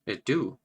It do.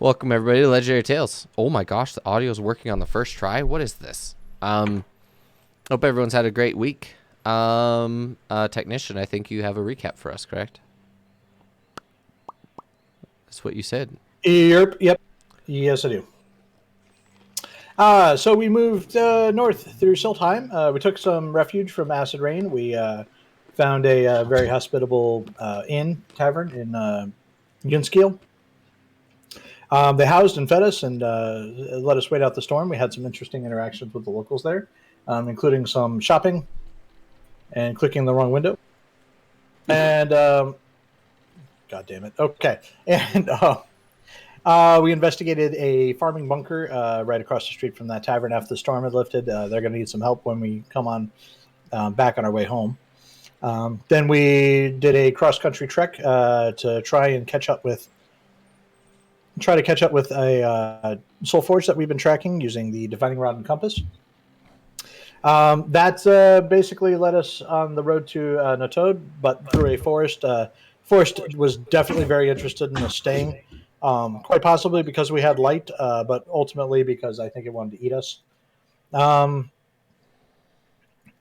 Welcome everybody to Legendary Tales. Oh my gosh, the audio is working on the first try. What is this? Hope everyone's had a great week. Technician, I think you have a recap for us, correct? That's what you said. Yep. Yes, I do. So we moved north through Siltheim. We took some refuge from acid rain. We found a very hospitable inn tavern in Gunskiel. They housed and fed us and let us wait out the storm. We had some interesting interactions with the locals there, including some shopping and clicking the wrong window. And God damn it. Okay. And we investigated a farming bunker right across the street from that tavern after the storm had lifted. They're going to need some help when we come on back on our way home. Then we did a cross-country trek to try and catch up with a Soulforged that we've been tracking using the divining rod and compass. That basically led us on the road to Natode, but through a forest. Forest was definitely very interested in us staying, quite possibly because we had light, but ultimately because I think it wanted to eat us.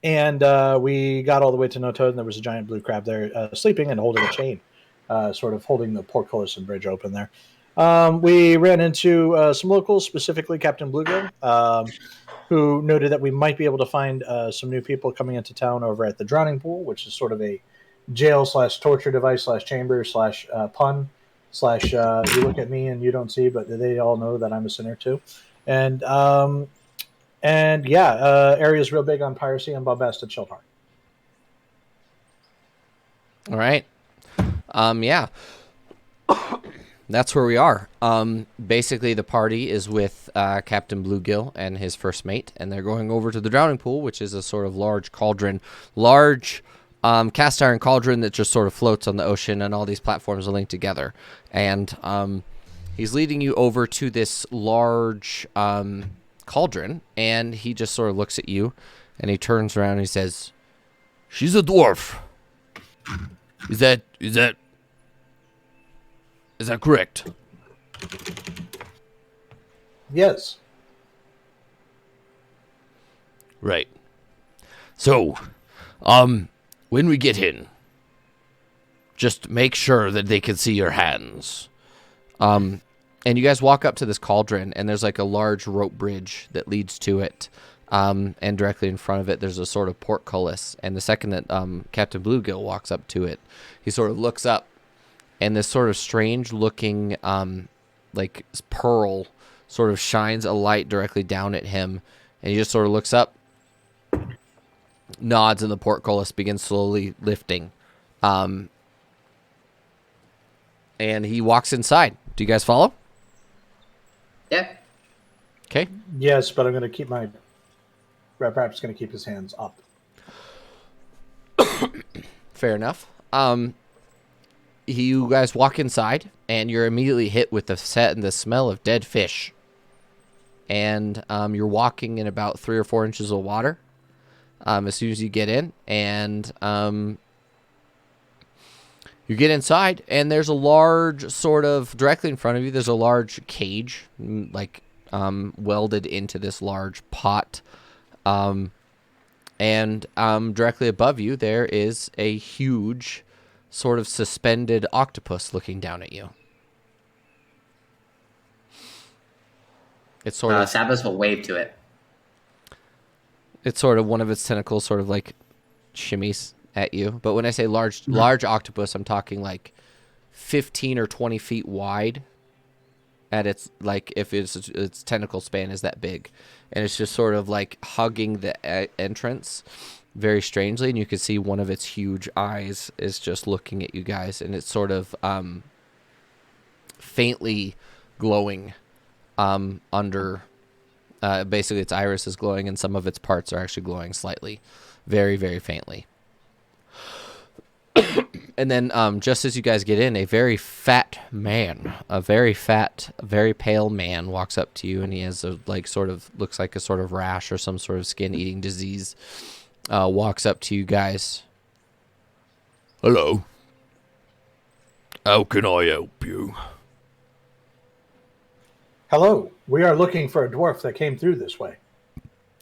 And we got all the way to Natode, and there was a giant blue crab there sleeping and holding a chain, sort of holding the portcullis and bridge open there. We ran into some locals, specifically Captain Bluegill, who noted that we might be able to find some new people coming into town over at the Drowning Pool, which is sort of a jail/torture device/chamber/pun/ you look at me and you don't see, but they all know that I'm a sinner too. And area's real big on piracy and bombasted Shieldheart. All right. Yeah. That's where we are. Basically, the party is with Captain Bluegill and his first mate, and they're going over to the Drowning Pool, which is a sort of large cauldron, cast iron cauldron that just sort of floats on the ocean, and all these platforms are linked together. And he's leading you over to this large cauldron, and he just sort of looks at you, and he turns around and he says, "She's a dwarf. Is that correct?" Yes. Right. So, when we get in, just make sure that they can see your hands. And you guys walk up to this cauldron, and there's like a large rope bridge that leads to it. And directly in front of it, there's a sort of portcullis. And the second that Captain Bluegill walks up to it, he sort of looks up, and this sort of strange-looking, like pearl, sort of shines a light directly down at him, and he just sort of looks up, nods, and the portcullis begins slowly lifting. And he walks inside. Do you guys follow? Yeah. Okay. Yes, but I'm going to keep my... Perhaps going to keep his hands up. Fair enough. You guys walk inside, and you're immediately hit with the smell of dead fish. And you're walking in about 3 or 4 inches of water as soon as you get in. And you get inside, and there's a large sort of, directly in front of you, there's a large cage, like welded into this large pot. And directly above you, there is a huge sort of suspended octopus looking down at you. It's sort of... Sabas will wave to it. It's sort of one of its tentacles sort of like shimmies at you. But when I say large octopus, I'm talking like 15 or 20 feet wide. At its, like, if its tentacle span is that big. And it's just sort of like hugging the entrance very strangely, and you can see one of its huge eyes is just looking at you guys, and it's sort of faintly glowing under. Basically, its iris is glowing, and some of its parts are actually glowing slightly, very, very faintly. And then just as you guys get in, a very fat man, very pale man walks up to you, and he has a, like, sort of, looks like a sort of rash or some sort of skin-eating disease. Walks up to you guys. Hello. How can I help you? Hello. We are looking for a dwarf that came through this way.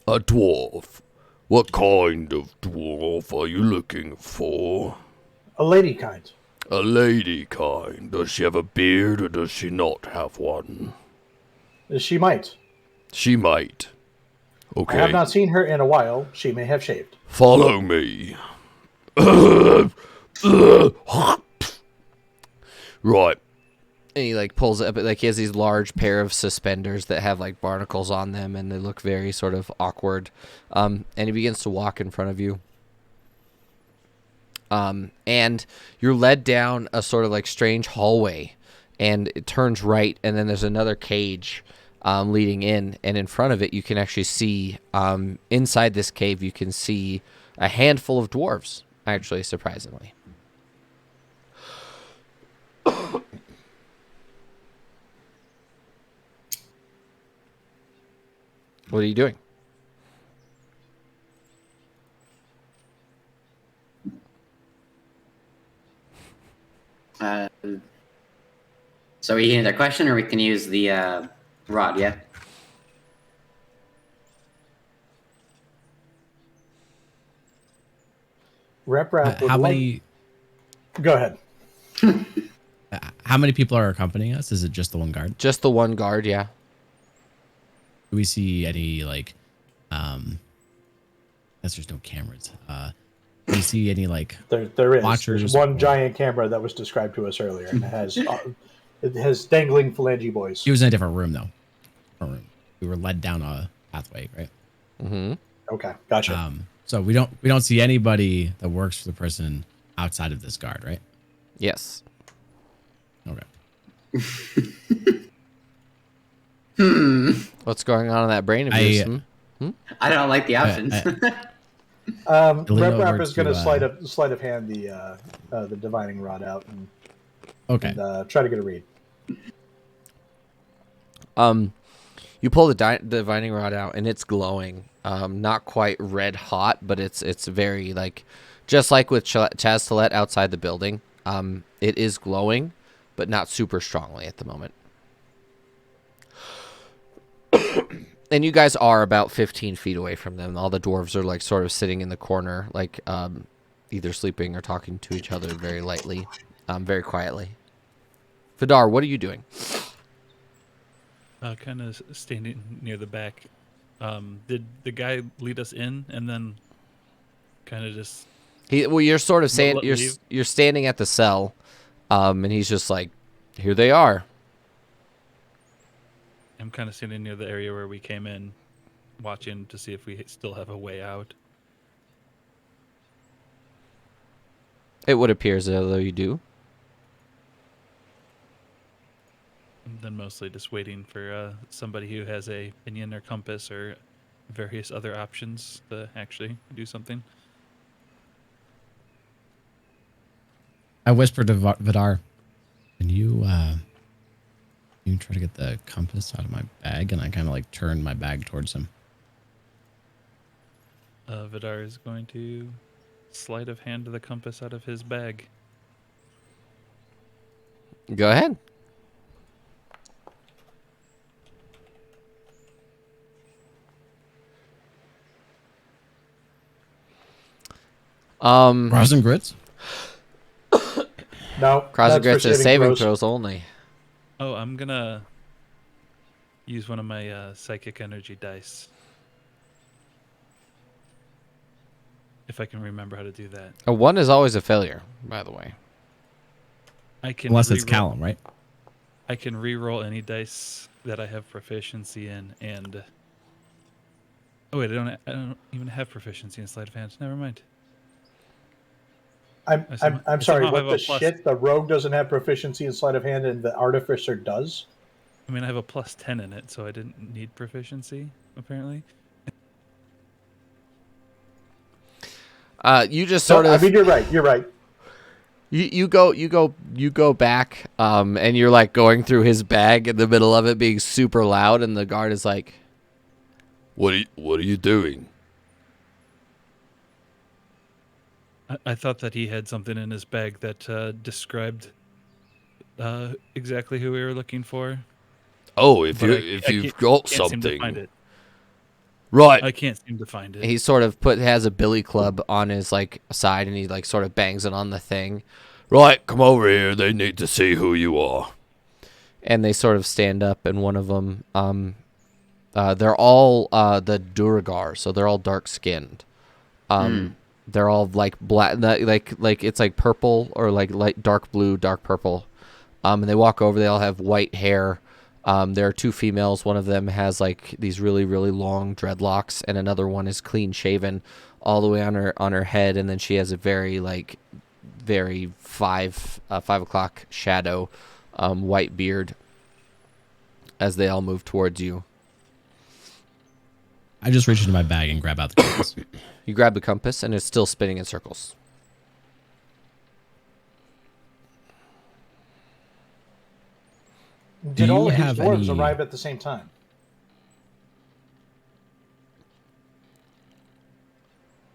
A dwarf? What kind of dwarf are you looking for? A lady kind. A lady kind. Does she have a beard or does she not have one? She might. She might. Okay. I have not seen her in a while. She may have shaved. Follow me. Right. And he like pulls it up, like he has these large pair of suspenders that have like barnacles on them, and they look very sort of awkward. And he begins to walk in front of you. And you're led down a sort of like strange hallway, and it turns right, and then there's another cage leading in, and in front of it you can actually see inside this cave you can see a handful of dwarves, actually, surprisingly. What are you doing? So are you getting their question, or we can use the rod? Yeah. Rep would How like... many? Go ahead. How many people are accompanying us? Is it just the one guard? Just the one guard, yeah. Do we see any like? Guess there's no cameras. Do we see any like? There is. Watchers There's one or- giant camera that was described to us earlier, and it has dangling phalange boys. He was in a different room though. Different room. We were led down a pathway, right? Mm-hmm. Okay, gotcha. So we don't see anybody that works for the prison outside of this guard, right? Yes. Okay. What's going on in that brain of yours? I don't like the options. lean Rep over is going to to, sleight of hand the divining rod out and, Okay. try to get a read. You pull the divining rod out, and it's glowing. Not quite red hot, but it's very like, just like with Chaz outside the building. It is glowing, but not super strongly at the moment. And you guys are about 15 feet away from them. All the dwarves are like sort of sitting in the corner, like either sleeping or talking to each other very lightly, very quietly. Vidar, what are you doing? Kind of standing near the back. Did the guy lead us in and then kind of just... You're sort of saying leave? you're standing at the cell, and he's just like, here they are. I'm kind of standing near the area where we came in, watching to see if we still have a way out. It would appear as though you do. And then mostly just waiting for somebody who has a opinion or compass or various other options to actually do something. I whispered to Vidar, "Can you try to get the compass out of my bag?" And I kind of like turned my bag towards him. Vidar is going to sleight of hand the compass out of his bag. Go ahead. Cross and grits. No, Cross and that's for grits is saving throws. throws only. Oh, I'm gonna use one of my psychic energy dice. If I can remember how to do that. A 1 is always a failure, by the way. I can Unless it's reroll- Callum, right? I can re-roll any dice that I have proficiency in, and oh wait, I don't even have proficiency in sleight of hand. Never mind. I'm I sorry. somehow What have the a plus. shit? The rogue doesn't have proficiency in sleight of hand, and the artificer does. I mean, I have a +10 in it, so I didn't need proficiency apparently. You just sort of. I mean, you're right. You're right. You go back, and you're like going through his bag in the middle of it being super loud, and the guard is like, what are you doing? I thought that he had something in his bag that described exactly who we were looking for. Oh, if but you've got can't seem to find something, it. right? I can't seem to find it. He sort of has a billy club on his like side, and he like sort of bangs it on the thing. Right, come over here. They need to see who you are. And they sort of stand up, and one of them, they're all the Duragar, so they're all dark skinned. They're all like black, like it's like purple or like light dark blue, dark purple. And they walk over. They all have white hair. There are two females. One of them has like these really, really long dreadlocks, and another one is clean shaven, all the way on her head. And then she has a very very 5 o'clock shadow, white beard. As they all move towards you, I just reach into my bag and grab out the compass. you grab the compass, and it's still spinning in circles. Did you all of these have dwarves any- arrive at the same time?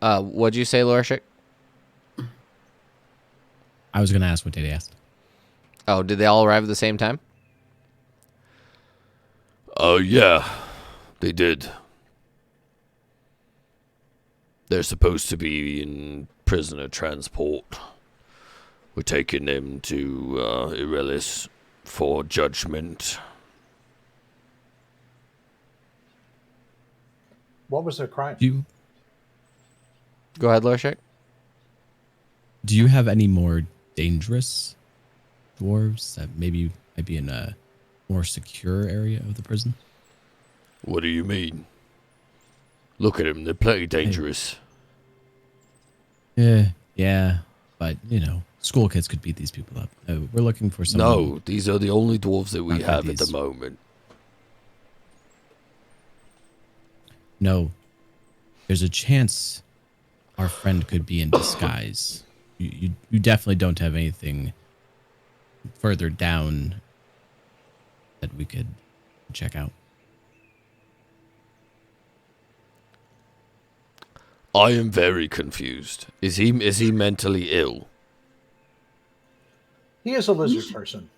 What'd you say, Lorshik? I was going to ask what Data asked. Oh, did they all arrive at the same time? Oh, yeah, they did. They're supposed to be in prisoner transport. We're taking them to Irelis for judgment. What was their crime? Go ahead, Lorshik. Do you have any more dangerous dwarves that maybe might be in a more secure area of the prison? What do you mean? Look at them, they're plenty dangerous. Yeah, but school kids could beat these people up. We're looking for someone. No, these are the only dwarves that we Not have at these. the moment. No, there's a chance our friend could be in disguise. You definitely don't have anything further down that we could check out. I am very confused. Is he mentally ill? He is a lizard person.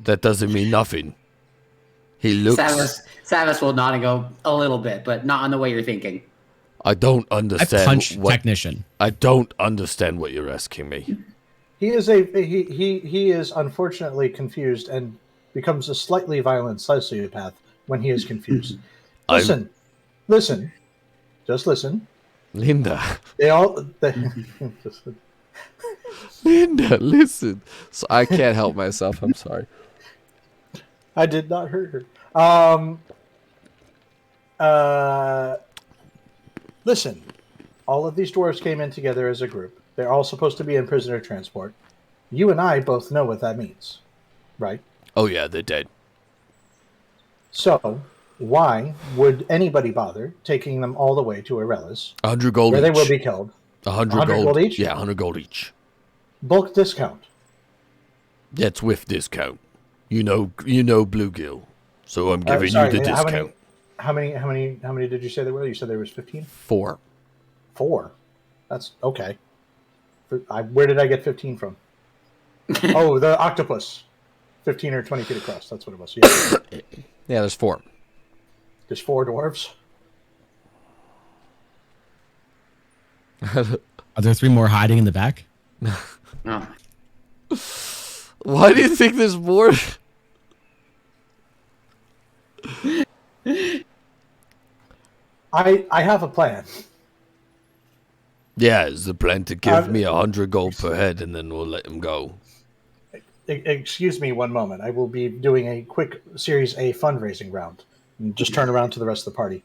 That doesn't mean nothing. He looks... Savas will nod and go a little bit, but not in the way you're thinking. I don't I understand punched what... technician. I don't understand what you're asking me. He is he is unfortunately confused and becomes a slightly violent sociopath when he is confused. Listen, just listen. Linda. They Linda, listen. So I can't help myself. I'm sorry. I did not hurt her. Listen, all of these dwarves came in together as a group. They're all supposed to be in prisoner transport. You and I both know what that means, right? Oh yeah, they're dead. So, why would anybody bother taking them all the way to Irelis, 100 gold where each. they will be killed? 100 100 gold each? Yeah, 100 gold each. Bulk discount. That's with discount. You know bluegill. So I'm giving Sorry, you the discount. How many did you say there were? You said there was 15? 4. 4. That's okay. Where did I get 15 from? Oh, the octopus. 15 or 20 feet across. That's what it was. Yeah. Yeah, there's 4. There's 4 dwarves. Are there 3 more hiding in the back? Oh. Why do you think there's more? I have a plan. Yeah, is the plan to give me 100 gold per head and then we'll let him go. Excuse me one moment. I will be doing a quick Series A fundraising round. And just turn around to the rest of the party.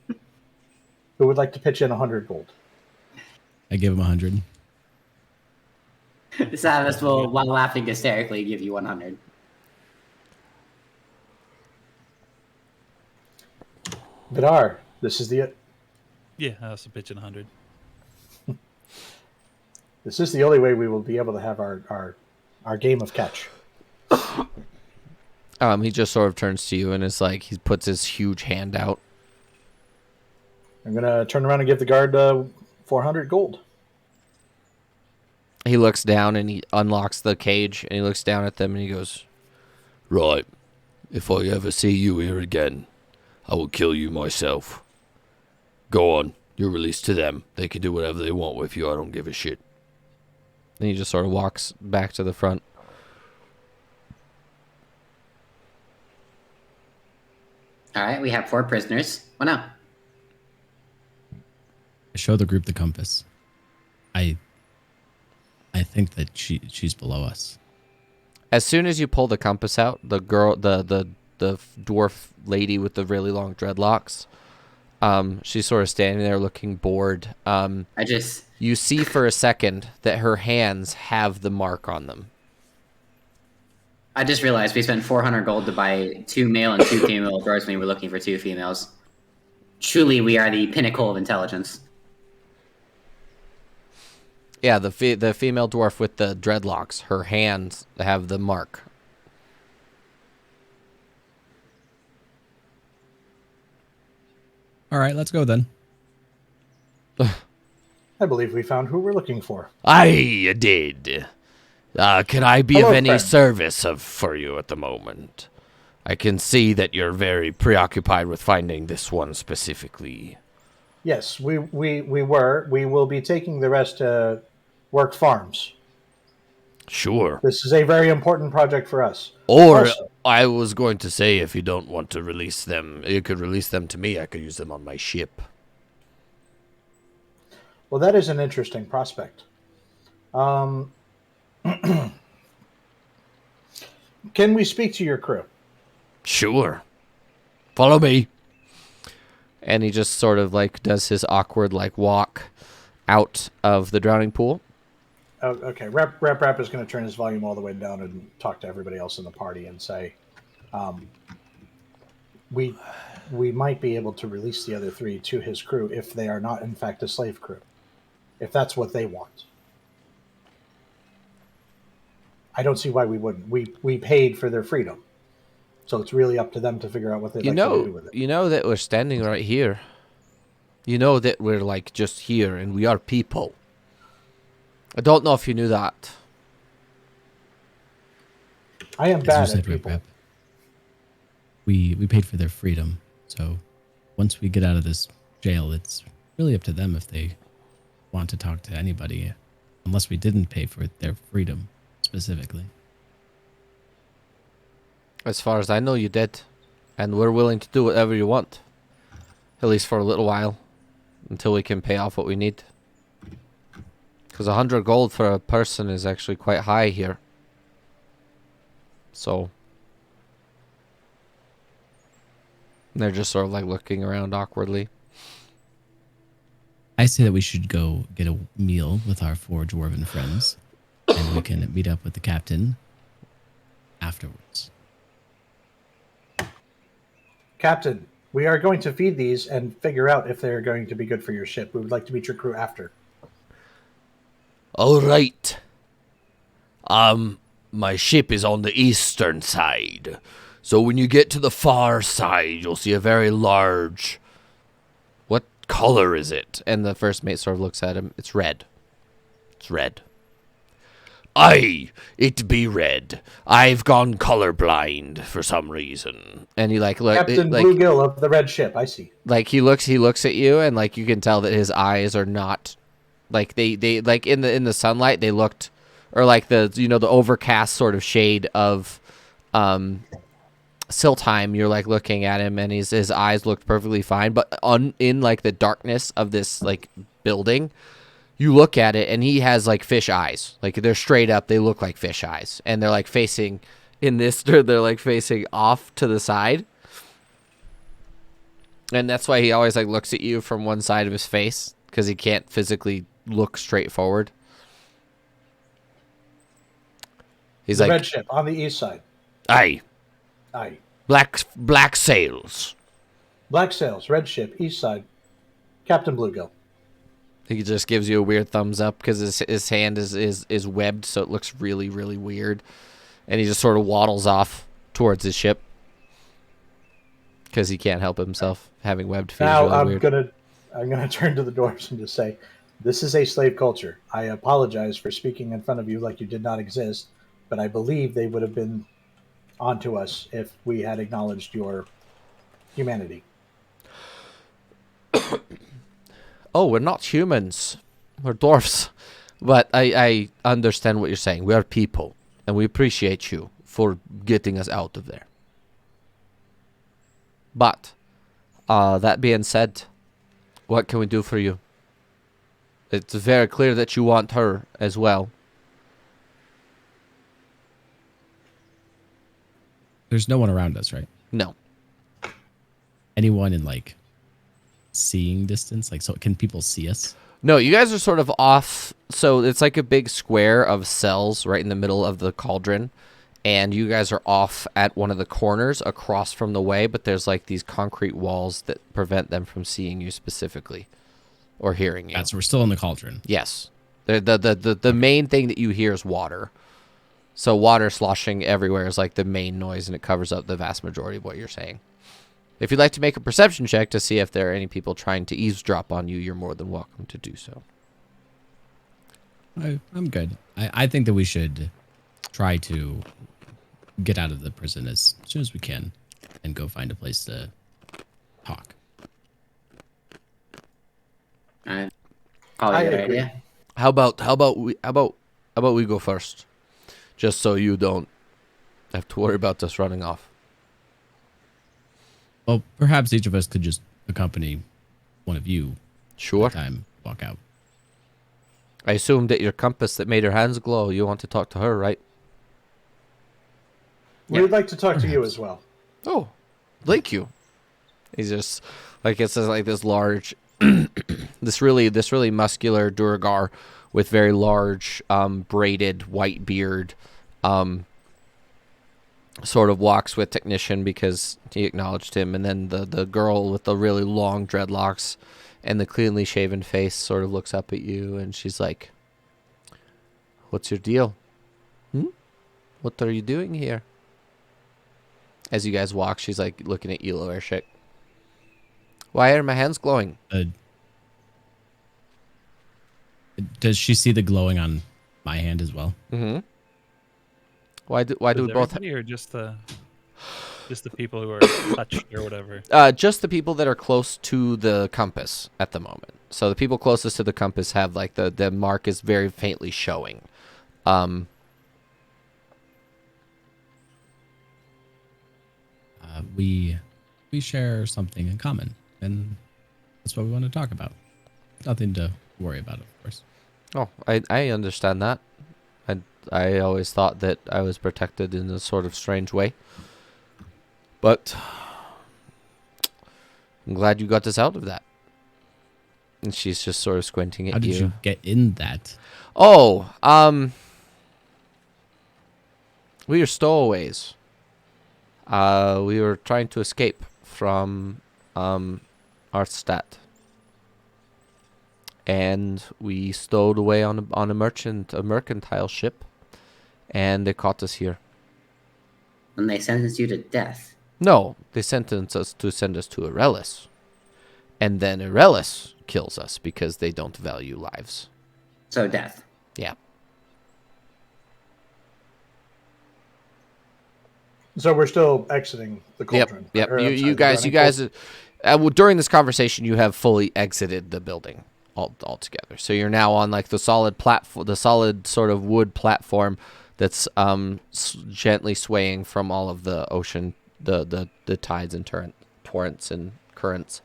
Who would like to pitch in 100 gold? I give him 100. Savas will, while laughing hysterically, give you 100. Vidar, this is the Yeah, I also pitch in 100. this is the only way we will be able to have our game of catch. He just sort of turns to you and is like, he puts his huge hand out. I'm gonna turn around and give the guard 400 gold. He looks down and he unlocks the cage and he looks down at them and he goes, Right. If I ever see you here again, I will kill you myself. Go on, you're released to them. They can do whatever they want with you. I don't give a shit. And he just sort of walks back to the front. All right, we have 4 prisoners. Well, no. I show the group the compass. I think that she's below us. As soon as you pull the compass out, the girl, the dwarf lady with the really long dreadlocks, she's sort of standing there looking bored. You see for a second that her hands have the mark on them. I just realized we spent 400 gold to buy 2 male and 2 female dwarves when we were looking for 2 females. Truly, we are the pinnacle of intelligence. Yeah, the female dwarf with the dreadlocks, her hands have the mark. All right, let's go then. I believe we found who we're looking for. I did. Can I be Hello, of any friend. service for you at the moment? I can see that you're very preoccupied with finding this one specifically. Yes, we were. We will be taking the rest to work farms. Sure. This is a very important project for us. Or Also, I was going to say, if you don't want to release them, you could release them to me. I could use them on my ship. well, that is an interesting prospect. Can we speak to your crew? Sure. Follow me. And he just sort of like does his awkward like walk out of the drowning pool. Oh, okay. Rap is going to turn his volume all the way down and talk to everybody else in the party and say, we might be able to release the other 3 to his crew if they are not, in fact, a slave crew. If that's what they want. I don't see why we wouldn't. We paid for their freedom. So it's really up to them to figure out what they'd like to do with it. You know that we're standing right here. You know that we're like just here and we are people. I don't know if you knew that. I am As bad you at said, people. Rip, we paid for their freedom. So once we get out of this jail, it's really up to them if they want to talk to anybody, unless we didn't pay for their freedom specifically. As far as I know, you did. And we're willing to do whatever you want. At least for a little while. Until we can pay off what we need. Because 100 gold for a person is actually quite high here. So. They're just sort of like looking around awkwardly. I say that we should go get a meal with our 4 dwarven friends, and we can meet up with the captain afterwards. Captain, we are going to feed these and figure out if they're going to be good for your ship. We would like to meet your crew after. All right. My ship is on the eastern side. So when you get to the far side, you'll see a very large... What color is it? And the first mate sort of looks at him. It's red. It's red. Aye, it be red. I've gone colorblind for some reason. And he like Captain Bluegill of the Red Ship, I see. like he looks at you and like you can tell that his eyes are not like they like in the sunlight they looked, or like the the overcast sort of shade of Siltheim, you're like looking at him and his eyes looked perfectly fine, but in like the darkness of this like building, you look at it and he has like fish eyes. Like they're straight up, they look like fish eyes, and they're like facing they're like facing off to the side. And that's why he always like looks at you from one side of his face, because he can't physically look straight forward. He's The like, Red Ship on the east side. Aye, Aye. black sails. Black Sails, Red Ship, east side. Captain Bluegill. he just gives you a weird thumbs up because his hand is webbed, so it looks really, really weird. And he just sort of waddles off towards his ship because he can't help himself. Having webbed feet is Now really weird. I'm gonna turn to the dwarves and just say, this is a slave culture. I apologize for speaking in front of you like you did not exist, but I believe they would have been onto us if we had acknowledged your humanity. Oh, we're not humans. We're dwarfs. But I understand what you're saying. We are people, and we appreciate you for getting us out of there. But, that being said, what can we do for you? It's very clear that you want her as well. There's no one around us, right? No. Anyone in like seeing distance? Like, so can people see us? No, you guys are sort of off. So it's like a big square of cells right in the middle of the cauldron. And you guys are off at one of the corners across from the way, but there's like these concrete walls that prevent them from seeing you specifically or hearing you. Yeah, so we're still in the cauldron. Yes. The main thing that you hear is water. So water sloshing everywhere is like the main noise, and it covers up the vast majority of what you're saying. If you'd like to make a perception check to see if there are any people trying to eavesdrop on you, you're more than welcome to do so. I'm good. I think that we should try to get out of the prison as soon as we can and go find a place to talk. Probably I a good agree. idea. How about we go first, just so you don't have to worry about us running off. Well, perhaps each of us could just accompany one of you Sure. at a time, walk out. I assume that your compass that made her hands glow, you want to talk to her, right? We'd like to talk to you as well. Oh, thank you. He's just like, it's just like this large, this really muscular Durgar with very large, braided white beard, sort of walks with Technician because he acknowledged him, and then the girl with the really long dreadlocks and the cleanly shaven face sort of looks up at you, and she's like, "What's your deal? What are you doing here?" As you guys walk, she's like looking at you, Airshik. Why are my hands glowing? Does she see the glowing on my hand as well? Mm-hmm. Why do Does we both? everybody or just the people who are touched or whatever? Just the people that are close to the compass at the moment. So the people closest to the compass have like the mark is very faintly showing. We share something in common, and that's what we want to talk about. Nothing to worry about, of course. Oh, I understand that. I always thought that I was protected in a sort of strange way. But I'm glad you got us out of that. And she's just sort of squinting at How did you get in that? Oh, we are stowaways. We were trying to escape from Arthstadt. And we stowed away on a mercantile ship, and they caught us here. And they sentenced you to death. No, they sentenced us to send us to Irelis. And then Irelis kills us because they don't value lives. So death. Yeah. So we're still exiting the cauldron. Yep. Or, I'm sorry, You the guys, running well, during this conversation, you have fully exited the building altogether. So you're now on like the solid platform, the solid sort of wood platform that's gently swaying from all of the ocean, the tides and torrents and currents.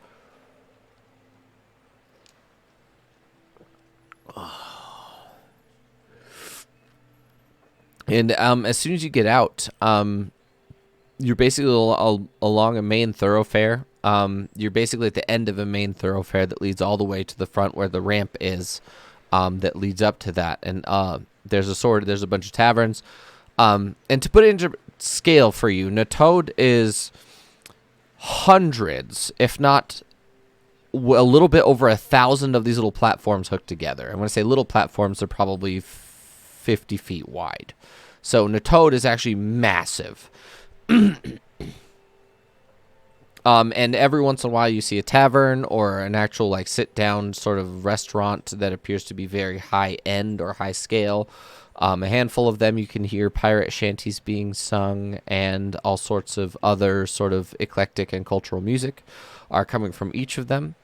And as soon as you get out, you're basically along a main thoroughfare. You're basically at the end of a main thoroughfare that leads all the way to the front where the ramp is, that leads up to that. And there's a bunch of taverns. And to put it into scale for you, Natode is hundreds, if not a little bit over 1,000 of these little platforms hooked together. And when I say little platforms, they're probably 50 feet wide. So Natode is actually massive. And every once in a while you see a tavern or an actual like sit down sort of restaurant that appears to be very high end or high scale. A handful of them you can hear pirate shanties being sung, and all sorts of other sort of eclectic and cultural music are coming from each of them.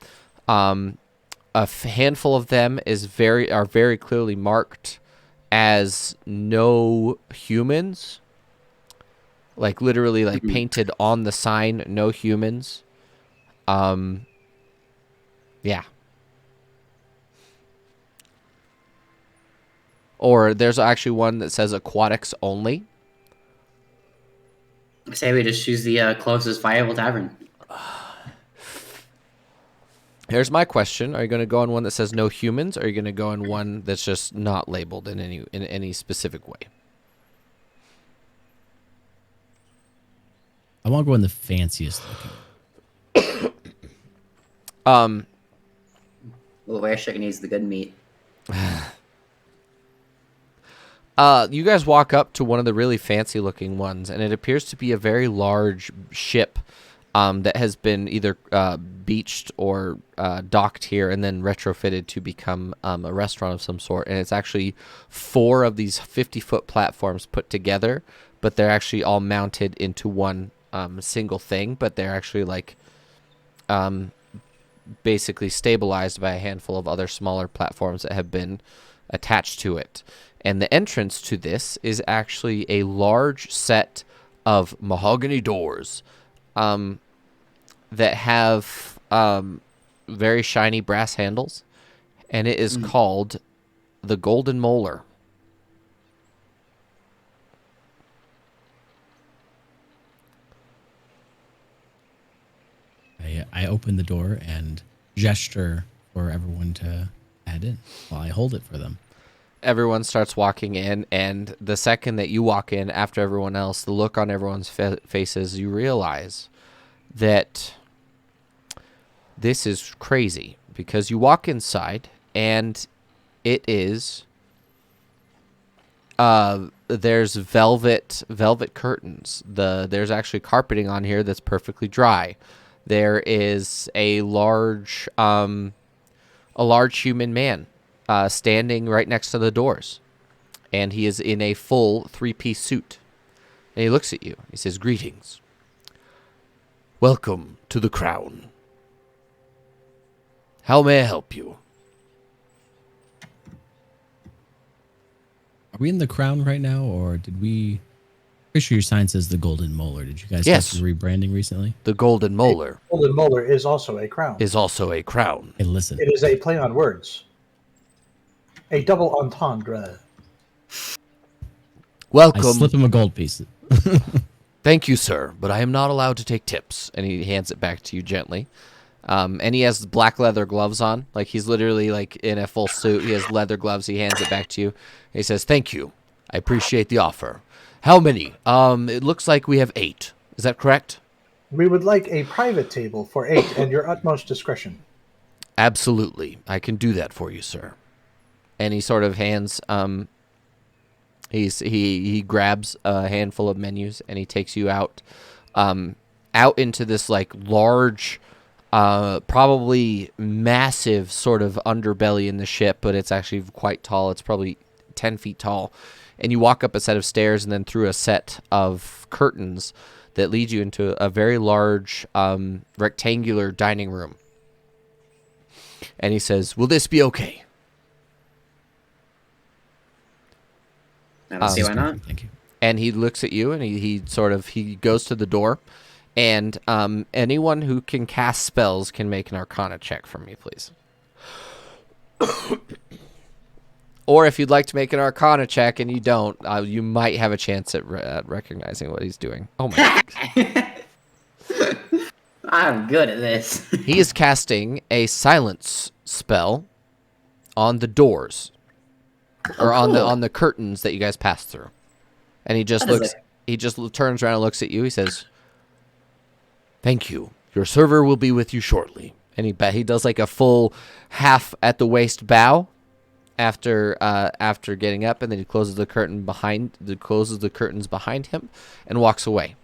Handful of them are very clearly marked as no humans. Like literally like painted on the sign, no humans. Yeah. Or there's actually one that says aquatics only. I say we just choose the closest viable tavern. Here's my question: are you going to go on one that says no humans, or are you going to go on one that's just not labeled in any specific way? I want to go in the fanciest looking. Well, where chicken needs the good meat. You guys walk up to one of the really fancy looking ones, and it appears to be a very large ship that has been either beached or docked here and then retrofitted to become a restaurant of some sort. And it's actually 4 of these 50-foot platforms put together, but they're actually all mounted into one single thing, but they're actually like basically stabilized by a handful of other smaller platforms that have been attached to it. And the entrance to this is actually a large set of mahogany doors that have very shiny brass handles, and it is called the Golden Molar. I open the door and gesture for everyone to head in while I hold it for them. Everyone starts walking in, and the second that you walk in after everyone else, the look on everyone's faces, you realize that this is crazy, because you walk inside and it is there's velvet curtains. There's actually carpeting on here that's perfectly dry. There is a large human man standing right next to the doors, and he is in a full 3-piece suit. And he looks at you. He says, "Greetings. Welcome to the Crown. How may I help you?" Are we in the Crown right now, or did we... Pretty sure your sign says the Golden Molar. Did you guys Yes. have some rebranding recently? The Golden Molar Golden Molar is also a crown. is also a crown. Hey, listen. It is a play on words. A double entendre. I Welcome. slip him a gold piece. Thank you, sir, but I am not allowed to take tips. And he hands it back to you gently. And he has black leather gloves on. Like, he's literally, like, in a full suit. He has leather gloves. He hands it back to you. He says, "Thank you. I appreciate the offer. How many?" It looks like we have 8. Is that correct? We would like a private table for 8 and your utmost discretion. Absolutely. I can do that for you, sir. And he sort of hands, he grabs a handful of menus, and he takes you out into this, like, large, probably massive sort of underbelly in the ship, but it's actually quite tall. It's probably 10 feet tall. And you walk up a set of stairs and then through a set of curtains that lead you into a very large rectangular dining room. And he says, "Will this be okay?" I don't see why not. Thank you. And he looks at you, and he goes to the door. And anyone who can cast spells can make an Arcana check for me, please. Or if you'd like to make an Arcana check and you don't, you might have a chance at recognizing what he's doing. Oh my God. I'm good at this. He is casting a silence spell on the doors, or on the curtains that you guys pass through. And he just turns around and looks at you. He says, "Thank you. Your server will be with you shortly." And he does like a full half at the waist bow after getting up, and then he closes the curtains behind him and walks away.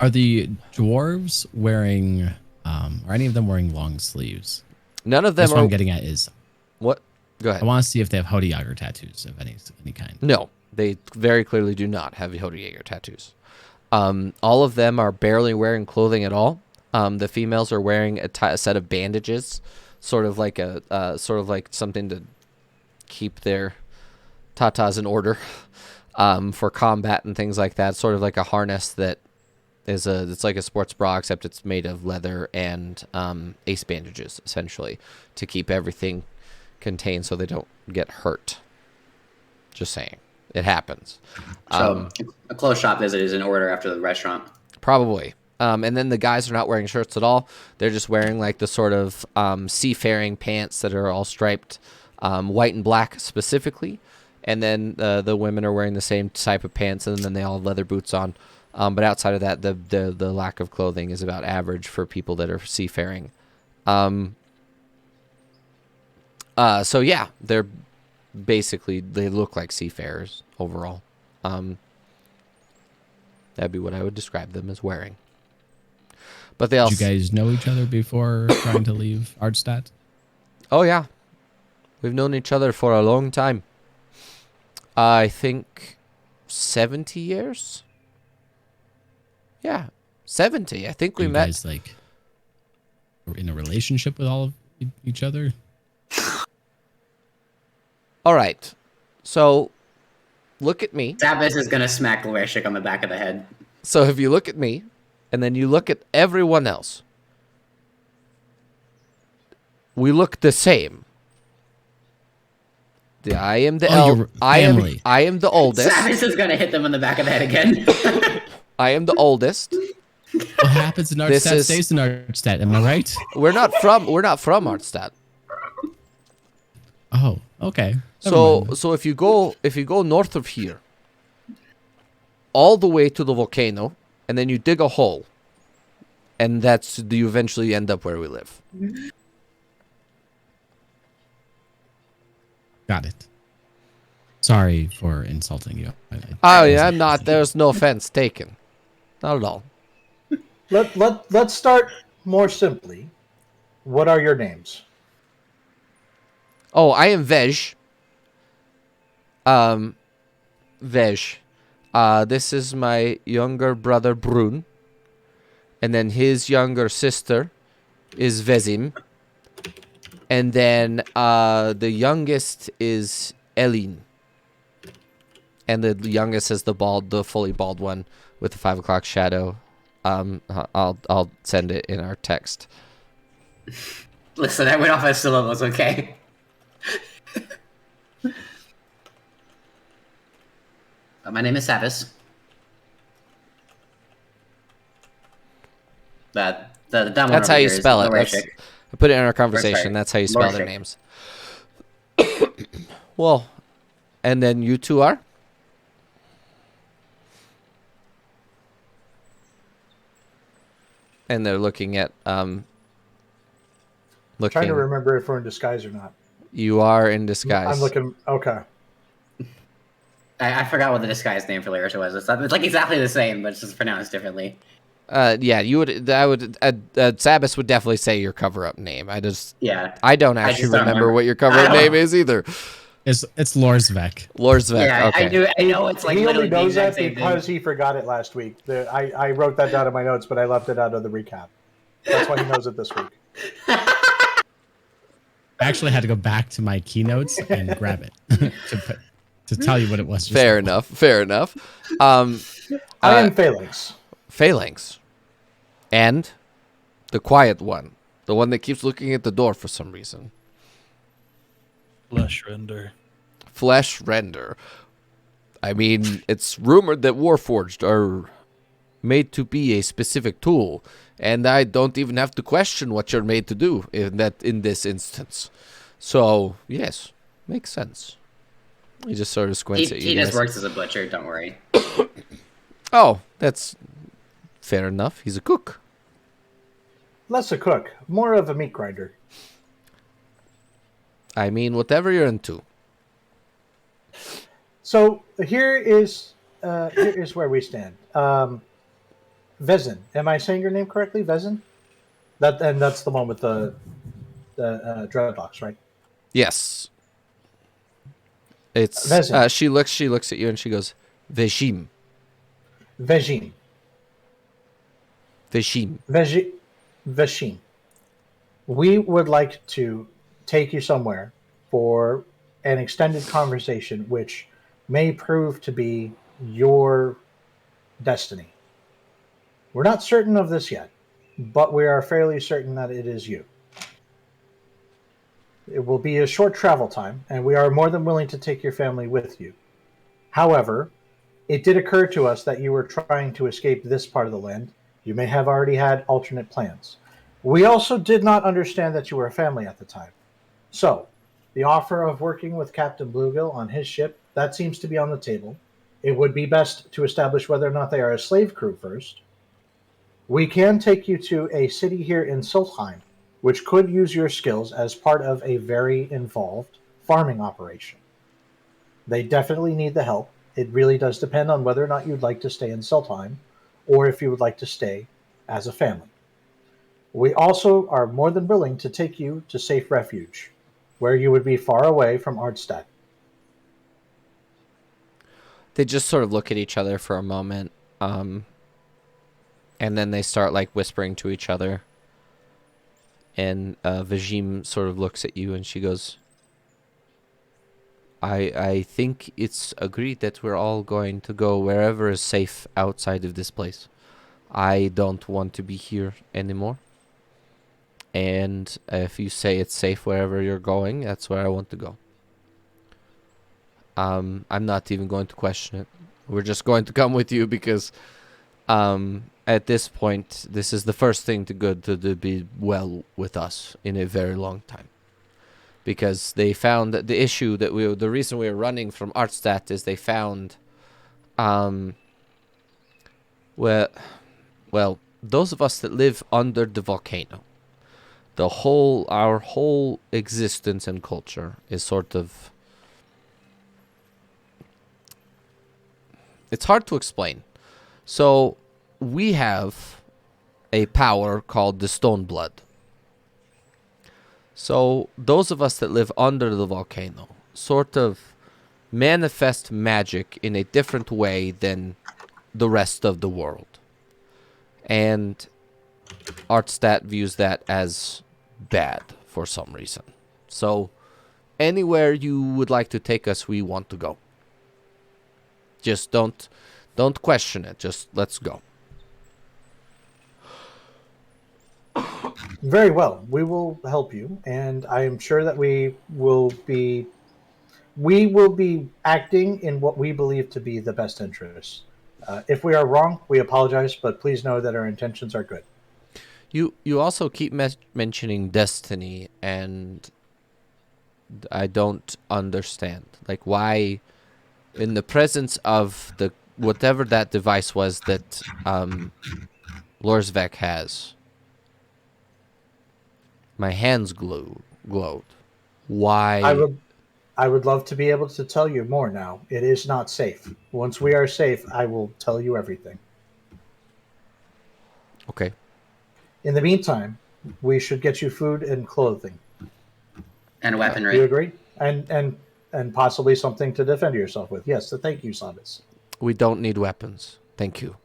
Are the dwarves wearing, are any of them wearing long sleeves? None of them That's what are. I'm getting at is, What? Go I ahead. want to see if they have Hodiager tattoos of any kind. No, they very clearly do not have Jaeger tattoos. All of them are barely wearing clothing at all. The females are wearing a set of bandages, sort of like something to keep their tatas in order for combat and things like that. Sort of like a harness that it's like a sports bra, except it's made of leather and ace bandages, essentially, to keep everything contained so they don't get hurt. Just saying. It happens. So a close shop visit is in order after the restaurant. Probably. And then the guys are not wearing shirts at all. They're just wearing like the sort of seafaring pants that are all striped, white and black specifically. And then the women are wearing the same type of pants, and then they all have leather boots on. But outside of that, the lack of clothing is about average for people that are seafaring. So yeah, they're basically, they look like seafarers overall. That'd be what I would describe them as wearing. But they also, Did you guys know each other before trying to leave Artstadt? oh yeah, we've known each other for a long time. I think 70 years. Yeah, 70. I think we you met. guys like were in a relationship with all of each other? All right, so look at me. Zappis is gonna smack Loreshik on the back of the head. So if you look at me, and then you look at everyone else, we look the same. I am the your family. I am the oldest. Zappis is gonna hit them on the back of the head again. I am the oldest. What happens in This Artstadt is- stays in Artstadt. Am I right? We're not from Artstadt. Oh, okay. Never So mind. so if you go north of here, all the way to the volcano, and then you dig a hole, and you eventually end up where we live. Got it. Sorry for insulting you. Oh yeah, I'm not. There's no offense taken, not at all. Let's start more simply. What are your names? Oh, I am Vej. Vej. This is my younger brother Brun, and then his younger sister is Vezim, and then the youngest is Elin, and the youngest is the fully bald one with the 5 o'clock shadow. I'll send it in our text. Listen, I went off as syllables, okay? My name is Zappis. That's how you spell it. I put it in our conversation. sorry, That's how you spell their Loreshik. names. Well, and then you two are? And they're looking at Trying to remember if we're in disguise or not. You are in disguise. I'm looking. Okay. I forgot what the disguise name for Larisha was. It's like exactly the same, but it's just pronounced differently. Yeah, you would. I would. Sabas would definitely say your cover-up name. I Yeah. don't I actually just don't remember remember. what your I cover-up don't name know. is either. It's Lorsvek. Lorsvek. Yeah, Okay. I know it's like He literally only the knows exact that same because thing. he forgot it last week. I wrote that down in my notes, but I left it out of the recap. That's why he knows it this week. I actually had to go back to my keynotes and grab it to tell you what it was. just Fair now. enough. Fair enough. I am Phalanx. Phalanx. And the quiet one. The one that keeps looking at the door for some reason. Flesh render. Flesh render. I mean, it's rumored that Warforged are made to be a specific tool, and I don't even have to question what you're made to do in this instance. So, yes, makes sense. He just sort of squints at you He guys. just works as a butcher, don't worry. Oh, that's fair enough. He's a cook. Less a cook, more of a meat grinder. I mean, whatever you're into. So here is where we stand. Vezin. Am I saying your name correctly, Vezin? That's the one with the dreadlocks, right? Yes. It's Vezin. she looks at you and she goes, Veshim. Vejin. Veshim. Veshim. We would like to take you somewhere for an extended conversation which may prove to be your destiny. We're not certain of this yet, but we are fairly certain that it is you. It will be a short travel time, and we are more than willing to take your family with you. However, it did occur to us that you were trying to escape this part of the land. You may have already had alternate plans. We also did not understand that you were a family at the time. So, the offer of working with Captain Bluegill on his ship, that seems to be on the table. It would be best to establish whether or not they are a slave crew first. We can take you to a city here in Siltheim, which could use your skills as part of a very involved farming operation. They definitely need the help. It really does depend on whether or not you'd like to stay in Siltheim, or if you would like to stay as a family. We also are more than willing to take you to safe refuge, where you would be far away from Artstadt. They just sort of look at each other for a moment, and then they start like whispering to each other. And Vajim sort of looks at you and she goes, I think it's agreed that we're all going to go wherever is safe outside of this place. I don't want to be here anymore. And if you say it's safe wherever you're going, that's where I want to go. I'm not even going to question it. We're just going to come with you because at this point, this is the first thing to be well with us in a very long time. Because they found that the reason we were running from Artstadt is they found, well, those of us that live under the volcano, our whole existence and culture is sort of, it's hard to explain. So we have a power called the Stone Blood. So those of us that live under the volcano sort of manifest magic in a different way than the rest of the world. And Artstadt views that as bad for some reason. So anywhere you would like to take us, we want to go. Just don't question it. Just let's go. Very well. We will help you, and I am sure that we will be acting in what we believe to be the best interests. If we are wrong, we apologize, but please know that our intentions are good. You also keep mentioning destiny, and I don't understand. Like, why, in the presence of the whatever that device was that Lorsvek has, my hands glowed. Why? I would love to be able to tell you more now. It is not safe. Once we are safe, I will tell you everything. Okay. In the meantime, we should get you food and clothing. And weaponry. Do you agree? And possibly something to defend yourself with. Yes, so thank you, Sabis. We don't need weapons. Thank you.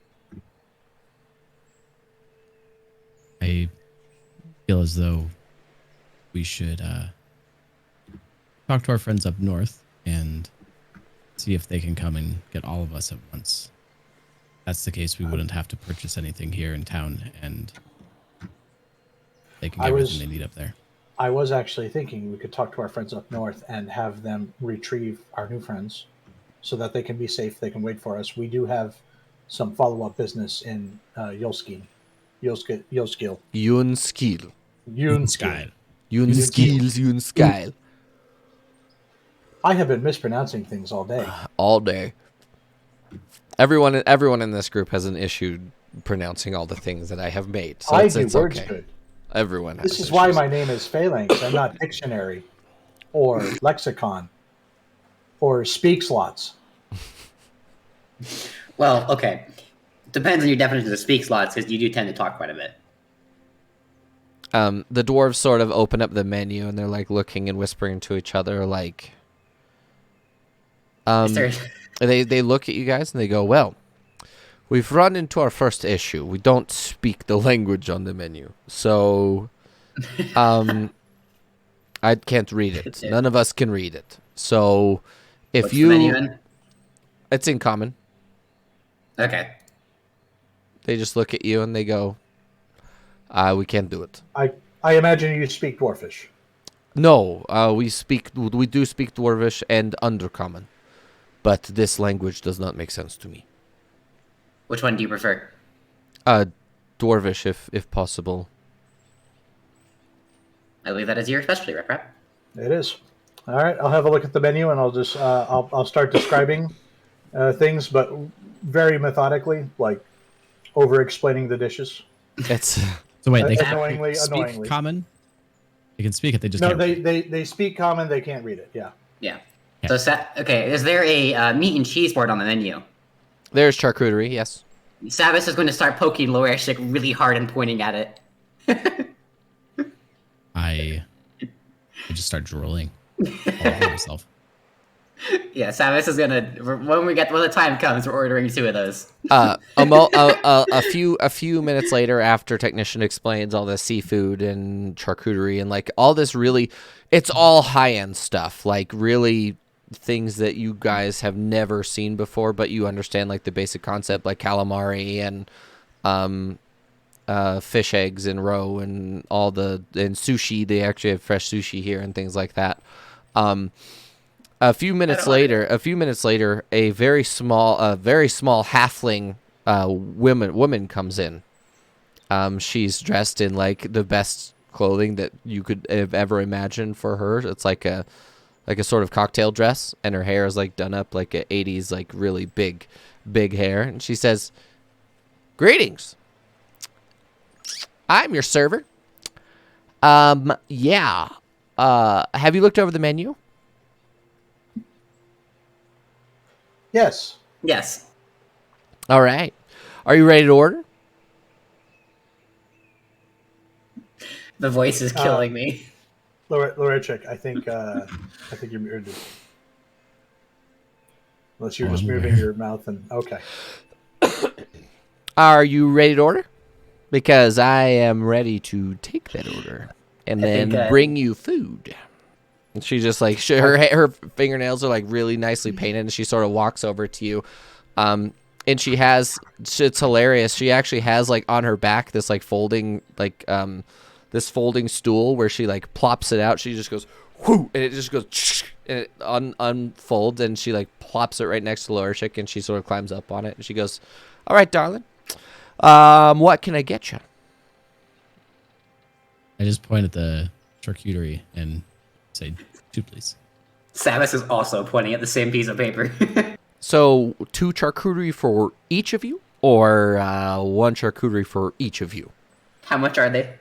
I feel as though we should talk to our friends up north and see if they can come and get all of us at once. If that's the case, we wouldn't have to purchase anything here in town, and they can get everything they need up there. I was actually thinking we could talk to our friends up north and have them retrieve our new friends so that they can be safe. They can wait for us. We do have some follow-up business in Yulskil. Yunskil. I have been mispronouncing things all day. All day. Everyone in this group has an issue pronouncing all the things that I have made. So I it's do words okay. good. Everyone has This is issues. why my name is Phalanx and not Dictionary or Lexicon or Speak Slots. Well, okay. Depends on your definition of speak slots, because you do tend to talk quite a bit. The dwarves sort of open up the menu and they're like looking and whispering to each other, like, they look at you guys and they go, well, we've run into our first issue. We don't speak the language on the menu. So, I can't read it. None of us can read it. So, if What's the menu in? It's in common. Okay. They just look at you and they go, we can't do it. I imagine you speak Dwarfish. No, we do speak Dwarvish and Undercommon, but this language does not make sense to me. Which one do you prefer? Dwarvish, if possible. I believe that is your specialty, Rep. It is. All right, I'll have a look at the menu and I'll just I'll start describing things, but very methodically, like over-explaining the dishes. It's So wait, they Annoyingly- can speak annoyingly. common? They can speak it, they just No, can't read it. they speak common. They can't read it. Yeah. Yeah. Yeah. So, okay, is there a meat and cheese board on the menu? there's charcuterie, yes. Savis is going to start poking Loershik really hard and pointing at it. I just start drooling all over myself. Yeah, Savis is going to, when the time comes, we're ordering 2 of those. A few minutes later, after technician explains all the seafood and charcuterie and like all this, really, it's all high end stuff, like really things that you guys have never seen before, but you understand like the basic concept, like calamari and fish eggs and roe and and sushi. They actually have fresh sushi here and things like that. A few minutes later, a very small halfling woman comes in. She's dressed in like the best clothing that you could have ever imagined for her. It's like a sort of cocktail dress, and her hair is like done up like a 80s, like really big hair. And she says, "Greetings. I'm your server. Yeah. Have you looked over the menu?" Yes. Yes. All right. Are you ready to order? The voice is killing me. Lorechik, I think you're muted. Unless you're just moving your mouth and okay. Are you ready to order? Because I am ready to take that order and then bring you food. And she just like her fingernails are like really nicely painted, and she sort of walks over to you. And it's hilarious. She actually has like on her back this like folding this folding stool where she like plops it out. She just goes whoo, and it just goes and it unfolds, and she like plops it right next to Lorishik, and she sort of climbs up on it, and she goes, "All right, darling. What can I get you?" I just point at the charcuterie and say, 2, please. Savis is also pointing at the same piece of paper. So 2 charcuterie for each of you, or 1 charcuterie for each of you? How much are they?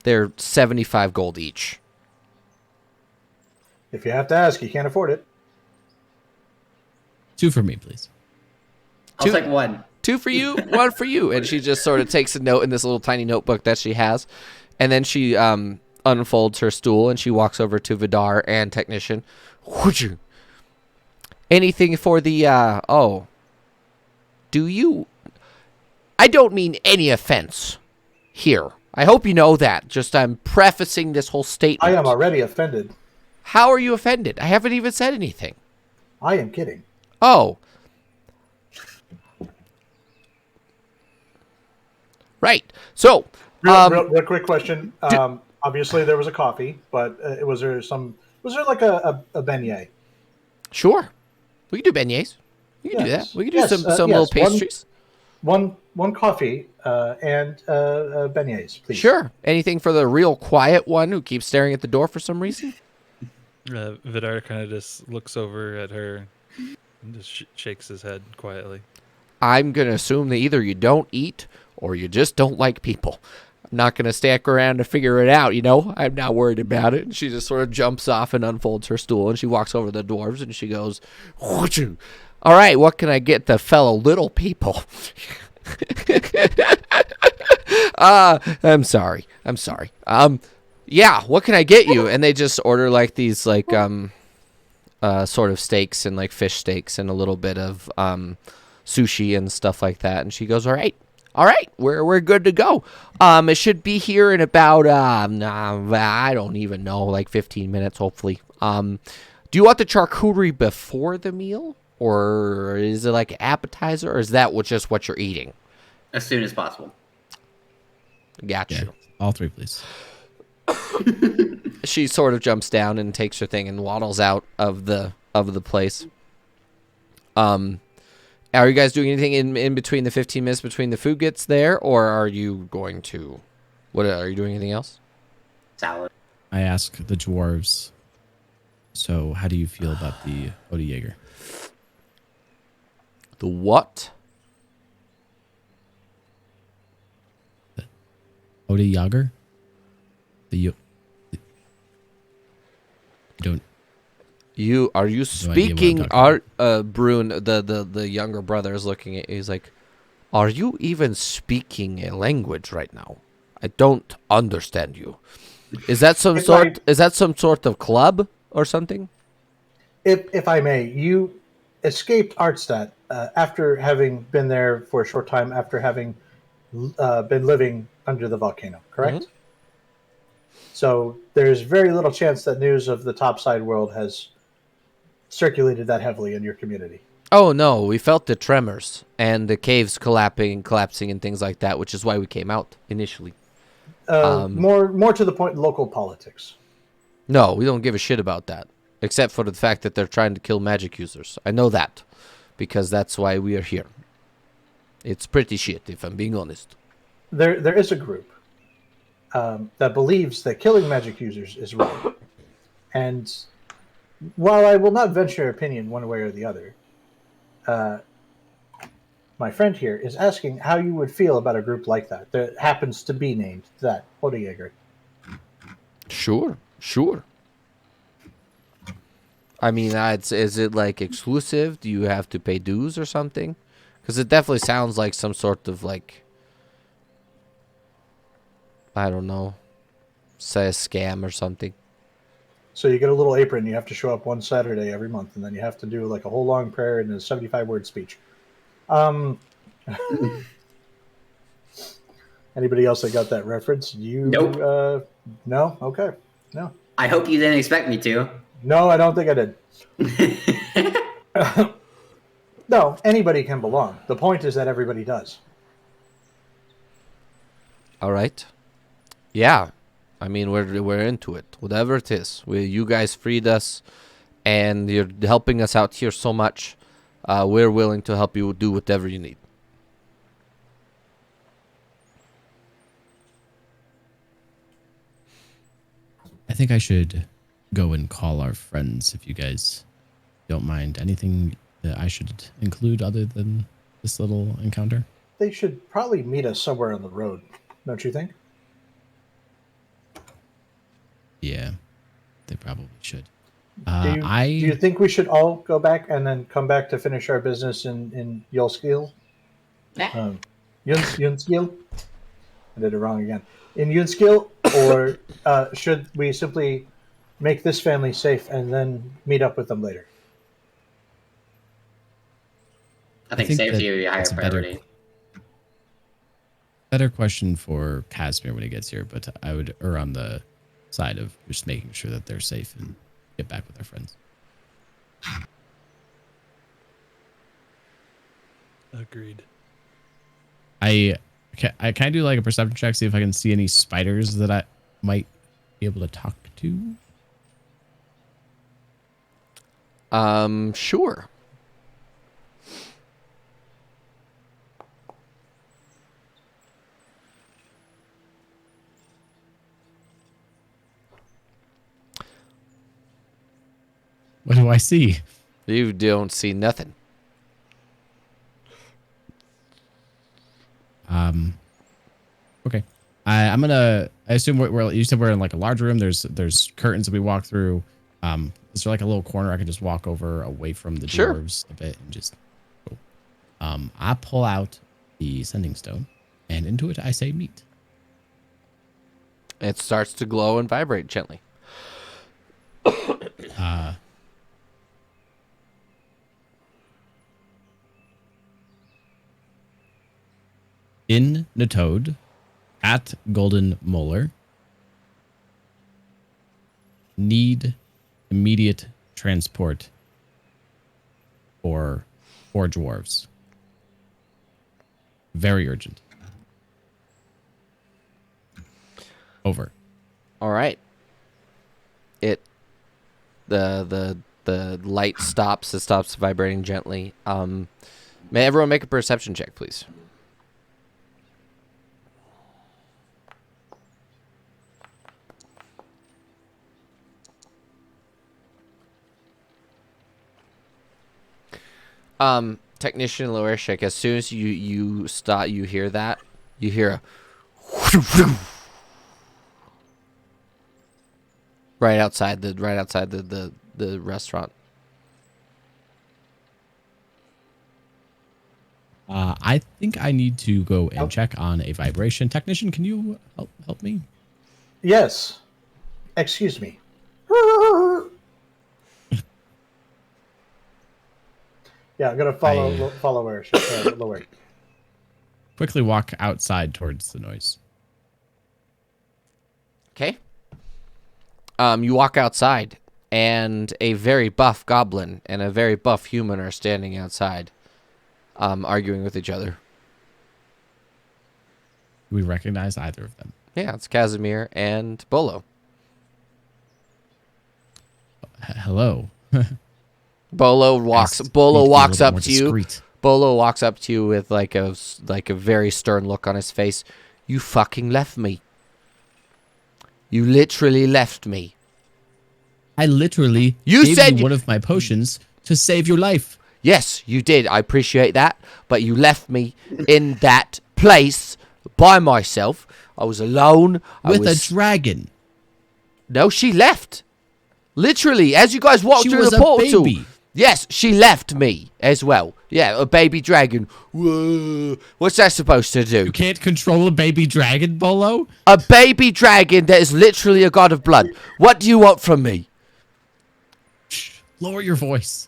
They're 75 gold each. If you have to ask, you can't afford it. 2 for me, please. I'll take 1. 2 for you, 1 for you. And she just sort of takes a note in this little tiny notebook that she has. And then she unfolds her stool and she walks over to Vidar and technician. Anything for the, do you, I don't mean any offense here. I hope you know that. Just I'm prefacing this whole statement. I am already offended. How are you offended? I haven't even said anything. I am kidding. Oh. Right. So, Real quick question. Obviously, there was a coffee, but was there like a beignet? Sure. We can do beignets. We can do that. Yes. We can do Yes, some little yes. pastries. One coffee and beignets, please. Sure. Anything for the real quiet one who keeps staring at the door for some reason? Vidar kind of just looks over at her and just shakes his head quietly. I'm going to assume that either you don't eat or you just don't like people. I'm not going to stick around to figure it out, you know? I'm not worried about it. And she just sort of jumps off and unfolds her stool, and she walks over to the dwarves, and she goes, "All right, what can I get the fellow little people?" I'm sorry. Yeah, what can I get you? And they just order like these like sort of steaks and like fish steaks and a little bit of sushi and stuff like that. And she goes, all right, we're good to go. It should be here in about I don't even know, like 15 minutes, hopefully. Do you want the charcuterie before the meal, or is it like an appetizer, or is that just what you're eating? As soon as possible. Got you. Yeah, all three, please. She sort of jumps down and takes her thing and waddles out of the place. Are you guys doing anything in between the 15 minutes between the food gets there, or are you going to? What are you doing? Anything else? Salad. I ask the dwarves. So, how do you feel about the Odejager? The what? Odejager? You don't. Are you idea speaking? what I'm Brune, the younger brother is looking at. He's like, "Are you even speaking a language right now? I don't understand you. Is that some sort? Is that some sort of club or something?" If I may, you escaped Artstadt after having been there for a short time, after having been living under the volcano, correct? Mm-hmm. So there's very little chance that news of the topside world has circulated that heavily in your community. Oh no, we felt the tremors and the caves collapsing and things like that, which is why we came out initially. More to the point, local politics. No, we don't give a shit about that, except for the fact that they're trying to kill magic users. I know that, because that's why we are here. It's pretty shit, if I'm being honest. There is a group that believes that killing magic users is wrong. And while I will not venture opinion one way or the other, my friend here is asking how you would feel about a group like that happens to be named that, Odejager. Sure. I mean, is it like exclusive? Do you have to pay dues or something? Because it definitely sounds like some sort of like, I don't know, say a scam or something. So you get a little apron. You have to show up one Saturday every month, and then you have to do like a whole long prayer and a 75-word speech. Anybody else that got that reference? Nope. No? Okay. No. I hope you didn't expect me to. No, I don't think I did. No, anybody can belong. The point is that everybody does. All right. Yeah. I mean, we're into it. Whatever it is. You guys freed us, and you're helping us out here so much. We're willing to help you do whatever you need. I think I should go and call our friends if you guys don't mind. Anything that I should include other than this little encounter? They should probably meet us somewhere on the road, don't you think? Yeah, they probably should. Do you think we should all go back and then come back to finish our business in Yulskiel? Yunskiel? I did it wrong again. In Yunskiel, or should we simply make this family safe and then meet up with them later? I think safety would be a higher priority. Better question for Casimir when he gets here, but I would err on the side of just making sure that they're safe and get back with their friends. Agreed. I can do like a perception check, see if I can see any spiders that I might be able to talk to. Sure. What do I see? You don't see nothing. Okay. I assume you said we're in like a large room. There's curtains that we walk through. Is there like a little corner I can just walk over away from the Sure. dwarves a bit and just go? I pull out the sending stone, and into it I say meet. It starts to glow and vibrate gently. In Natode, at Golden Molar, need immediate transport for 4 dwarves. Very urgent. Over. All right. The light stops. It stops vibrating gently. May everyone make a perception check, please? Technician Loershik, as soon as you start, you hear that, you hear a right outside the restaurant. I think I need to go and check on a vibration. Technician, can you help me? Yes. Excuse me. Yeah, I'm gonna follow where lower. Quickly walk outside towards the noise. Okay. You walk outside, and a very buff goblin and a very buff human are standing outside, arguing with each other. Do we recognize either of them? Yeah, it's Casimir and Bolo. Hello. Bolo walks up to you. Bolo walks up to you with like a very stern look on his face. You fucking left me. You literally left me. I literally gave you one of my potions to save your life. Yes, you did. I appreciate that. But you left me in that place by myself. I was alone. With a dragon. No, she left. Literally, as you guys walked through the portal. Baby. Yes, she left me as well. Yeah, a baby dragon. Whoa. What's that supposed to do? You can't control a baby dragon, Bolo? A baby dragon that is literally a god of blood. What do you want from me? Shh, lower your voice.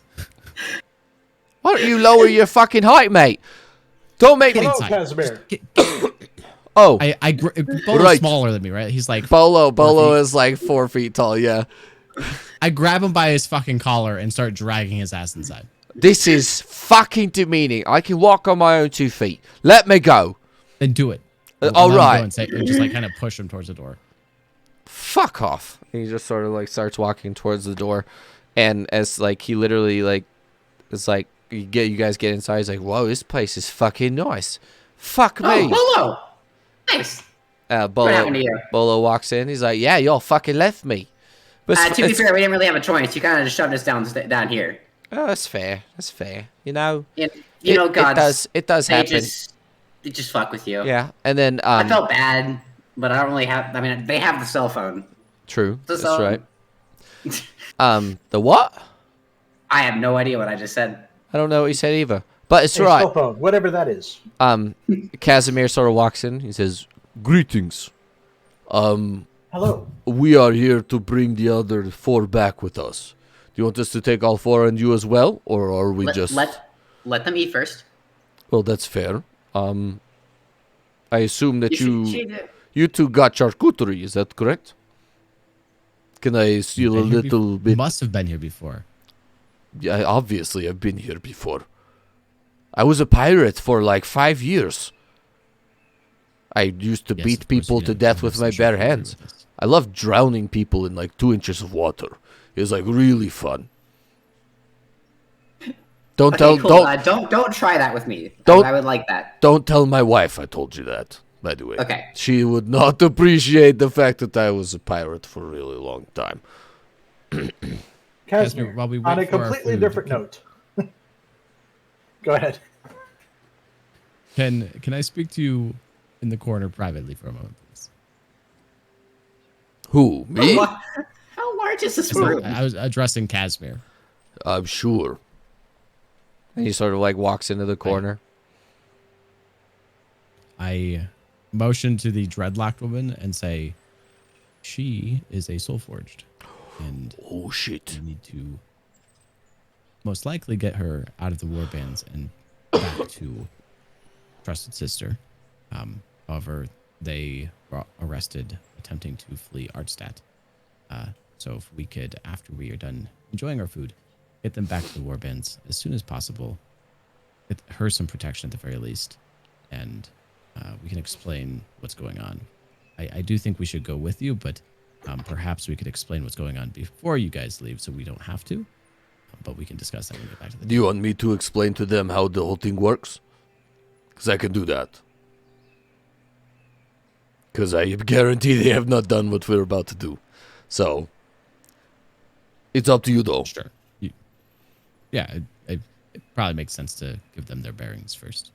Why don't you lower your fucking height, mate? Don't make me... Hello, Casimir. Oh. Bolo's Right. smaller than me, right? He's like... Bolo is like 4 feet tall, yeah. I grab him by his fucking collar and start dragging his ass inside. This is fucking demeaning. I can walk on my own 2 feet. Let me go. Then do it. All right. And just like kind of push him towards the door. Fuck off. And he just sort of like starts walking towards the door. And as like he literally like is like you guys get inside, he's like, whoa, this place is fucking nice. Fuck me. Oh, Bolo! Nice. What happened to you? Bolo walks in, he's like, yeah, y'all fucking left me. But To be fair, we didn't really have a choice. You kind of just shoved us down here. Oh, that's fair. That's fair. You know. You know, gods. It does happen. They just fuck with you. Yeah, and then I felt bad, but I don't really have. I mean, they have the cell phone. True. That's So- right. The what? I have no idea what I just said. I don't know what you said either. But it's A right. cell phone, whatever that is. Casimir sort of walks in. He says, "Greetings. Hello. We are here to bring the other 4 back with us. Do you want us to take all 4 and you as well, or are we just... Let them eat first. Well, that's fair. I assume that She you two got charcuterie, is that correct? Can I steal a little bit? Must have been here before. Yeah, obviously I've been here before. I was a pirate for like 5 years. I used to Yes, beat of course people you to did. death You with have my some bare charcuterie hands. with us. I love drowning people in like 2 inches of water. It was like really fun. Don't Okay, tell cool. Don't try that with me. Don't- I would like that. don't tell my wife I told you that, by the way. Okay. She would not appreciate the fact that I was a pirate for a really long time. Casimir, while we wait on a for our completely food, different note. Go ahead. Can I speak to you in the corner privately for a moment, please? Who? Me? How large is this So, room? I was addressing Casimir. I'm sure. And he sort of like walks into the corner. I motion to the dreadlocked woman and say, she is a Soulforged. And Oh, shit. we need to most likely get her out of the warbands and back to trusted sister. However, they were arrested attempting to flee Artstadt. So if we could, after we are done enjoying our food, get them back to the warbands as soon as possible, get her some protection at the very least, and we can explain what's going on. I do think we should go with you, but perhaps we could explain what's going on before you guys leave so we don't have to. But we can discuss that when we get back to the Do you want me to explain to them how the whole thing works? Because I can do that. Because I guarantee they have not done what we're about to do. So, it's up to you, though. Sure. Yeah, it probably makes sense to give them their bearings first.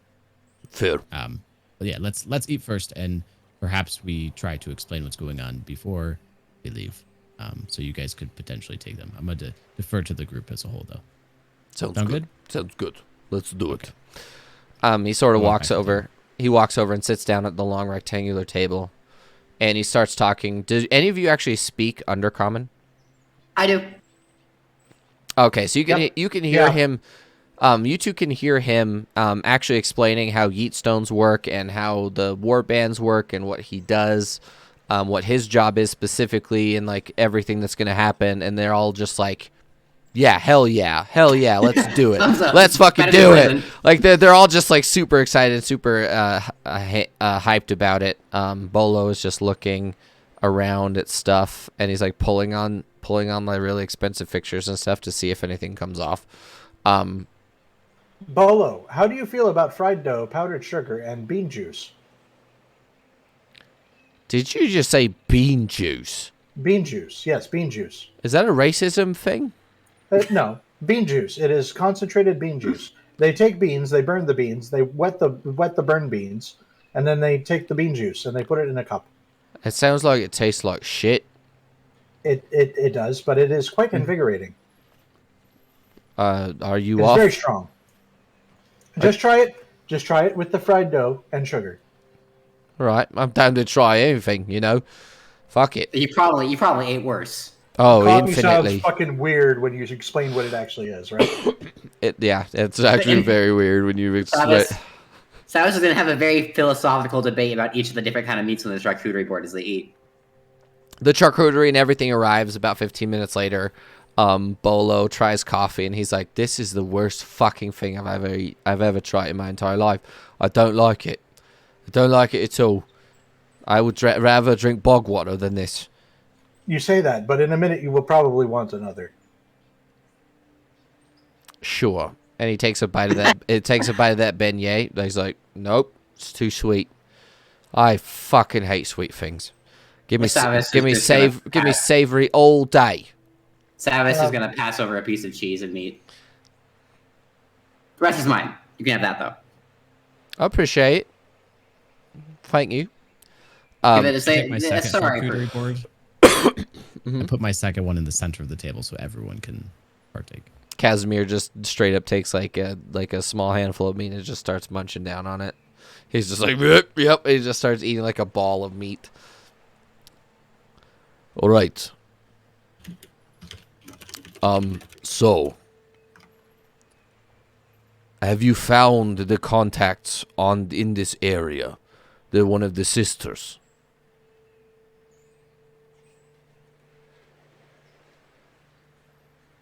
Fair. But yeah, let's eat first, and perhaps we try to explain what's going on before they leave. So you guys could potentially take them. I'm going to defer to the group as a whole, though. Sound Sound good? good? Sounds good. Let's do it. He sort of Walk walks back to over. He walks over and sits down at the long rectangular table, and he starts talking. Do any of you actually speak Undercommon? I do. Okay, so Yep. you can hear Yeah. him. You two can hear him actually explaining how Yeatstones work and how the war bands work and what he does, what his job is specifically, and like everything that's going to happen. And they're all just like, "Yeah, hell yeah, let's do it, Thumbs up. let's fucking Better do than it!" prison. Like they're all just like super excited, super hyped about it. Bolo is just looking around at stuff, and he's like pulling on like really expensive fixtures and stuff to see if anything comes off. Bolo, how do you feel about fried dough, powdered sugar, and bean juice? Did you just say bean juice? Bean juice, yes, bean juice. Is that a racism thing? No, bean juice. It is concentrated bean juice. They take beans, they burn the beans, they wet the burned beans, and then they take the bean juice and they put it in a cup. It sounds like it tastes like shit. It does, but it is quite invigorating. Are you It's off? very strong. Just try it. Just try it with the fried dough and sugar. Right, I'm down to try anything, you know. Fuck it. You probably ate worse. Oh, Coffee infinitely. sounds fucking weird when you explain what it actually is, right? Yeah, it's actually very weird when you explain. Cyrus is going to have a very philosophical debate about each of the different kind of meats on the charcuterie board as they eat. The charcuterie and everything arrives about 15 minutes later. Bolo tries coffee and he's like, "This is the worst fucking thing I've ever tried in my entire life. I don't like it. I don't like it at all. I would rather drink bog water than this." You say that, but in a minute you will probably want another. Sure. And he takes a bite of that. It takes a bite of that beignet. And he's like, "Nope, it's too sweet. I fucking hate sweet things. Give me Cyrus give me is just gonna give me pass. savory all day." Cyrus is going to pass over a piece of cheese and meat. The rest is mine. You can have that, though. I appreciate it. Thank you. Give it a Take my second sorry. charcuterie board. I put my second one in the center of the table so everyone can partake. Casimir just straight up takes like a small handful of meat and just starts munching down on it. He's just like, yep. He just starts eating like a ball of meat. All right. So, have you found the contacts in this area? They're one of the sisters.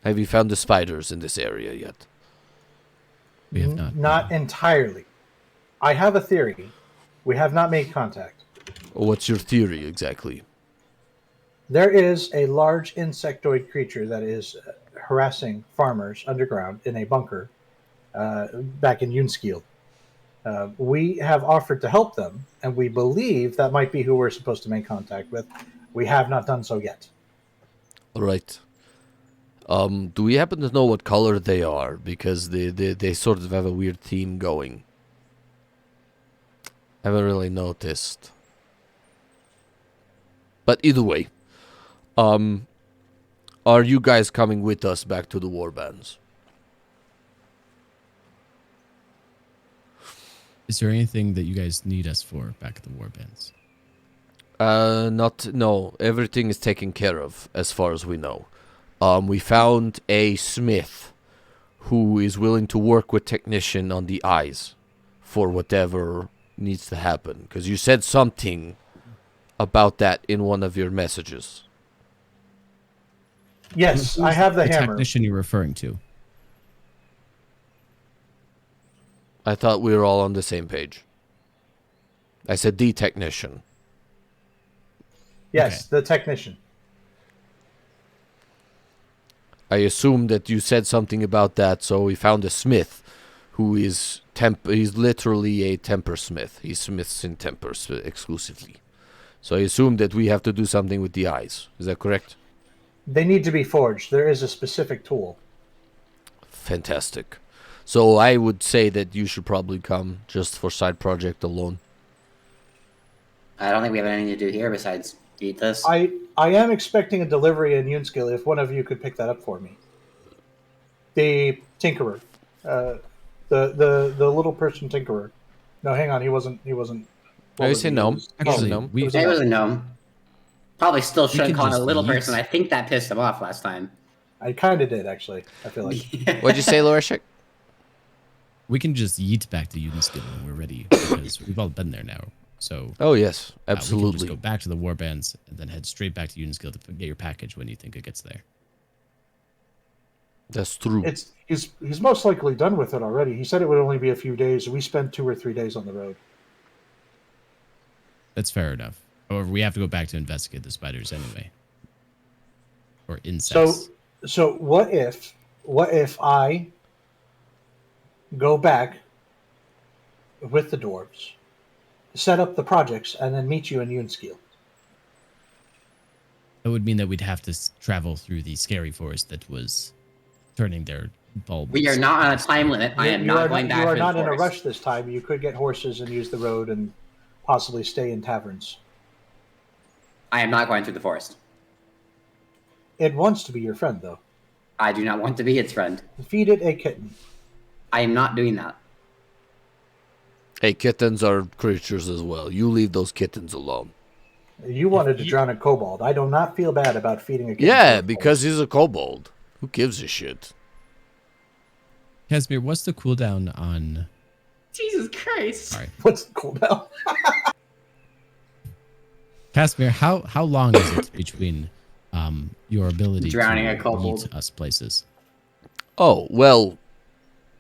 Have you found the spiders in this area yet? We have not. Not entirely. I have a theory. We have not made contact. What's your theory exactly? There is a large insectoid creature that is harassing farmers underground in a bunker back in Unskiel. We have offered to help them, and we believe that might be who we're supposed to make contact with. We have not done so yet. All right. Do we happen to know what color they are? Because they sort of have a weird theme going. I haven't really noticed. But either way, are you guys coming with us back to the warbands? Is there anything that you guys need us for back at the warbands? No. Everything is taken care of, as far as we know. We found a smith who is willing to work with technician on the eyes for whatever needs to happen. Because you said something about that in one of your messages. Yes, I have the hammer. Technician you're referring to. I thought we were all on the same page. I said the technician. Yes, the technician. I assumed that you said something about that, so we found a smith who is he's literally a temper smith. He smiths in tempers exclusively. So I assume that we have to do something with the eyes. Is that correct? They need to be forged. There is a specific tool. Fantastic. So I would say that you should probably come just for side project alone. I don't think we have anything to do here besides eat this. I am expecting a delivery in Unskill if one of you could pick that up for me. The Tinkerer. The little person Tinkerer. No, hang on, he wasn't Oh, you say gnome? Actually, gnome. we It was a gnome. Probably still should have can called a just little eat. person. I think that pissed him off last time. I kind of did, actually. I feel like. What'd you say, Lorishik? we can just yeet back to Unskill when we're ready because we've all been there now. So Oh, yes. we can Absolutely. just go back to the warbands and then head straight back to Unskill to get your package when you think it gets there. That's true. He's most likely done with it already. He said it would only be a few days. We spent 2 or 3 days on the road. That's fair enough. However, we have to go back to investigate the spiders anyway. Or insects. So what if I go back with the dwarves, set up the projects, and then meet you in Unskill? That would mean that we'd have to travel through the scary forest that was turning their bulbs. We are not on a time limit. I am You not are going not, back you are to the not in a forest. rush this time. You could get horses and use the road and possibly stay in taverns. I am not going through the forest. It wants to be your friend, though. I do not want to be its friend. Feed it a kitten. I am not doing that. Hey, kittens are creatures as well. You leave those kittens alone. You wanted to drown a kobold. I do not feel bad about feeding a kitten. Yeah, because he's a kobold. Who gives a shit? Casimir, what's the cooldown on... Jesus Christ. Sorry. What's the cooldown? Casimir, how long is it between your ability Drowning to a kobold. eat us places? Oh, well,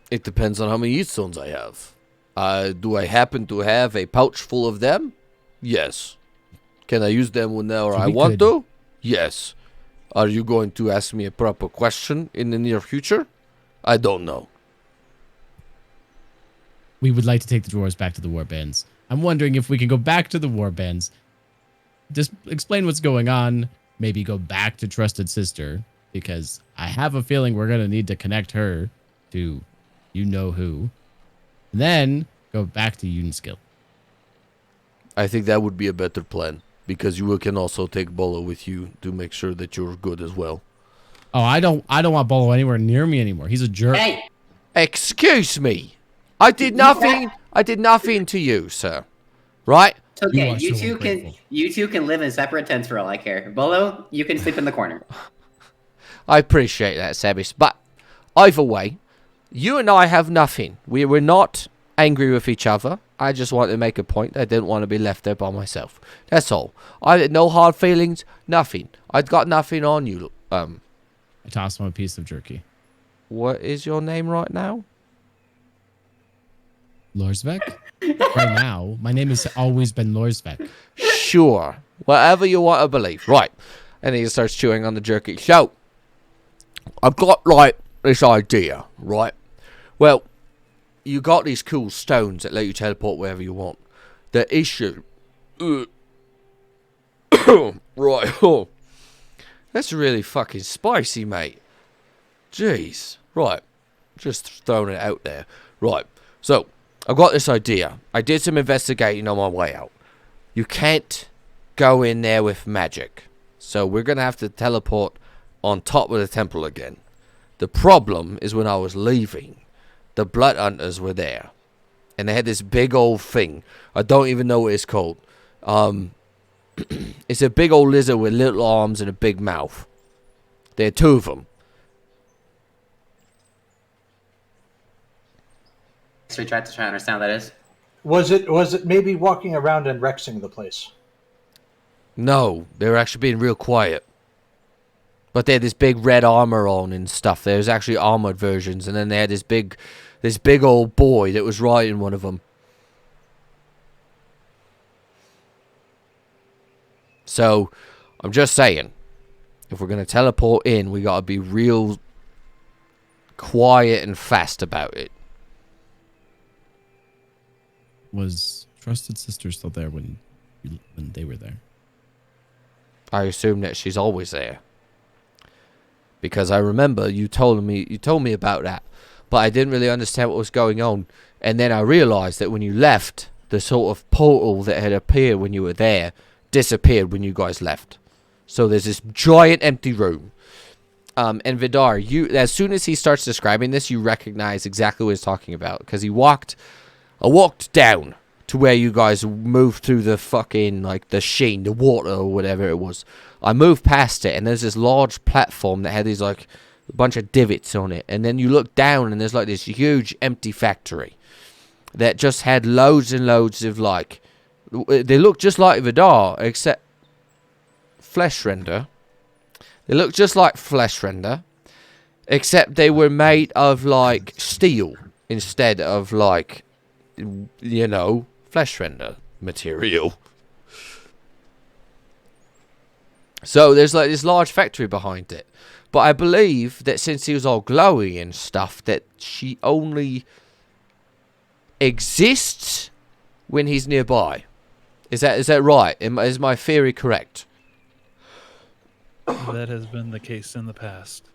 it depends on how many eat stones I have. Do I happen to have a pouch full of them? Yes. Can I use them whenever So I we want could- to? Yes. Are you going to ask me a proper question in the near future? I don't know. We would like to take the dwarves back to the warbands. I'm wondering if we can go back to the warbands, just explain what's going on, maybe go back to Trusted Sister, because I have a feeling we're going to need to connect her to you-know-who, and then go back to Unskill. I think that would be a better plan, because you can also take Bolo with you to make sure that you're good as well. Oh, I don't want Bolo anywhere near me anymore. He's a jerk. Hey! Excuse me. I did nothing to you, sir. Right? It's okay. You are You so two can ungrateful. you two can live in separate tents for all I care. Bolo, you can sleep in the corner. I appreciate that, Sebis. But either way, you and I have nothing. We were not angry with each other. I just wanted to make a point. I didn't want to be left there by myself. That's all. I had no hard feelings. Nothing. I'd got nothing on you. I tossed him a piece of jerky. What is your name right now? Lorsvek? Right now, my name has always been Lorsvek. Sure. Whatever you want to believe. Right. And he starts chewing on the jerky. So, I've got, like, this idea, right? Well, you got these cool stones that let you teleport wherever you want. The issue... right. Oh. That's really fucking spicy, mate. Jeez. Right. Just throwing it out there. Right. So, I've got this idea. I did some investigating on my way out. You can't go in there with magic. So we're going to have to teleport on top of the temple again. The problem is when I was leaving, the blood hunters were there. and they had this big old thing. I don't even know what it's called. It's a big old lizard with little arms and a big mouth. There are two of them. So we tried to try and understand what that is. Was it maybe walking around and rexing the place? No, they were actually being real quiet. But they had this big red armor on and stuff. There was actually armored versions, and then they had this big old boy that was riding one of them. So, I'm just saying, if we're going to teleport in, we got to be real quiet and fast about it. Was Trusted Sister still there when they were there? I assume that she's always there. Because I remember you told me about that, but I didn't really understand what was going on. And then I realized that when you left, the sort of portal that had appeared when you were there disappeared when you guys left. So there's this giant empty room. And Vidar, as soon as he starts describing this, you recognize exactly what he's talking about. Because I walked down to where you guys moved through the fucking, like, the sheen, the water or whatever it was. I moved past it, and there's this large platform that had these, like, a bunch of divots on it. And then you look down, and there's, like, this huge empty factory that just had loads and loads of, like, they look just like Vidar, except flesh render. They look just like flesh render, except they were made of, like, steel instead of, like, you know, flesh render material. So there's, like, this large factory behind it. But I believe that since he was all glowy and stuff, that she only exists when he's nearby. Is that right? Is my theory correct? That has been the case in the past.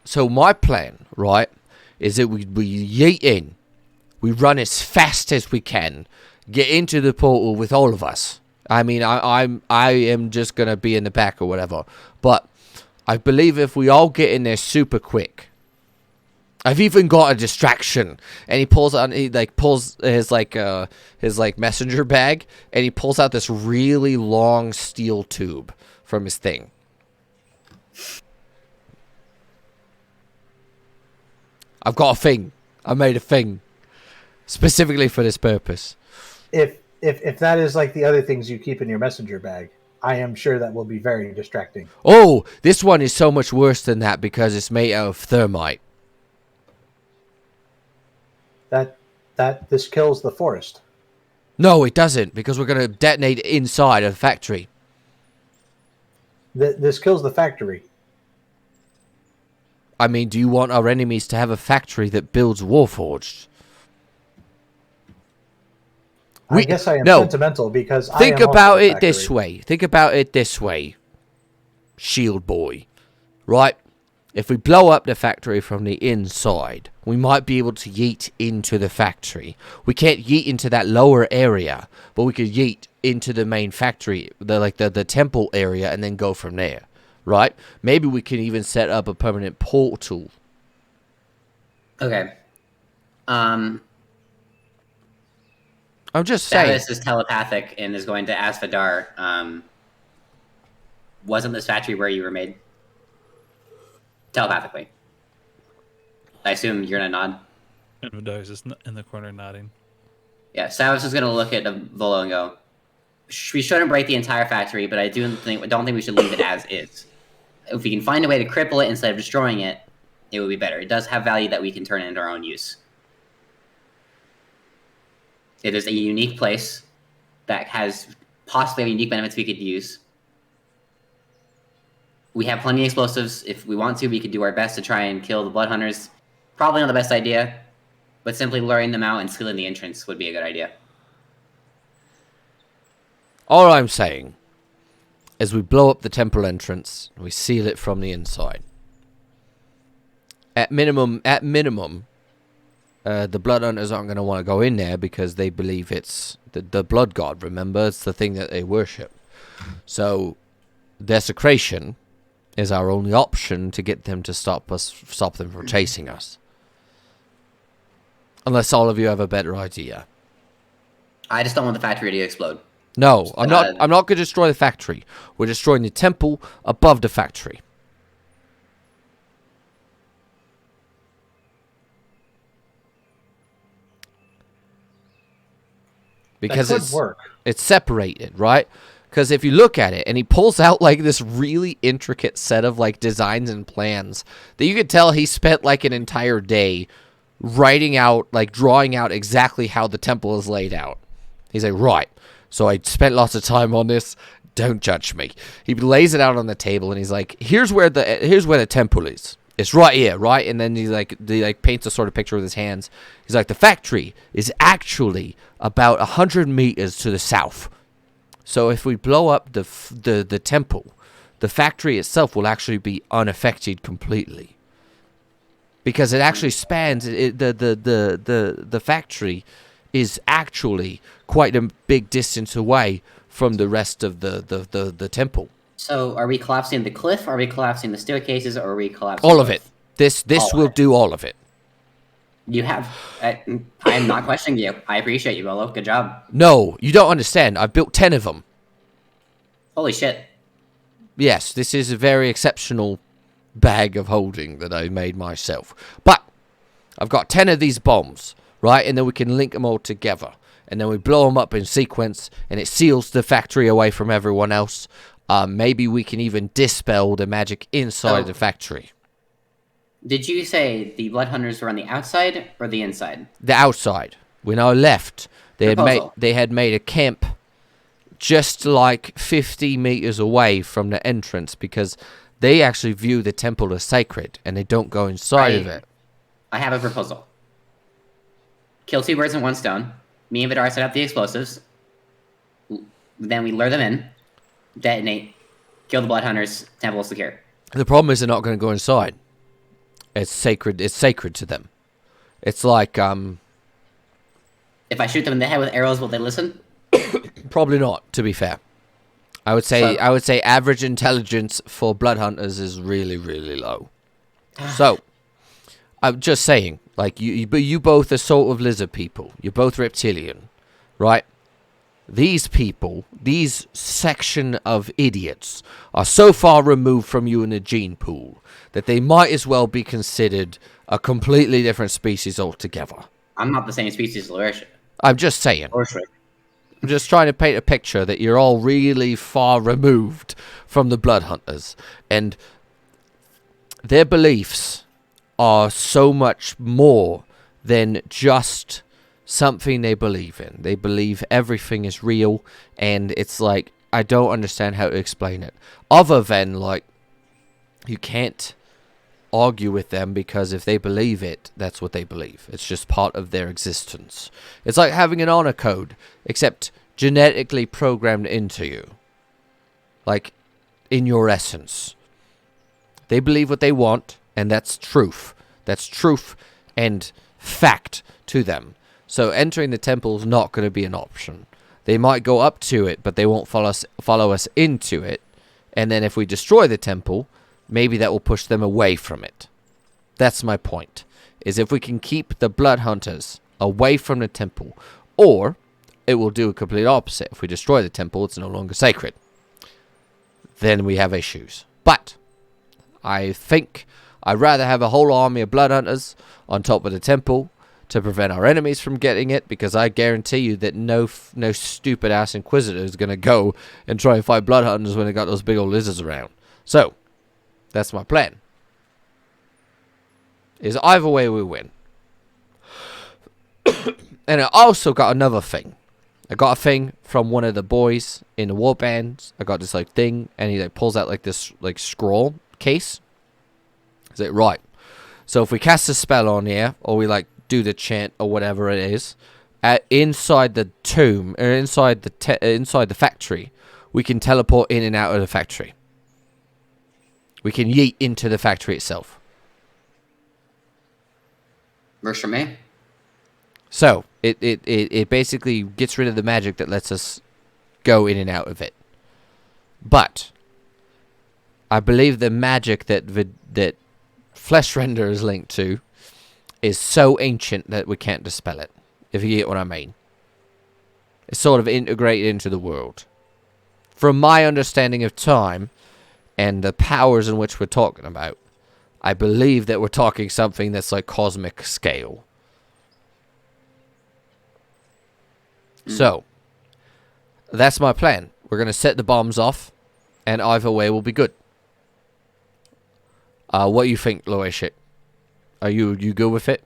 So my plan, right, is that we yeet in. We run as fast as we can. Get into the portal with all of us. I mean, I am just going to be in the back or whatever. But I believe if we all get in there super quick. I've even got a distraction. And he pulls his messenger bag. And he pulls out this really long steel tube from his thing. I've got a thing. I made a thing. Specifically for this purpose. If that is like the other things you keep in your messenger bag, I am sure that will be very distracting. Oh, this one is so much worse than that because it's made out of thermite. This kills the forest. No, it doesn't, because we're going to detonate inside a factory. This kills the factory. I mean, do you want our enemies to have a factory that builds Warforged? I guess I am sentimental because think about it this way. Think about it this way, Shield Boy. Right? If we blow up the factory from the inside, we might be able to yeet into the factory. We can't yeet into that lower area, but we could yeet into the main factory, the temple area, and then go from there. Right? Maybe we can even set up a permanent portal. Okay. I'm just saying. This is telepathic and is going to ask Vidar, wasn't this factory where you were made? Telepathically. I assume you're going to nod? And Vidar's just in the corner nodding. Yeah, Savas is going to look at Volo and go, we shouldn't break the entire factory, but I don't think we should leave it as is. If we can find a way to cripple it instead of destroying it, it would be better. It does have value that we can turn into our own use. It is a unique place that has possibly unique benefits we could use. We have plenty of explosives. If we want to, we could do our best to try and kill the Blood Hunters. Probably not the best idea, but simply luring them out and sealing the entrance would be a good idea. All I'm saying is we blow up the temple entrance and we seal it from the inside. At minimum, the Blood Hunters aren't going to want to go in there because they believe it's the blood god, remember? It's the thing that they worship. So, desecration is our only option to get them to stop them from chasing us. Unless all of you have a better idea. I just don't want the factory to explode. No, I'm not going to destroy the factory. We're destroying the temple above the factory. Because That could work. it's separated, right? Because if you look at it, and he pulls out like this really intricate set of like designs and plans that you could tell he spent like an entire day writing out, like drawing out exactly how the temple is laid out. He's like, right, so I spent lots of time on this. Don't judge me. He lays it out on the table, and he's like, here's where the temple is. It's right here, right? And then he paints a sort of picture with his hands. He's like, the factory is actually about 100 meters to the south. So if we blow up the temple, the factory itself will actually be unaffected completely. Because it actually spans the factory is actually quite a big distance away from the rest of the temple. So are we collapsing the cliff? Are we collapsing the staircases? Or are we collapsing All of it. both? This will do all of it. You have. I am not questioning you. I appreciate you, Bolo. Good job. No, you don't understand. I've built 10 of them. Holy shit. Yes, this is a very exceptional bag of holding that I made myself. But I've got 10 of these bombs, right? And then we can link them all together. And then we blow them up in sequence, and it seals the factory away from everyone else. Maybe we can even dispel the magic inside the factory. Did you say the Blood Hunters were on the outside or the inside? The outside. When I left, they had made a camp just like 50 meters away from the entrance because they actually view the temple as sacred and they don't go inside of it. I have a proposal. Kill two birds with one stone. Me and Vidar set up the explosives. Then we lure them in, detonate, kill the Blood Hunters, temple is secure. The problem is they're not going to go inside. It's sacred. It's sacred to them. It's like If I shoot them in the head with arrows, will they listen? probably not. To be fair, I would say average intelligence for blood hunters is really, really low. So I'm just saying, like you both are sort of lizard people. You're both reptilian, right? These people, these section of idiots, are so far removed from you in the gene pool that they might as well be considered a completely different species altogether. I'm not the same species as Larisha. I'm just saying. Or Shrek. I'm just trying to paint a picture that you're all really far removed from the blood hunters. And their beliefs are so much more than just something they believe in. They believe everything is real, and it's like, I don't understand how to explain it. Other than, like, you can't argue with them because if they believe it, that's what they believe. It's just part of their existence. It's like having an honor code, except genetically programmed into you. Like, in your essence. They believe what they want, and that's truth. That's truth and fact to them. So entering the temple is not going to be an option. They might go up to it, but they won't follow us into it. And then if we destroy the temple, maybe that will push them away from it. That's my point. Is if we can keep the blood hunters away from the temple, or it will do a complete opposite. If we destroy the temple, it's no longer sacred. Then we have issues. But I think I'd rather have a whole army of blood hunters on top of the temple to prevent our enemies from getting it, because I guarantee you that no stupid ass inquisitor is going to go and try and fight blood hunters when they got those big old lizards around. So that's my plan. Is either way we win. And I also got another thing. I got a thing from one of the boys in the war bands. I got this like thing, and he like pulls out like this like scroll case. He's like, right. So if we cast a spell on here, or we like do the chant or whatever it is, inside the tomb or inside the factory, we can teleport in and out of the factory. We can yeet into the factory itself. Works for me. So it basically gets rid of the magic that lets us go in and out of it. But I believe the magic that Flesh Render is linked to is so ancient that we can't dispel it, if you get what I mean. It's sort of integrated into the world. From my understanding of time and the powers in which we're talking about, I believe that we're talking something that's like cosmic scale. So, that's my plan. We're going to set the bombs off, and either way will be good. What do you think, Loishik? Are you good with it?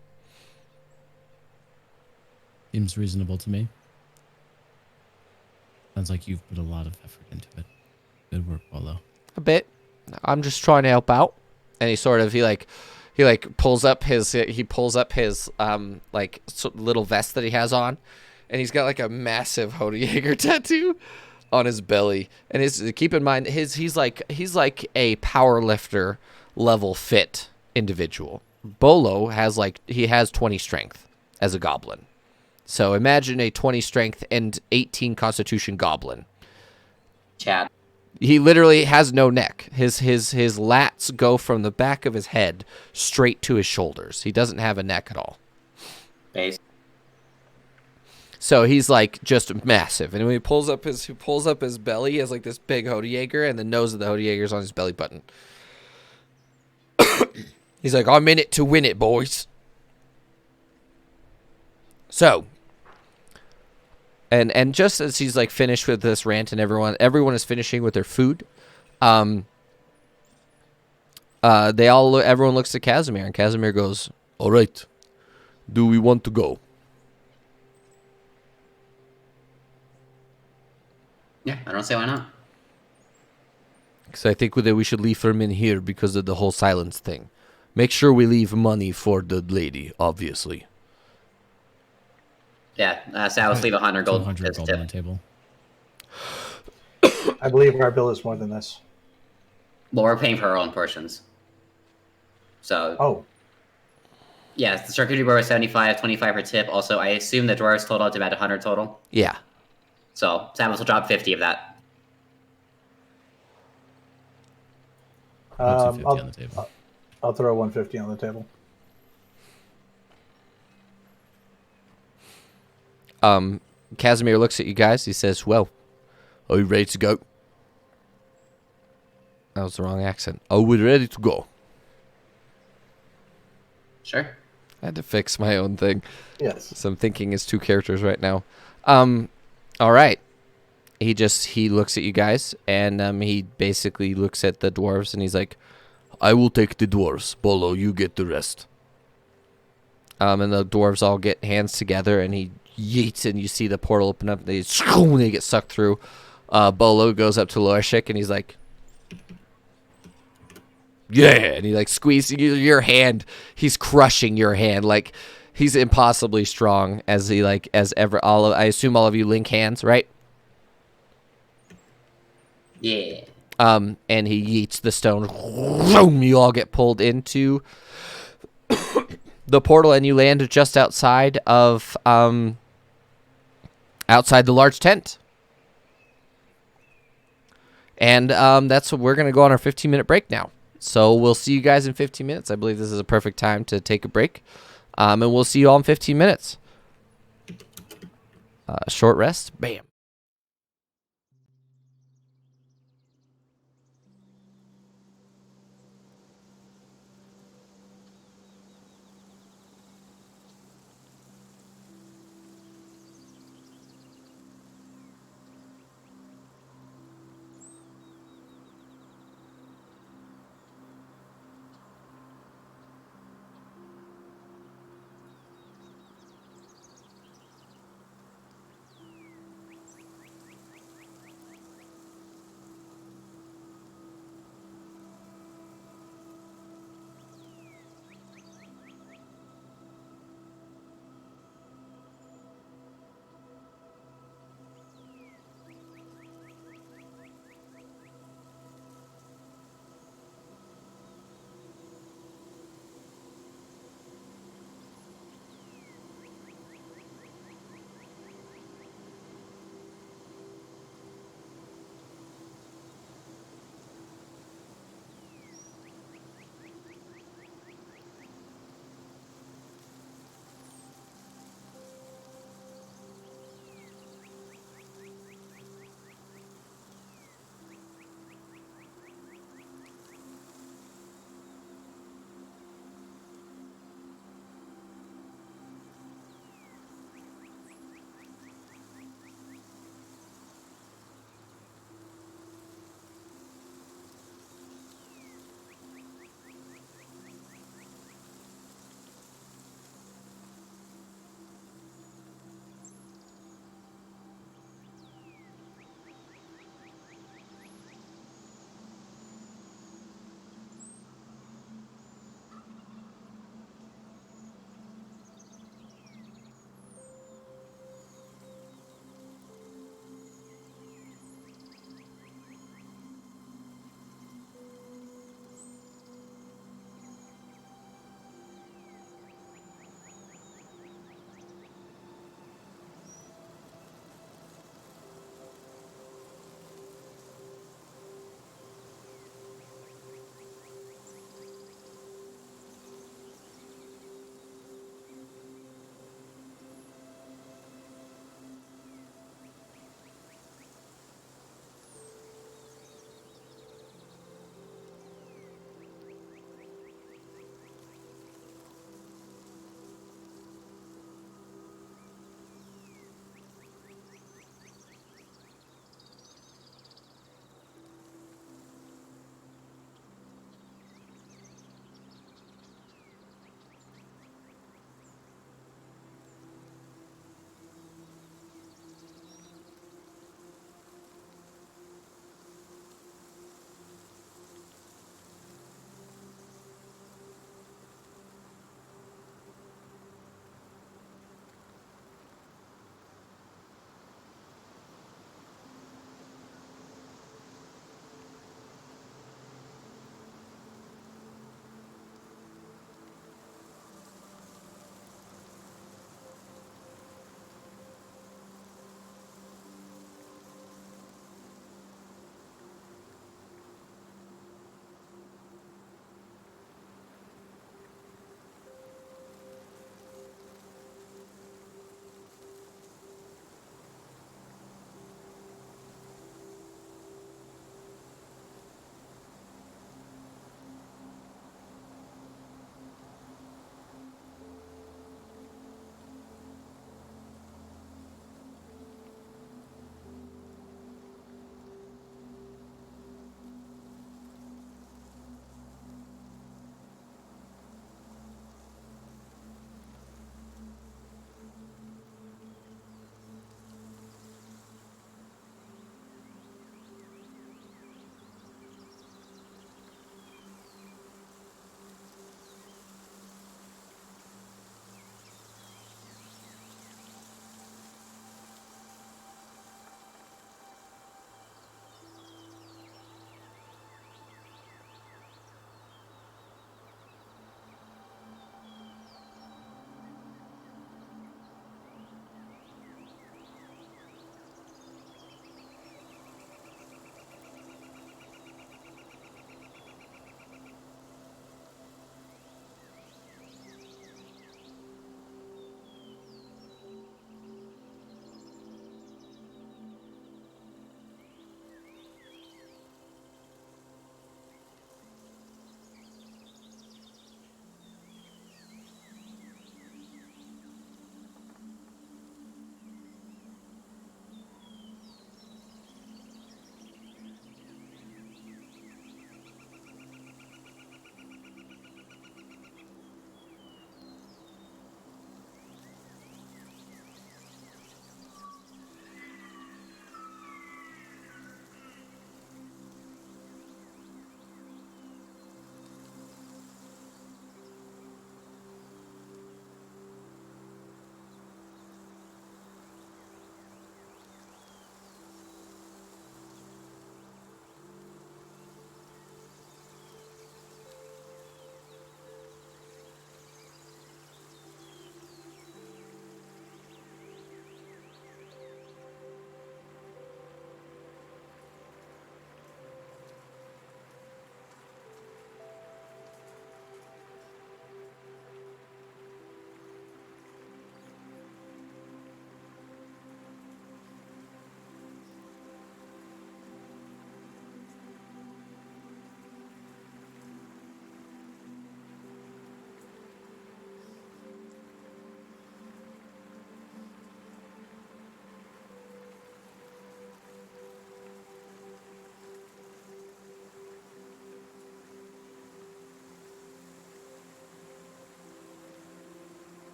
Seems reasonable to me. Sounds like you've put a lot of effort into it. Good work, Bolo. A bit. I'm just trying to help out. And he pulls up his little vest that he has on, and he's got like a massive Hodejäger tattoo on his belly. And keep in mind he's like a power lifter level fit individual. Bolo has 20 strength as a goblin. So imagine a 20 strength and 18 constitution goblin. Chat. He literally has no neck. His lats go from the back of his head straight to his shoulders. He doesn't have a neck at all. Base. So he's like just massive. And when he pulls up his belly, he has like this big Hodejäger, and the nose of the Hodejäger's on his belly button. He's like, I'm in it to win it, boys. So, and just as he's like finished with this rant, and everyone is finishing with their food, everyone looks at Casimir, and Casimir goes, All right. Do we want to go? Yeah, I don't see why not. Because I think that we should leave them in here because of the whole silence thing. Make sure we leave money for the lady, obviously. Yeah, so I will leave 100 gold. 200 as a gold tip. on the table. I believe our bill is more than this. Well, we're paying for our own portions. So, Oh, yeah, the charcuterie board was 75, 25 per tip. Also, I assume the dwarves total out to about 100 total. yeah. So, Samus will drop 50 of that. Put 250 on the table. I'll throw 150 on the table. Casimir looks at you guys. He says, well, Are you ready to go? that was the wrong accent. Are we ready to go? Sure. I had to fix my own thing. Yes. So I'm thinking as two characters right now. All right. He looks at you guys, and he basically looks at the dwarves, and he's like, I will take the dwarves. Bolo, you get the rest. and the dwarves all get hands together, and he yeets, and you see the portal open up, and they get sucked through. Bolo goes up to Lorshik, and he's like, yeah, and he like squeezes your hand. He's crushing your hand, like he's impossibly strong. I assume all of you link hands, right? Yeah. And he yeets the stone. You all get pulled into the portal, and you land just outside of the large tent. And that's what we're gonna go on our 15-minute break now. So we'll see you guys in 15 minutes. I believe this is a perfect time to take a break. And we'll see you all in 15 minutes. Short rest. Bam.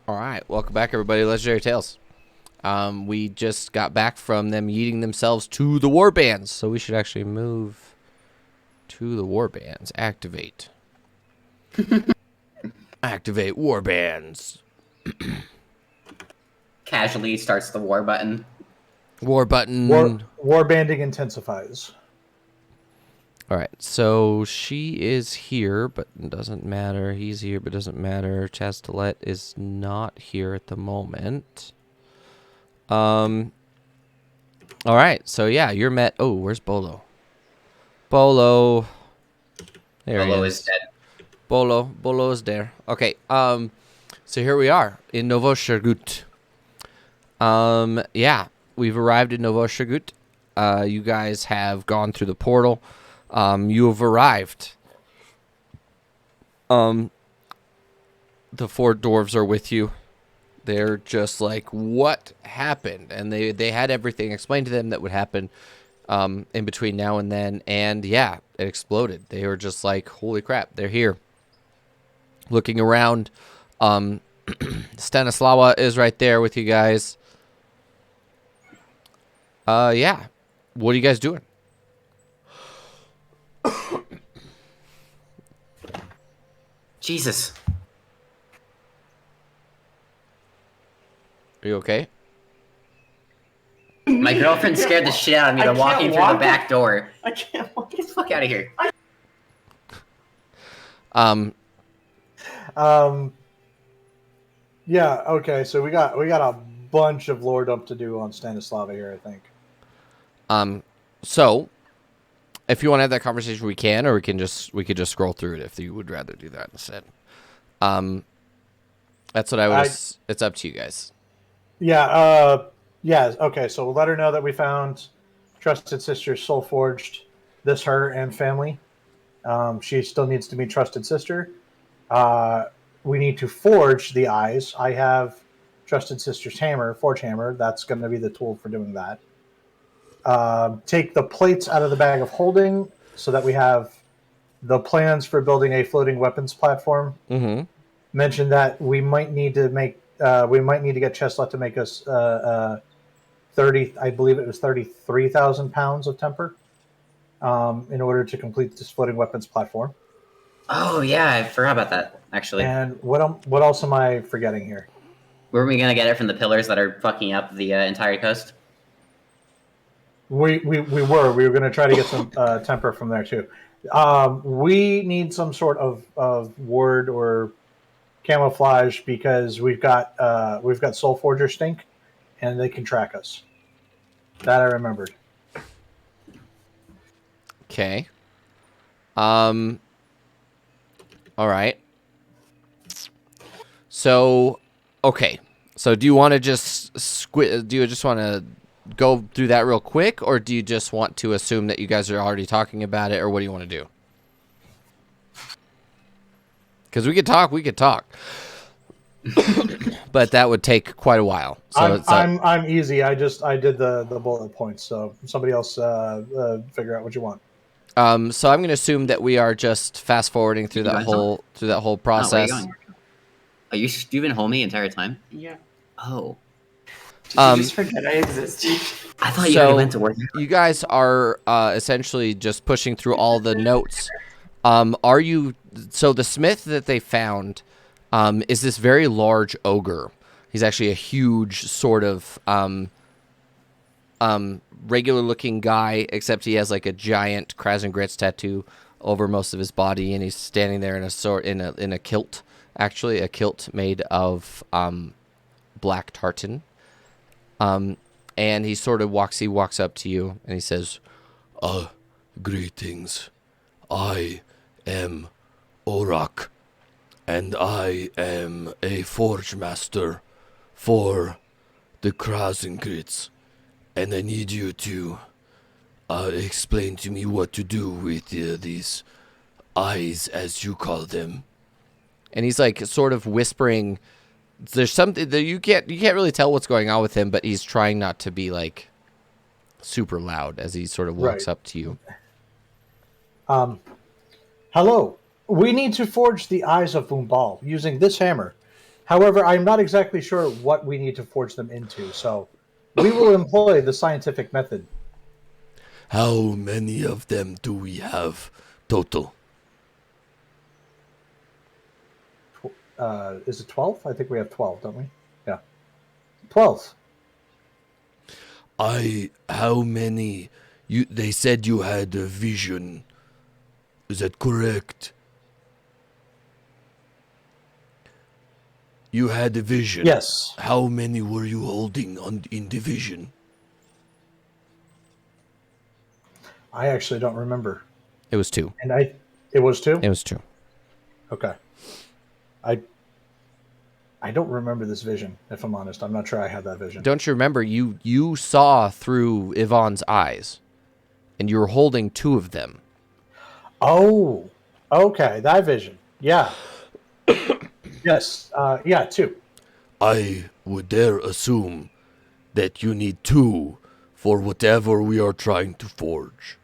All right, welcome back, everybody. Legendary Tales. We just got back from them yeeting themselves to the war bands, so we should actually move to the war bands. Activate. Activate war bands. Casually starts the war button. War button. War banding intensifies. All right, so she is here, but it doesn't matter. He's here, but doesn't matter. Chastelet is not here at the moment. All right, so yeah, you're met. Oh, where's Bolo? Bolo. There Bolo he is dead. Bolo is there. Okay, so here we are in Novoshergut. Yeah, we've arrived in Novoshergut. You guys have gone through the portal. You have arrived. The 4 dwarves are with you. They're just like, what happened? And they had everything explained to them that would happen in between now and then. And yeah, it exploded. They were just like, holy crap, they're here. Looking around, Stanislawa is right there with you guys. Yeah. What are you guys doing? Jesus. Are you okay? My girlfriend scared the shit out of me by walking through the back door. I can't walk. Get the fuck out of here. Yeah. Okay. So we got a bunch of lore dump to do on Stanislava here, I think. So if you want to have that conversation, we can, or we could just scroll through it if you would rather do that instead. That's what I would. It's up to you guys. Yeah. Yeah. Okay. So we'll let her know that we found Trusted Sister Soulforged. This, her, and family. She still needs to meet Trusted Sister. We need to forge the eyes. I have Trusted Sister's hammer, Forge Hammer. That's going to be the tool for doing that. Take the plates out of the bag of holding so that we have the plans for building a floating weapons platform. Mm-hmm. Mention that we might need to get Chestlet to make us 33,000 pounds of temper in order to complete this floating weapons platform. Oh yeah, I forgot about that actually. And what else am I forgetting here? Were we gonna get it from the pillars that are fucking up the entire coast? We were going to try to get some temper from there too. We need some sort of word or camouflage because we've got Soulforger stink, and they can track us. That I remembered. Okay. All right. So, okay. So, do you want to just do you just want to go through that real quick, or do you just want to assume that you guys are already talking about it, or what do you want to do? Because we could talk, but that would take quite a while. So I'm easy. I did the bullet points. So somebody else figure out what you want. So I'm going to assume that we are just fast forwarding through that whole process. Oh, you've been home the entire time? Yeah. Oh. Did you just forget I existed? I thought you already went to work. You guys are essentially just pushing through all the notes. Are you? So the smith that they found is this very large ogre. He's actually a huge sort of regular-looking guy, except he has like a giant Kraz and Grits tattoo over most of his body, and he's standing there in a kilt. Actually, a kilt made of black tartan. And he sort of walks up to you and he says, Greetings. I am Orak, and I am a forge master for the Krasengrits, and I need you to explain to me what to do with these eyes, as you call them. and he's like sort of whispering. There's something that you can't really tell what's going on with him, but he's trying not to be like super loud as he sort of walks up to you. Hello. We need to forge the eyes of Vumbal using this hammer. However, I'm not exactly sure what we need to forge them into, so we will employ the scientific method. How many of them do we have total? Is it 12? I think we have 12, don't we? Yeah. 12. How many? They said you had a vision. Is that correct? You had a vision. Yes. How many were you holding in the vision? I actually don't remember. It was 2. And it was 2? It was 2. Okay. I don't remember this vision, if I'm honest. I'm not sure I had that vision. Don't you remember you saw through Yvonne's eyes, and you were holding 2 of them. Oh, okay, that vision. Yeah. Yes. Yeah, 2. I would dare assume that you need 2 for whatever we are trying to forge.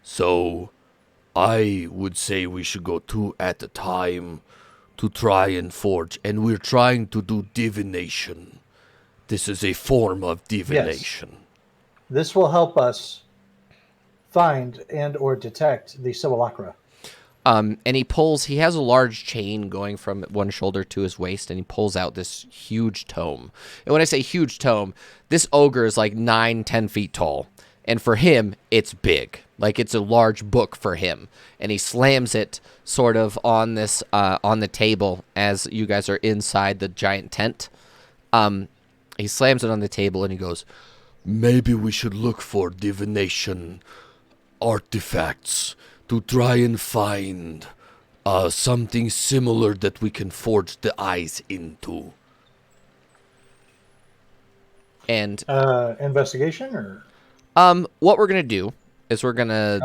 So, I would say we should go 2 at a time to try and forge. And we're trying to do divination. This is a form of divination. Yes. This will help us find and or detect the simulacra. And he has a large chain going from one shoulder to his waist, and he pulls out this huge tome. And when I say huge tome, this ogre is like 9-10 feet tall. And for him, it's big. Like, it's a large book for him. And he slams it sort of on this, on the table as you guys are inside the giant tent. He slams it on the table and he goes, Maybe we should look for divination artifacts to try and find something similar that we can forge the eyes into. And Investigation or? what we're gonna do is we're gonna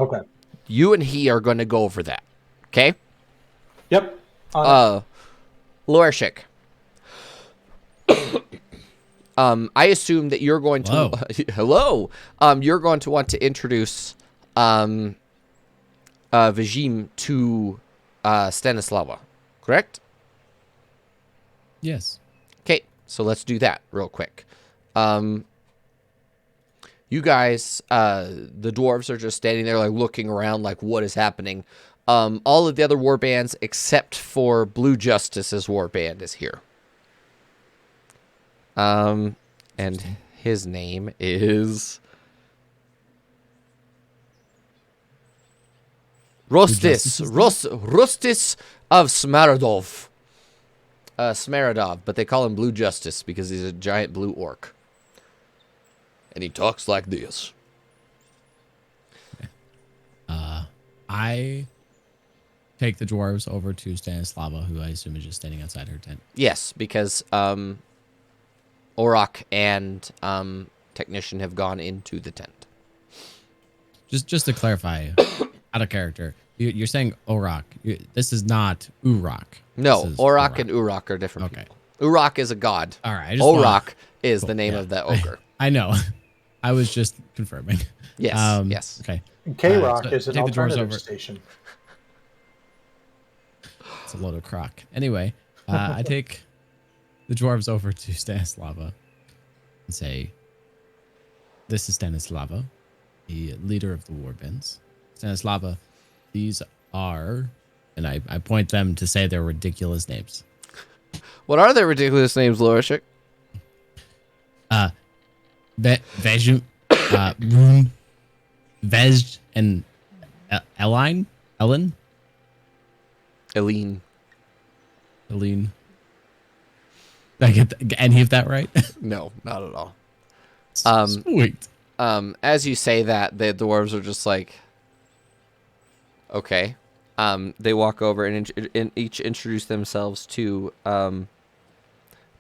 you and he are gonna go over that. Okay? Yep. Lorshik. I assume that you're going to hello. You're going to want to introduce Vizim to Stanislava, correct? Yes. Okay, so let's do that real quick. You guys, the dwarves are just standing there, like, looking around, like, what is happening? All of the other war bands, except for Blue Justice's war band, is here. And his name is Rustis of Smaradov. Smaradov, but they call him Blue Justice because he's a giant blue orc. And he talks like this. I take the dwarves over to Stanislava, who I assume is just standing outside her tent. Yes, because Auroch and Technician have gone into the tent. Just to clarify, out of character, you're saying Auroch. This is not Urok. No, Auroch and Urok are different people. Urok is a god. All right. Auroch is the name of that ogre. I know. I was just confirming. Yes. Yes. Okay. K-Rock so is an take the dwarves alternative over. station. It's a load of crock. Anyway, I take the dwarves over to Stanislava and say, "This is Stanislava, the leader of the warbands. Stanislava, these are," and I point them to say their ridiculous names. What are their ridiculous names, Lorishik? Vej, Rune, Vej, and Ellen. Eileen. Did I get any of that right? No, not at all. Sweet. As you say that, the dwarves are just like, okay. They walk over and each introduce themselves to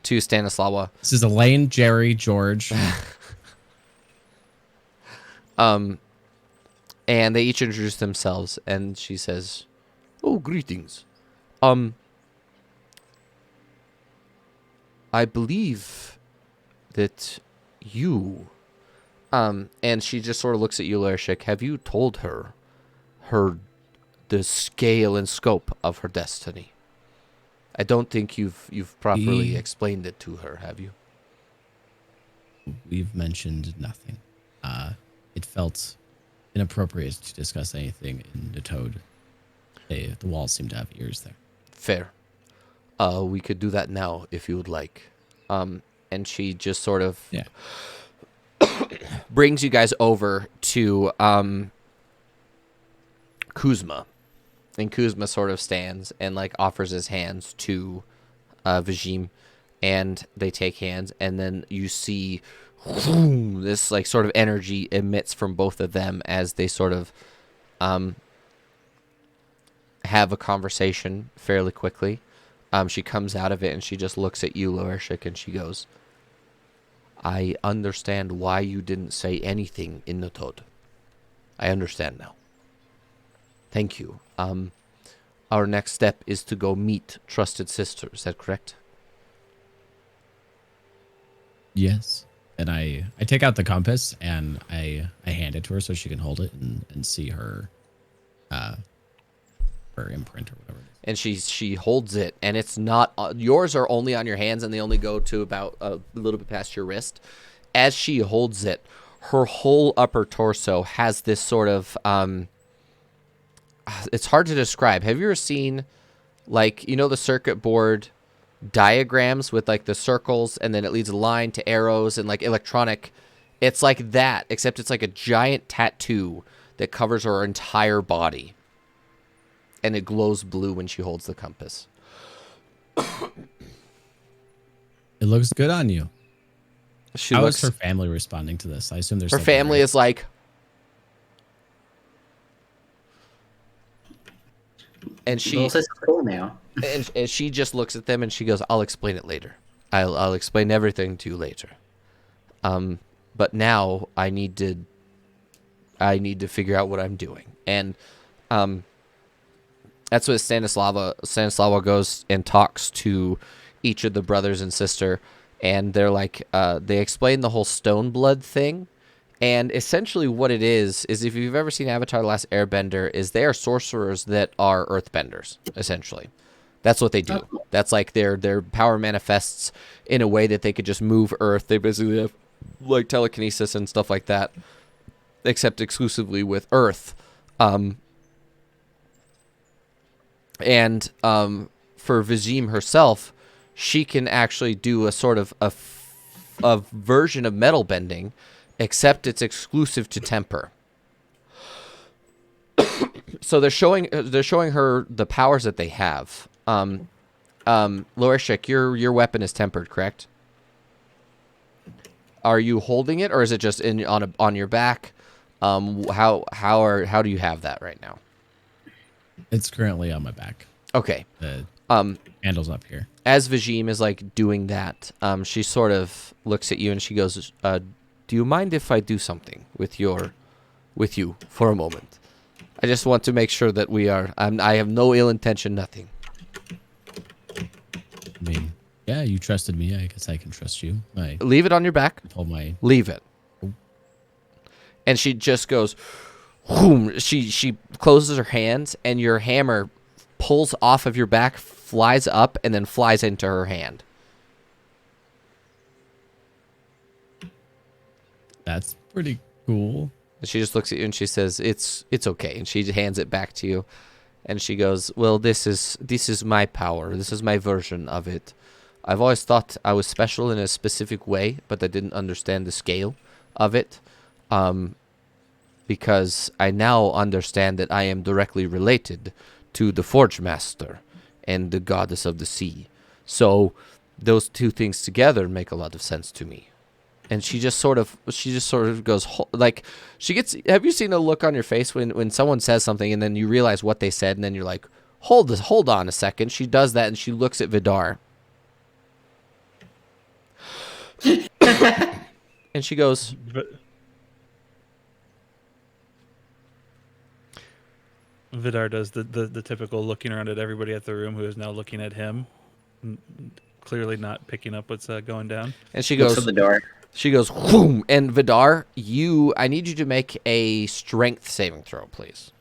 Stanislava. This is Elaine, Jerry, George. And they each introduce themselves, and she says, Oh, greetings. I believe that you, and she just sort of looks at you, Lorishik. Have you told her the scale and scope of her destiny? I don't think you've properly explained it to her, have you? We've mentioned nothing. It felt inappropriate to discuss anything in the Toad. The walls seem to have ears there. Fair. We could do that now if you would like. And she just sort of brings you guys over to Kuzma. And Kuzma sort of stands and like offers his hands to Vizim, and they take hands, and then you see this like sort of energy emits from both of them as they sort of have a conversation fairly quickly. She comes out of it and she just looks at you, Loershik, and she goes, I understand why you didn't say anything in the Toad. I understand now. Thank you. Our next step is to go meet Trusted Sister. Is that correct? Yes. And I take out the compass and I hand it to her so she can hold it and see her imprint or whatever it is. And she holds it, and it's not yours are only on your hands, and they only go to about a little bit past your wrist. As she holds it, her whole upper torso has this sort of it's hard to describe. Have you ever seen, like, you know, the circuit board diagrams with like the circles and then it leads a line to arrows and like electronic? It's like that, except it's like a giant tattoo that covers her entire body. And it glows blue when she holds the compass. It looks good on you. How is her family responding to this? I assume there's her family is like, and she cool now. and she just looks at them and she goes, "I'll explain it later. I'll explain everything to you later. But now I need to figure out what I'm doing." And that's what Stanislava goes and talks to each of the brothers and sister, and they're like, they explain the whole stone blood thing. And essentially what it is if you've ever seen Avatar: The Last Airbender, is they are sorcerers that are earthbenders, essentially. That's what they do. That's like their power manifests in a way that they could just move earth. They basically have like telekinesis and stuff like that, except exclusively with earth. And for Vizim herself, she can actually do a sort of a version of metal bending, except it's exclusive to temper. So they're showing her the powers that they have. Loershik, your weapon is tempered, correct? Are you holding it, or is it just on your back? How do you have that right now? It's currently on my back. Okay. The handle's up here. As Vizim is like doing that, she sort of looks at you and she goes, "Do you mind if I do something with you for a moment? I just want to make sure that we are. I have no ill intention, nothing." I mean, yeah, you trusted me. I guess I can trust you. Leave it on your back. Leave it. And she just goes, whoom. She closes her hands, and your hammer pulls off of your back, flies up, and then flies into her hand. That's pretty cool. And she just looks at you and she says, "It's okay." And she hands it back to you, and she goes, "Well, this is my power. This is my version of it. I've always thought I was special in a specific way, but I didn't understand the scale of it. Because I now understand that I am directly related to the Forge Master and the Goddess of the Sea. So those two things together make a lot of sense to me." And she just sort of goes like, she gets. Have you seen a look on your face when someone says something and then you realize what they said and then you're like, hold on a second. She does that and she looks at Vidar. And she goes, Vidar does the typical looking around at everybody at the room who is now looking at him, clearly not picking up what's going down. And she goes, looks at the door. She goes, whoom. And Vidar, I need you to make a strength saving throw, please.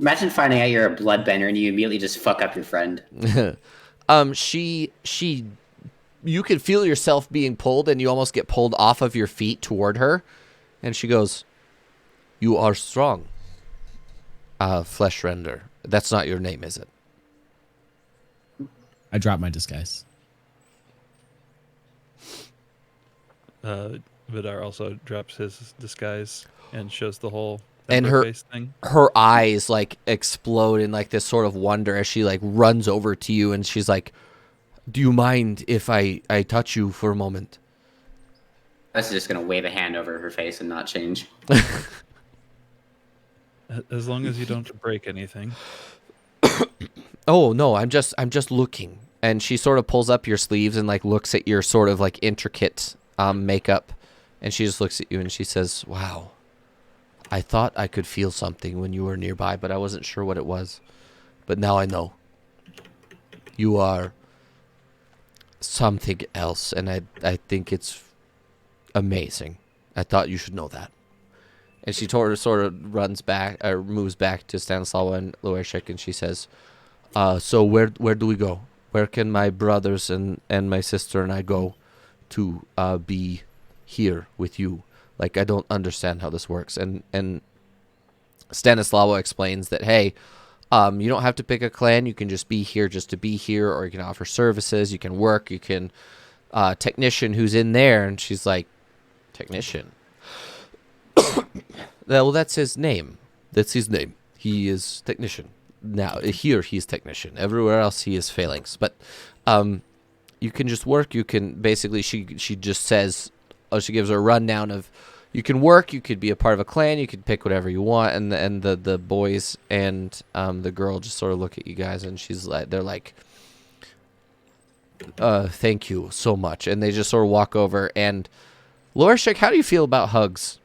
Imagine finding out you're a bloodbender and you immediately just fuck up your friend. You can feel yourself being pulled, and you almost get pulled off of your feet toward her, and she goes, "You are strong, flesh render. That's not your name, is it?" I drop my disguise. Vidar also drops his disguise and shows the whole And ember face thing. her eyes like explode in like this sort of wonder as she like runs over to you, and she's like, "Do you mind if I touch you for a moment?" I was just gonna wave a hand over her face and not change. As long as you don't break anything. Oh no, I'm just looking. And she sort of pulls up your sleeves and like looks at your sort of like intricate makeup, and she just looks at you and she says, "Wow, I thought I could feel something when you were nearby, but I wasn't sure what it was. But now I know. You are something else, and I think it's amazing. I thought you should know that." And she sort of runs back, or moves back to Stanislawa and Loershik, and she says, "So where do we go? Where can my brothers and my sister and I go to be here with you? Like, I don't understand how this works." And Stanislawa explains that, hey, you don't have to pick a clan. You can just be here just to be here, or you can offer services. You can work. You can technician who's in there. And she's like, "Technician? Well, that's his name. That's his name. He is technician. Now, here he's technician. Everywhere else he is phalanx. But you can just work. You can basically, she just says, she gives her a rundown of, you can work, you could be a part of a clan, you could pick whatever you want, and the boys and the girl just sort of look at you guys, and she's like, they're like, "Thank you so much," and they just sort of walk over. And Lorshik, how do you feel about hugs?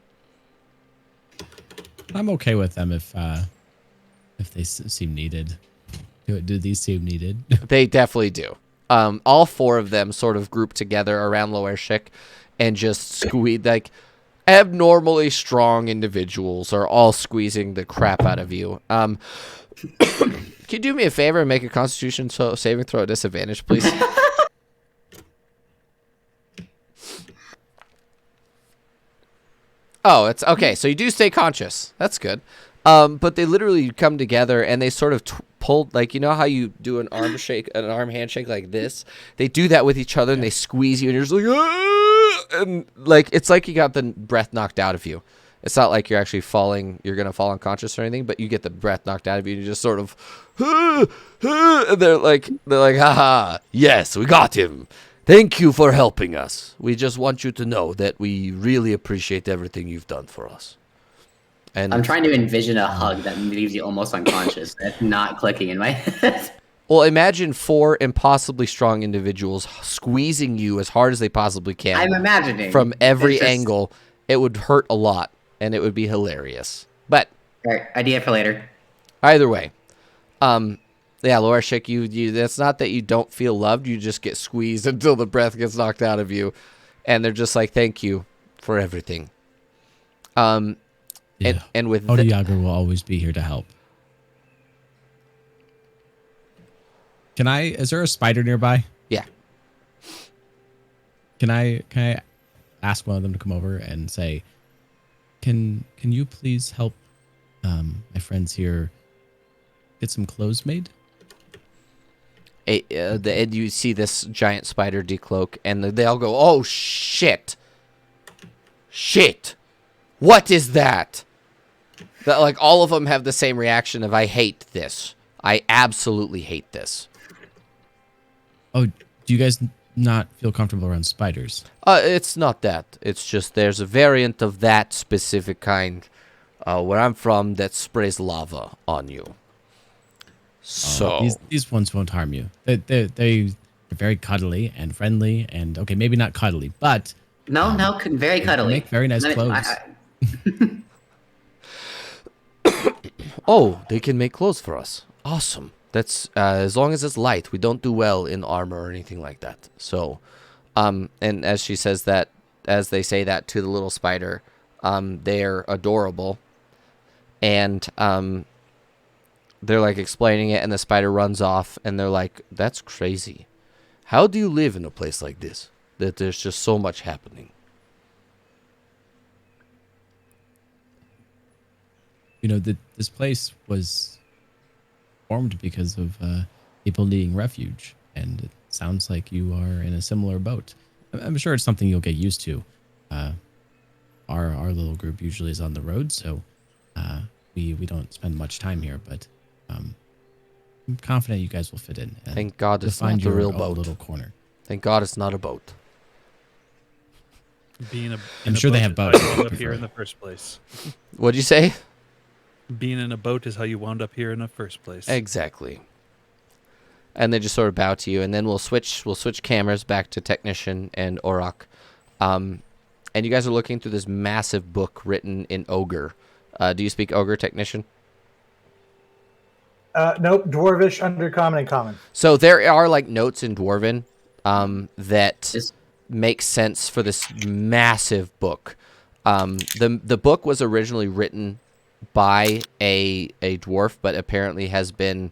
I'm okay with them if they seem needed. Do these seem needed? They definitely do. All four of them sort of group together around Loershik and just squeeze, like, abnormally strong individuals are all squeezing the crap out of you. Can you do me a favor and make a Constitution saving throw at disadvantage, please? Oh, it's okay. So you do stay conscious. That's good. But they literally come together and they sort of pull, like, you know how you do an arm handshake like this? They do that with each other, and they squeeze you, and you're just like, "Ah!" And like, it's like you got the breath knocked out of you. It's not like you're actually you're going to fall unconscious or anything, but you get the breath knocked out of you, and you just sort of, "Ah, ah," and they're like, "Haha, yes, we got him. Thank you for helping us. We just want you to know that we really appreciate everything you've done for us." And I'm trying to envision a hug that leaves you almost unconscious. That's not clicking in my head. well, imagine four impossibly strong individuals squeezing you as hard as they possibly can. I'm imagining. From every It's just- angle. It would hurt a lot, and it would be hilarious. But All right, idea for later. either way, yeah, Lorshik, you that's not that you don't feel loved. You just get squeezed until the breath gets knocked out of you, and they're just like, "Thank you for everything." Yeah. And with Odiager will always be here to help. Is there a spider nearby? yeah, Can I ask one of them to come over and say, can you please help my friends here get some clothes made? and you see this giant spider decloak, and they all go, "Oh shit! Shit! What is that?" That, like, all of them have the same reaction of, "I hate this. I absolutely hate this." Oh, do you guys not feel comfortable around spiders? It's not that. It's just there's a variant of that specific kind where I'm from that sprays lava on you. So These ones won't harm you. They're very cuddly and friendly, and okay, maybe not cuddly, but No, very cuddly. make very nice clothes. oh, they can make clothes for us. Awesome. That's as long as it's light. We don't do well in armor or anything like that. So, and as she says that, as they say that to the little spider, they're adorable, and they're like explaining it, and the spider runs off, and they're like, "That's crazy. How do you live in a place like this? That there's just so much happening." You know, this place was formed because of people needing refuge, and it sounds like you are in a similar boat. I'm sure it's something you'll get used to. Our little group usually is on the road, so we don't spend much time here, but I'm confident you guys will fit in. And Thank God you'll it's find not the your real own boat. little corner. Thank God it's not a boat. I'm sure they have boats. Wound up here in the first place. What'd you say? Being in a boat is how you wound up here in the first place. Exactly. And they just sort of bow to you, and then we'll switch cameras back to Technician and Auroch. And you guys are looking through this massive book written in Ogre. Do you speak Ogre, Technician? Nope, Dwarvish, Undercommon, and Common. So there are like notes in Dwarven that Just- make sense for this massive book. The book was originally written by a dwarf, but apparently has been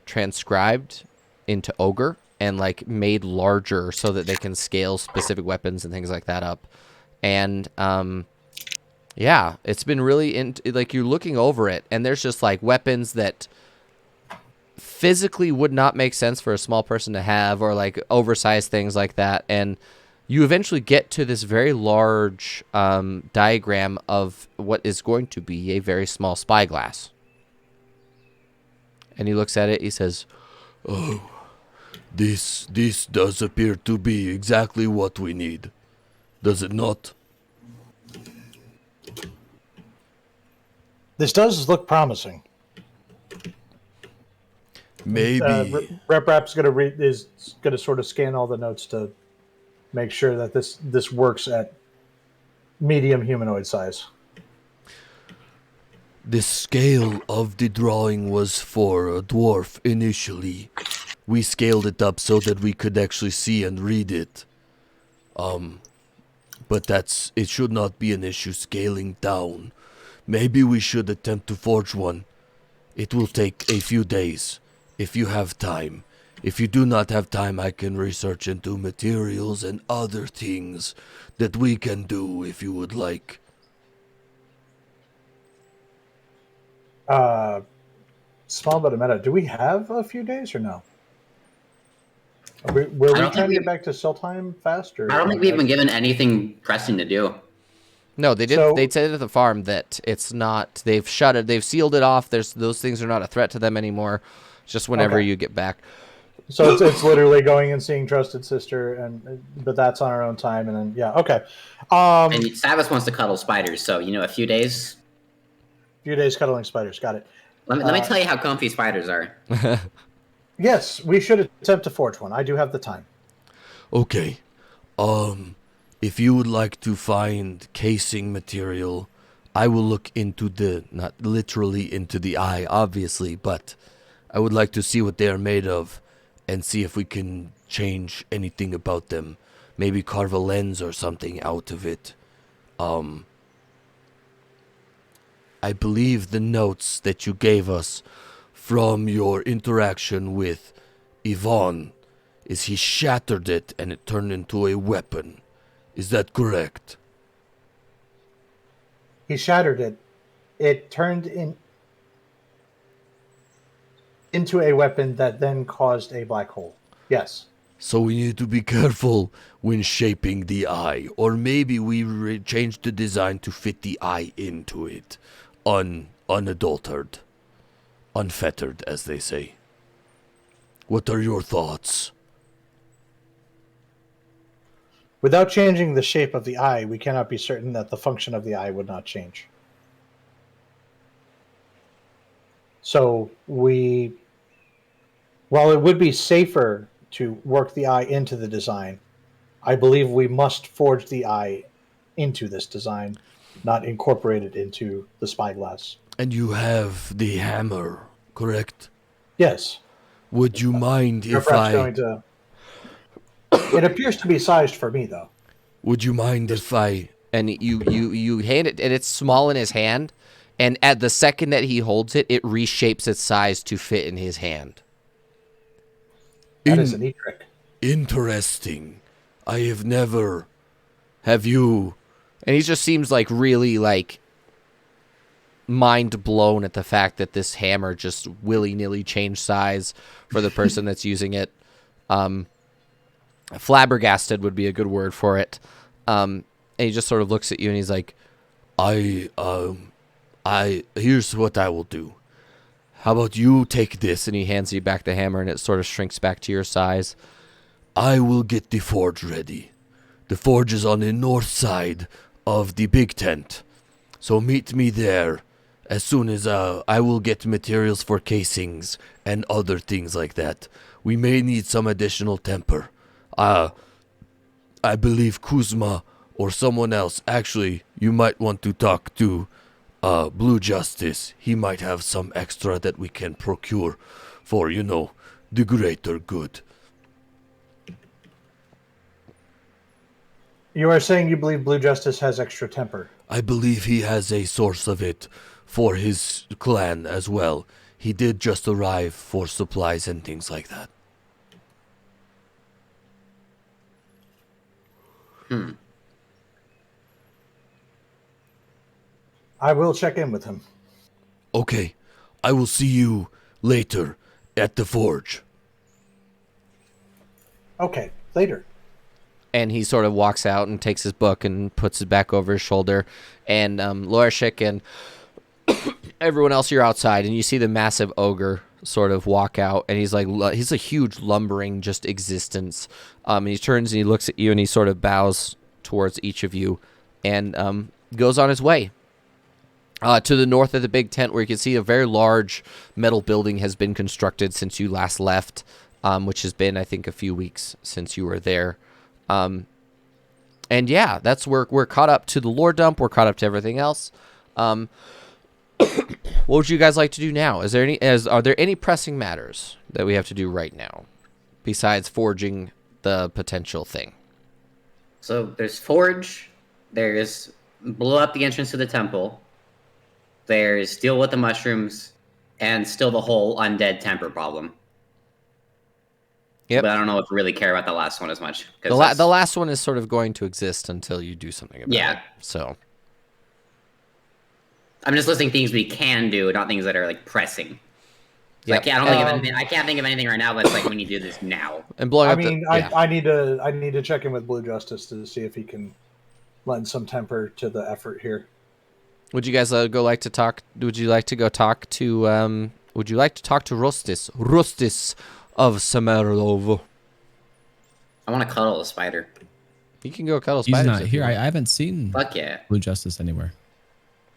transcribed into Ogre and like made larger so that they can scale specific weapons and things like that up. And yeah, it's been really like you're looking over it, and there's just like weapons that physically would not make sense for a small person to have, or like oversized things like that. And you eventually get to this very large diagram of what is going to be a very small spyglass. And he looks at it. He says, Oh, this does appear to be exactly what we need. Does it not? This does look promising. Maybe. Rep is gonna sort of scan all the notes to make sure that this works at medium humanoid size. The scale of the drawing was for a dwarf initially. We scaled it up so that we could actually see and read it. But it should not be an issue scaling down. Maybe we should attempt to forge one. It will take a few days, if you have time. If you do not have time, I can research into materials and other things that we can do if you would like. Small bit of meta. Do we have a few days or no? Were we don't trying to think get back to Siltime fast? Or I don't think we've been given anything pressing to do. no, they did. So- They said at the farm that it's not. They've shut it. They've sealed it off. Those things are not a threat to them anymore. It's just whenever Okay. you get back. So it's literally going and seeing Trusted Sister, but that's on our own time, and then yeah, okay. And Savas wants to cuddle spiders, so a few days. Few days cuddling spiders. Got it. Let me tell you how comfy spiders are. Yes, we should attempt to forge one. I do have the time. Okay. If you would like to find casing material, I will look into not literally into the eye, obviously, but I would like to see what they are made of and see if we can change anything about them. Maybe carve a lens or something out of it. I believe the notes that you gave us from your interaction with Yvonne is he shattered it and it turned into a weapon. Is that correct? He shattered it. It turned into a weapon that then caused a black hole. Yes. So we need to be careful when shaping the eye. Or maybe we change the design to fit the eye into it. Unadulterated. Unfettered, as they say. What are your thoughts? Without changing the shape of the eye, we cannot be certain that the function of the eye would not change. So while it would be safer to work the eye into the design, I believe we must forge the eye into this design, not incorporate it into the spyglass. And you have the hammer, correct? Yes. Would you mind You're if perhaps I... going to... It appears to be sized for me, though. Would you mind if I... And you hand it, and it's small in his hand, And at the second that he holds it, it reshapes its size to fit in his hand. That is a neat trick. Interesting. I have never... Have you... And he just seems like really like mind blown at the fact that this hammer just willy-nilly changed size for the person that's using it. Flabbergasted would be a good word for it. And he just sort of looks at you and he's like, here's what I will do. how about you take this? And he hands you back the hammer and it sort of shrinks back to your size. I will get the forge ready. The forge is on the north side of the big tent. So meet me there as soon as I will get materials for casings and other things like that. We may need some additional temper. I believe Kuzma or someone else. Actually, you might want to talk to Blue Justice. He might have some extra that we can procure for, the greater good. You are saying you believe Blue Justice has extra temper? I believe he has a source of it for his clan as well. He did just arrive for supplies and things like that. I will check in with him. Okay, I will see you later at the forge. Okay, later. And he sort of walks out and takes his book and puts it back over his shoulder. And Lorishik and everyone else, you're outside, and you see the massive ogre sort of walk out. And he's a huge lumbering just existence. And he turns and he looks at you and he sort of bows towards each of you and goes on his way. To the north of the big tent, where you can see a very large metal building has been constructed since you last left, which has been, I think, a few weeks since you were there. And yeah, that's where we're caught up to the lore dump. We're caught up to everything else. What would you guys like to do now? Are there any pressing matters that we have to do right now besides forging the potential thing? So there's forge. There's blow up the entrance to the temple. There's deal with the mushrooms, and still the whole undead temper problem. Yep. But I don't know if we really care about the last one as much. The last one is sort of going to exist until you do something about it. So I'm just listing things we can do, not things that are like pressing. Yep. I can't think of anything. I can't think of anything right now that's like we need to do this now. And blowing up I need to check in with Blue Justice to see if he can lend some temper to the effort here. Would you guys like to talk? Would you like to go talk to? Would you like to talk to Rustis? Rustis of Samarlov. I want to cuddle a spider. You can go cuddle He's spiders. not here. I haven't seen Fuck yeah. Blue Justice anywhere.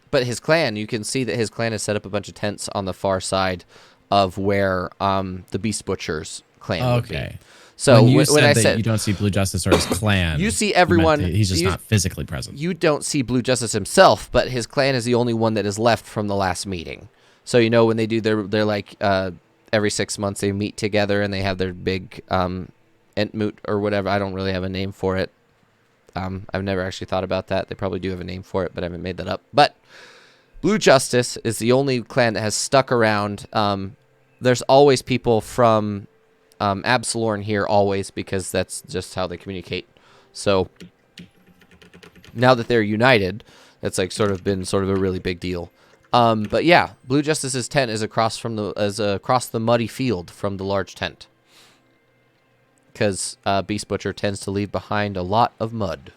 But his clan, you can see that his clan has set up a bunch of tents on the far side of where the Beast Butcher's clan would be. Okay. So when I that said you don't see Blue Justice or his clan, you see you everyone. meant that he's just not physically present. You don't see Blue Justice himself, but his clan is the only one that is left from the last meeting. So when they do they're like every 6 months they meet together and they have their big Entmoot or whatever. I don't really have a name for it. I've never actually thought about that. They probably do have a name for it, but I haven't made that up. But Blue Justice is the only clan that has stuck around. There's always people from Absalorn here, always, because that's just how they communicate. So now that they're united, that's like been sort of a really big deal. But yeah, Blue Justice's tent is across the muddy field from the large tent, because Beast Butcher tends to leave behind a lot of mud.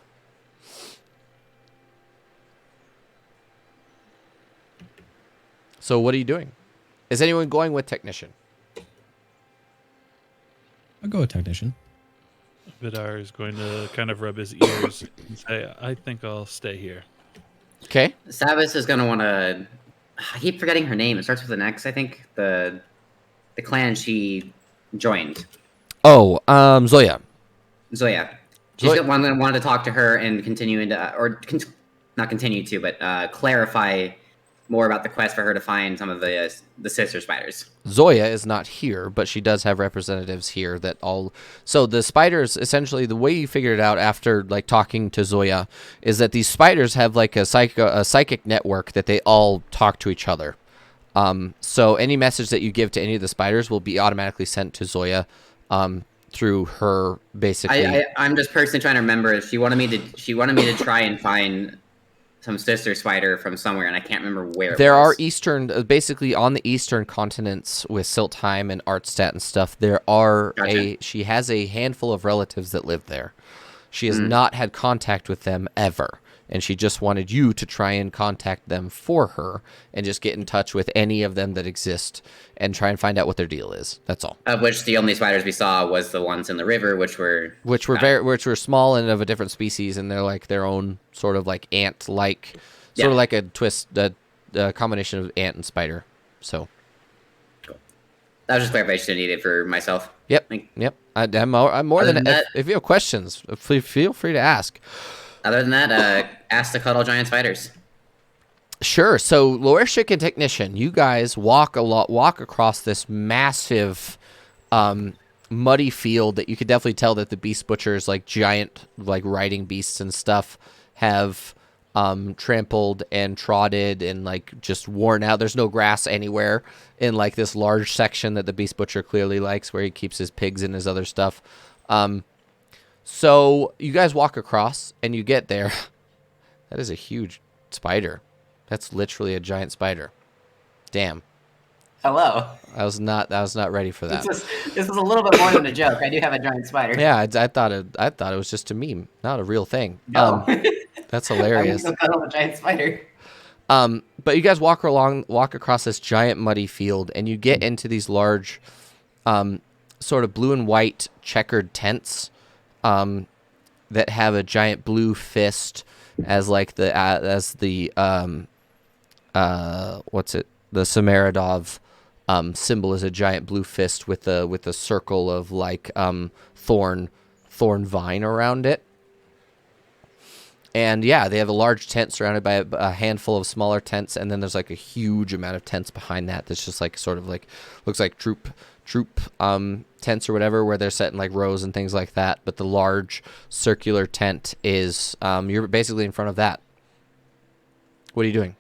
So what are you doing? Is anyone going with Technician? I'll go with Technician. Vidar is going to kind of rub his ears and say, I think I'll stay here. Okay. Savis is going to want to... I keep forgetting her name. It starts with an X, I think. The clan she joined. Oh, Zoya. Zoya. She's the one that wanted to talk to her and continue into... not continue to, but clarify more about the quest for her to find some of the sister spiders. Zoya is not here, but she does have representatives here that all. So the spiders, essentially, the way you figured it out after like talking to Zoya is that these spiders have like a psychic network that they all talk to each other. So any message that you give to any of the spiders will be automatically sent to Zoya through her. Basically, I'm just personally trying to remember. She wanted me to try and find some sister spider from somewhere, and I can't remember where. There are basically on the eastern continents with Siltheim and Artstadt and stuff. There are she has a handful of relatives that live there. She has not had contact with them ever, and she just wanted you to try and contact them for her and just get in touch with any of them that exist and try and find out what their deal is. That's all. Of which the only spiders we saw was the ones in the river, which were small and of a different species, and they're like their own sort of like ant-like, sort of like a twist, a combination of ant and spider. So. Cool. That was just clarification I needed for myself. Yep. I'm more than if you have questions, feel free to ask. Other than that, ask to cuddle giant spiders. Sure. So, Lorishik and Technician, you guys walk across this massive, muddy field that you could definitely tell that the beast butchers, like giant, like riding beasts and stuff, have trampled and trotted and like just worn out. There's no grass anywhere in like this large section that the beast butcher clearly likes, where he keeps his pigs and his other stuff. So you guys walk across and you get there. That is a huge spider. That's literally a giant spider. Damn. Hello. I was not ready for that. This is a little bit more than a joke. I do have a giant spider. Yeah, I thought it was just a meme, not a real thing. No. That's hilarious. I would cuddle a giant spider. But you guys walk across this giant muddy field, and you get into these large, sort of blue and white checkered tents, that have a giant blue fist as like the the Samaradov symbol is a giant blue fist with a circle of like thorn vine around it. And yeah, they have a large tent surrounded by a handful of smaller tents, and then there's like a huge amount of tents behind that. That's just like sort of like looks like troop tents or whatever, where they're set in like rows and things like that. But the large circular tent is you're basically in front of that. What are you doing?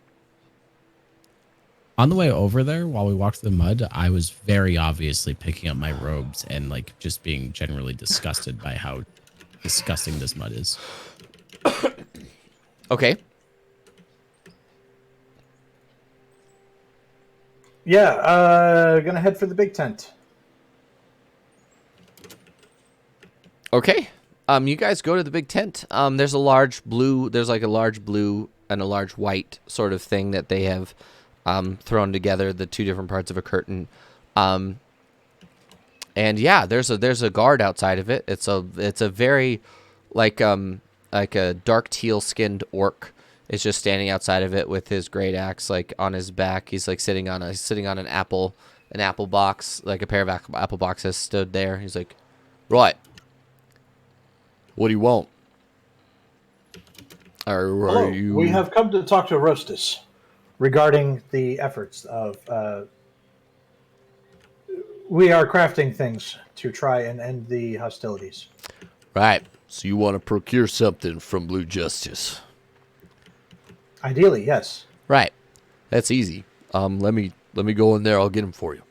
On the way over there, while we walked through the mud, I was very obviously picking up my robes and like just being generally disgusted by how disgusting this mud is. Okay. Yeah, gonna head for the big tent. Okay. You guys go to the big tent. There's like a large blue and a large white sort of thing that they have thrown together, the two different parts of a curtain. And yeah, there's a guard outside of it. It's a very like a dark teal skinned orc is just standing outside of it with his great axe like on his back. He's like sitting on an apple box, like a pair of apple boxes stood there. He's like, right. What do you want? Hello. We have come to talk to Rostis regarding the efforts of. We are crafting things to try and end the hostilities. Right. So you want to procure something from Blue Justice? Ideally, yes. Right. That's easy. Let me go in there. I'll get him for you.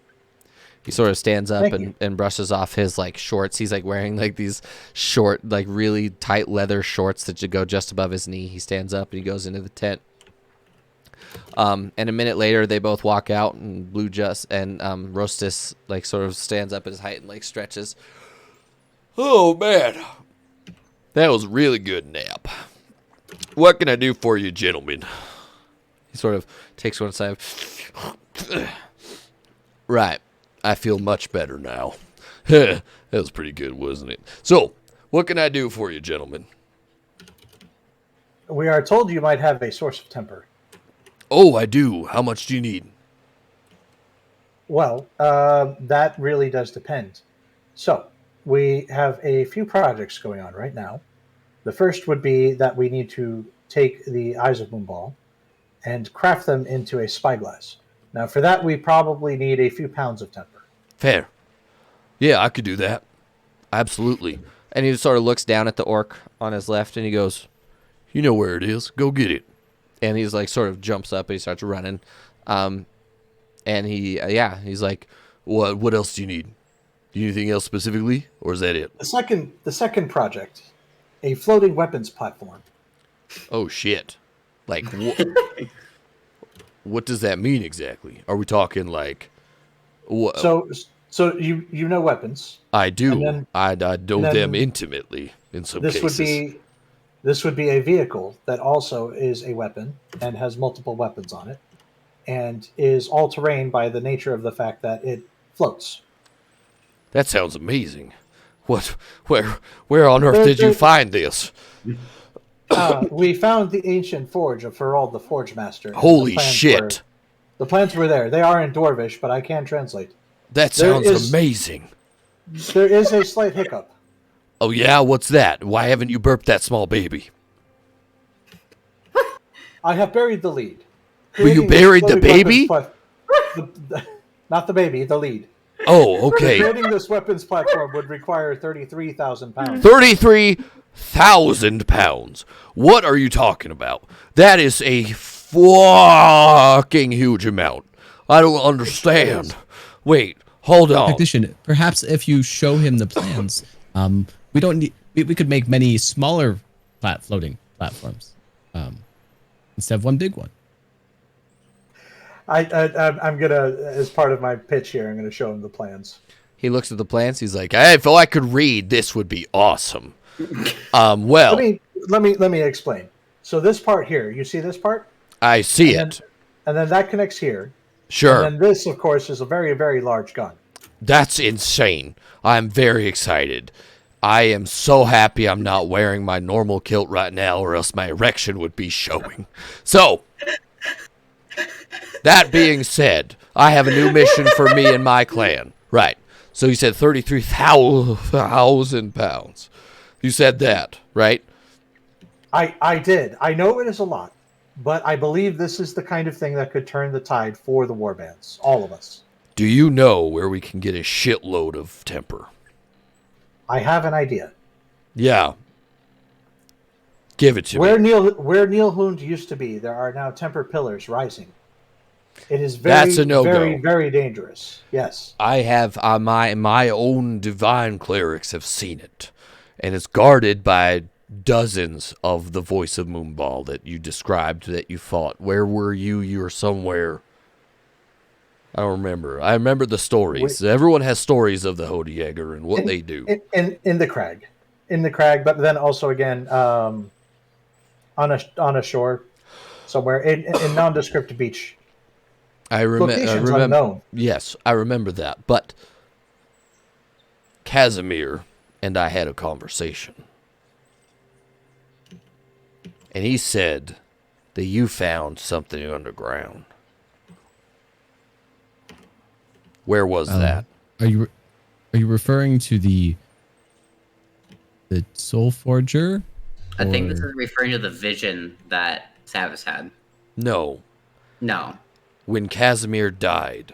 He sort of stands up and brushes off his like shorts. He's like wearing like these short, like really tight leather shorts that go just above his knee. He stands up and he goes into the tent. And a minute later, they both walk out, and Rostis like sort of stands up at his height and like stretches. Oh man, that was a really good nap. What can I do for you, gentlemen? He sort of takes one side. Right. I feel much better now. That was pretty good, wasn't it? So, what can I do for you, gentlemen? We are told you might have a source of temper. Oh, I do. How much do you need? Well, that really does depend. So, we have a few projects going on right now. The first would be that we need to take the Eyes of Moonball and craft them into a spyglass. Now, for that, we probably need a few pounds of temper. Fair. Yeah, I could do that. Absolutely. And he sort of looks down at the orc on his left, and he goes, You know where it is. Go get it. and he's like sort of jumps up and he starts running. And he's like, What else do you need? Do you need anything else specifically, or is that it? The second project, a floating weapons platform. oh shit. Like, what does that mean exactly? Are we talking like, what? So you know weapons. I do. and then- I know and then them intimately in some This cases. this would be a vehicle that also is a weapon and has multiple weapons on it, and is all terrain by the nature of the fact that it floats. That sounds amazing. What? Where on earth There- did you there- find this? We found the ancient forge of Ferald the Forge Master. and Holy the plans shit. the plans were there. They are in Dwarvish, but I can't translate. That there sounds is- amazing. There is a slight hiccup. Oh yeah, what's that? Why haven't you burped that small baby? I have buried the lead. Well, you Creating this buried the floating baby? weapons not the baby, the lead. Oh, okay. Creating this weapons platform would require 33,000 pounds. 33,000 pounds. What are you talking about? That is a fucking huge amount. I don't understand. Wait, hold on. Technician, perhaps if you show him the plans, we don't need. We could make many smaller floating platforms instead of one big one. I'm gonna, as part of my pitch here, I'm gonna show him the plans. He looks at the plans. He's like, hey, if I could read, this would be awesome. Well, Let me explain. So this part here, you see this part, I see and it. then that connects here. Sure. And then this, of course, is a very, very large gun. That's insane. I'm very excited. I am so happy I'm not wearing my normal kilt right now, or else my erection would be showing. So, that being said, I have a new mission for me and my clan. Right. So you said 33,000 pounds. You said that, right? I did. I know it is a lot, but I believe this is the kind of thing that could turn the tide for the warbands. All of us. Do you know where we can get a shitload of temper? I have an idea. Yeah. Give it to Where me. Where Neilhund used to be, there are now temper pillars rising. It is very, That's a no-go. very, very dangerous. Yes. I have my own divine clerics have seen it, and it's guarded by dozens of the voice of Moonball that you described that you fought. Where were you? You were somewhere. I don't remember. I remember the stories. Everyone has stories of the Hodieger and what they do. In the crag, but then also again on a shore somewhere in nondescript beach. I Locations remember. unknown. Yes, I remember that. But Casimir and I had a conversation, and he said that you found something underground. Where was that? Are you referring to the Soulforger? I think this Or- is referring to the vision that Savis had. No. No. When Casimir died,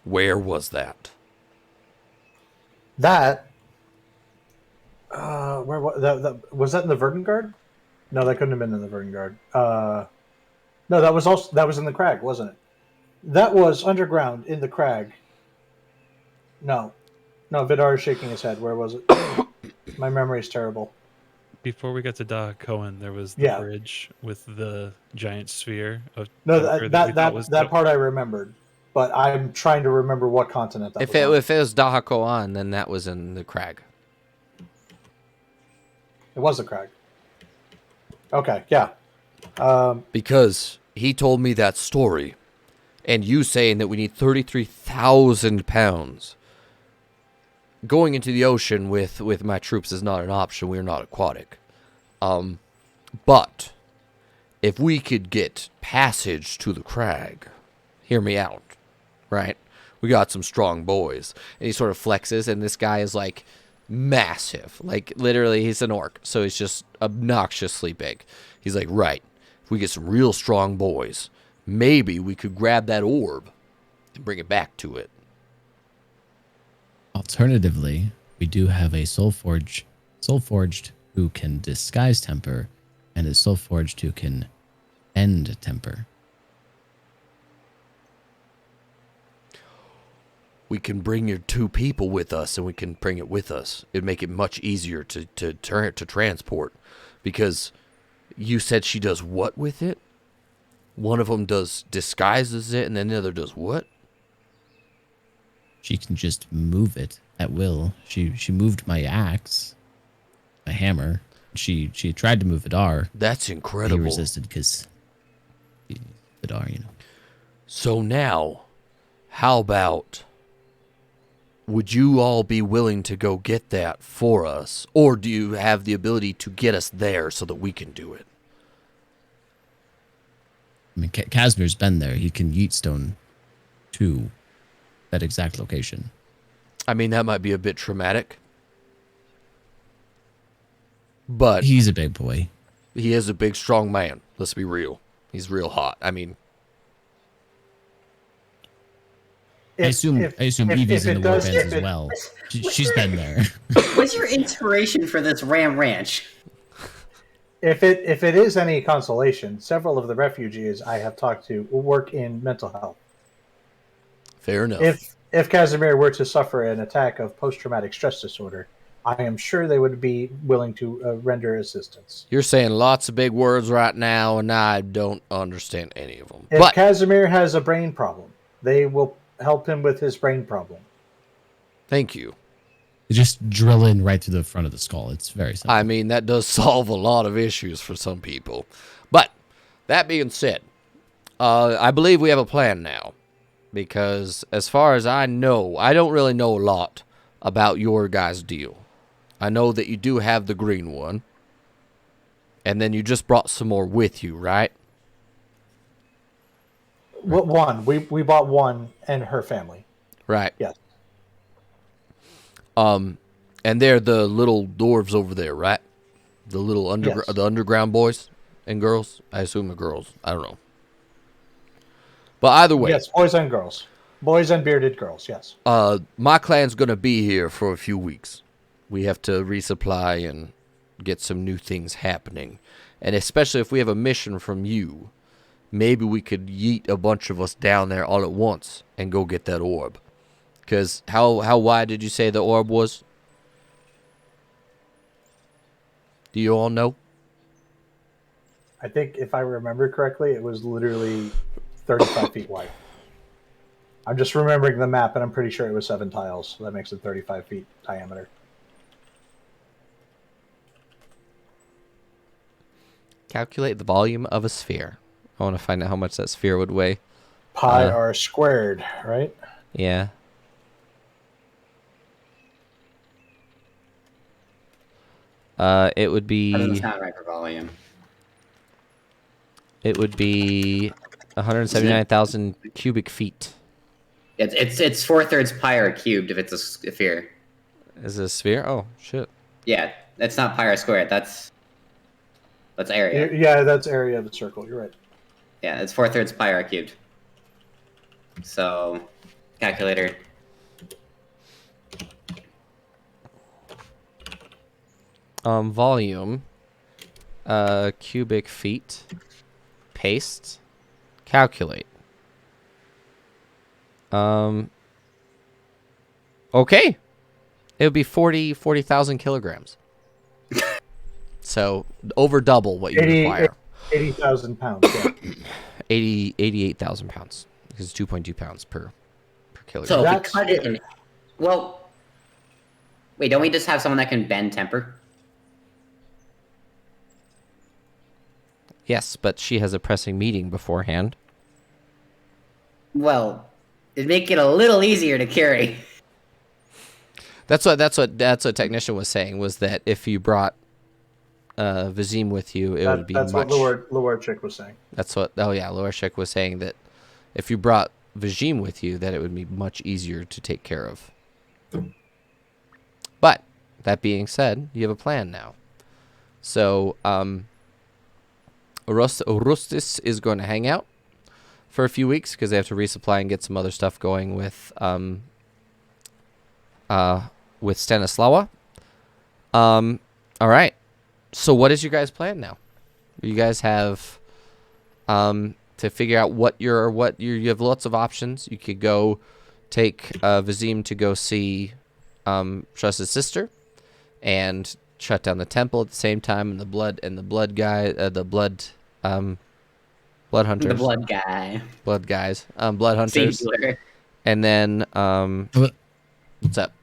where was that? That where was that in the Verdant Guard? No, that couldn't have been in the Verdant Guard. No, that was in the crag, wasn't it? That was underground in the crag. No, Vidar is shaking his head. Where was it? My memory is terrible. Before we got to Dodecahedron, there was the Yeah. bridge with the giant sphere of No, temper we that thought was dope. part I remembered, but I'm trying to remember what continent that if was on. it was Dodecahedron, then that was in the crag. It was the crag. Okay, yeah. Because he told me that story, and you saying that we need 33,000 pounds. Going into the ocean with my troops is not an option. We're not aquatic. But if we could get passage to the crag, hear me out, right? We got some strong boys. And he sort of flexes, and this guy is like massive. Like literally, he's an orc, so he's just obnoxiously big. He's like, right. if we get some real strong boys, maybe we could grab that orb and bring it back to it. Alternatively, we do have a Soulforged who can disguise temper, and a Soulforged who can end temper. We can bring your 2 people with us, and we can bring it with us. It'd make it much easier to transport, because you said she does what with it? One of them does disguises it, and then the other does what? She can just move it at will. She moved my axe, my hammer. She tried to move Vidar. That's incredible. He resisted because Vidar, you know. So now, how about, would you all be willing to go get that for us? Or do you have the ability to get us there so that we can do it? I mean, Casimir's been there. He can yeet stone to that exact location. I mean, that might be a bit traumatic. But He's a big boy. he is a big, strong man. Let's be real. He's real hot. I mean, I assume Evie's in the warbands as well. She's been there. What's your inspiration for this Ram Ranch? If it is any consolation, several of the refugees I have talked to work in mental health. fair enough. If Casimir were to suffer an attack of post-traumatic stress disorder, I am sure they would be willing to render assistance. You're saying lots of big words right now, and I don't understand any of them. If But Casimir has a brain problem, they will help him with his brain problem. thank you. They just drill in right through the front of the skull. It's very simple. I mean, that does solve a lot of issues for some people. But that being said, I believe we have a plan now. Because as far as I know, I don't really know a lot about your guys' deal. I know that you do have the green one. And then you just brought some more with you, right? What one? We bought one and her family. Right. Yes. And they're the little dwarves over there, right? The little Yes. the underground boys and girls. I assume the girls. I don't know. But either way, Yes, boys and girls. Boys and bearded girls, yes. my clan's gonna be here for a few weeks. We have to resupply and get some new things happening. And especially if we have a mission from you, maybe we could yeet a bunch of us down there all at once and go get that orb. Because how wide did you say the orb was? Do you all know? I think if I remember correctly, it was literally 35 feet wide. I'm just remembering the map, and I'm pretty sure it was 7 tiles. So that makes it 35 feet diameter. Calculate the volume of a sphere. I want to find out how much that sphere would weigh. Pi r squared, right? Yeah. It would That doesn't be sound right for volume. 179,000 cubic feet. It's 4/3 pi r cubed if it's a sphere. Is it a sphere? Oh shit. Yeah, that's not pi r squared. That's area. Yeah, that's area of the circle. You're right. Yeah, it's 4/3 pi r cubed. So, calculator. Volume. Cubic feet. Paste. Calculate. Okay. It would be 40,000 kilograms. So over double what you require. 80,000 pounds. Yeah. 88,000 pounds. Because it's 2.2 pounds per kilogram. So if we That's- cut it in, well, wait, don't we just have someone that can bend temper? Yes, but she has a pressing meeting beforehand. Well, it'd make it a little easier to carry. That's what technician was saying, was that if you brought Vizim with you, it would be That's much. what Luarchik was saying. That's what. Oh yeah, Lorashek was saying that if you brought Vizim with you, that it would be much easier to take care of. But that being said, you have a plan now. So Rustis is going to hang out for a few weeks because they have to resupply and get some other stuff going with Stanislawa. All right. So what is your guys' plan now? You guys have to figure out you have lots of options. You could go take Vizim to go see Trust's sister and shut down the temple at the same time, and the blood hunters, The blood guy. blood hunters, Singular. and then what's up?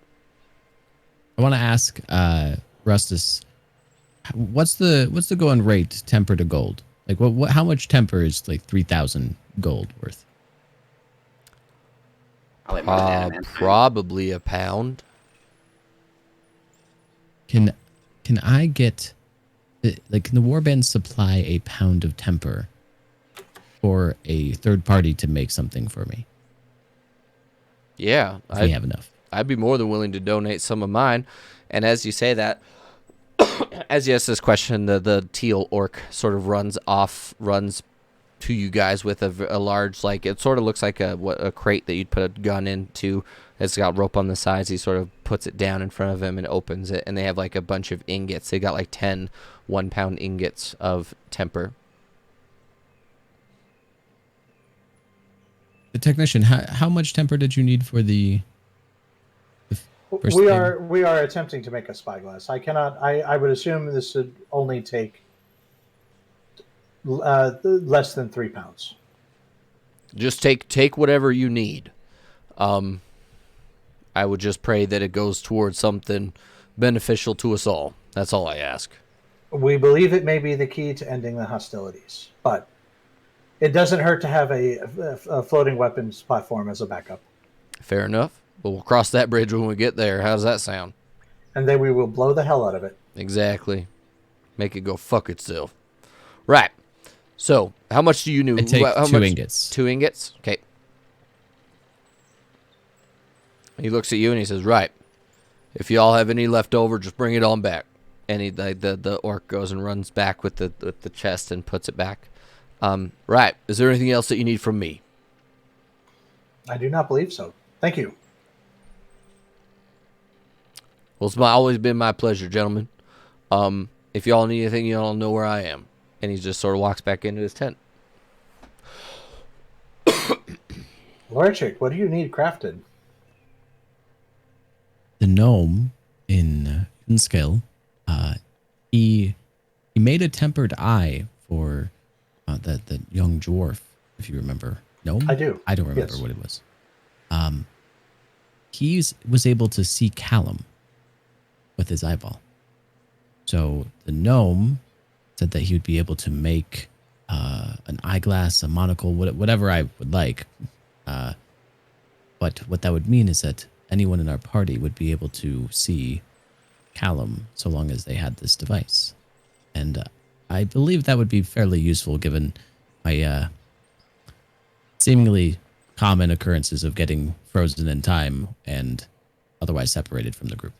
I want to ask Rustus, what's the going rate temper to gold? Like what how much temper is like 3,000 gold worth? Probably more than that, man. Probably a pound. Can I get like can the warband supply a pound of temper for a third party to make something for me? Yeah, If we have enough. I'd be more than willing to donate some of mine. And as you say that, as you ask this question, the teal orc sort of runs to you guys with a large, like, it sort of looks like a crate that you'd put a gun into. It's got rope on the sides. He sort of puts it down in front of him and opens it, and they have like a bunch of ingots. They got like 10 1-pound ingots of temper. The technician, how much temper did you need for the first We thing? are attempting to make a spyglass. I would assume this would only take less than 3 pounds. Just take whatever you need. I would just pray that it goes towards something beneficial to us all. That's all I ask. We believe it may be the key to ending the hostilities, but it doesn't hurt to have a floating weapons platform as a backup. Fair enough. But we'll cross that bridge when we get there. How does that sound? And then we will blow the hell out of it. Exactly. Make it go fuck itself. Right. So, how much do you need? I take how 2 much? ingots. 2 ingots? Okay. He looks at you and he says, right. If you all have any left over, just bring it on back. And the orc goes and runs back with the chest and puts it back. Right. Is there anything else that you need from me? I do not believe so. Thank you. Well, it's always been my pleasure, gentlemen. If y'all need anything, y'all know where I am. And he just sort of walks back into his tent. Lorchik, what do you need crafted? The gnome in scale, he made a tempered eye for the young dwarf, if you remember. Gnome? I do. I don't remember Yes. what it was. He was able to see Callum with his eyeball. So the gnome said that he would be able to make an eyeglass, a monocle, whatever I would like. But what that would mean is that anyone in our party would be able to see Callum so long as they had this device. And I believe that would be fairly useful given my seemingly common occurrences of getting frozen in time and otherwise separated from the group.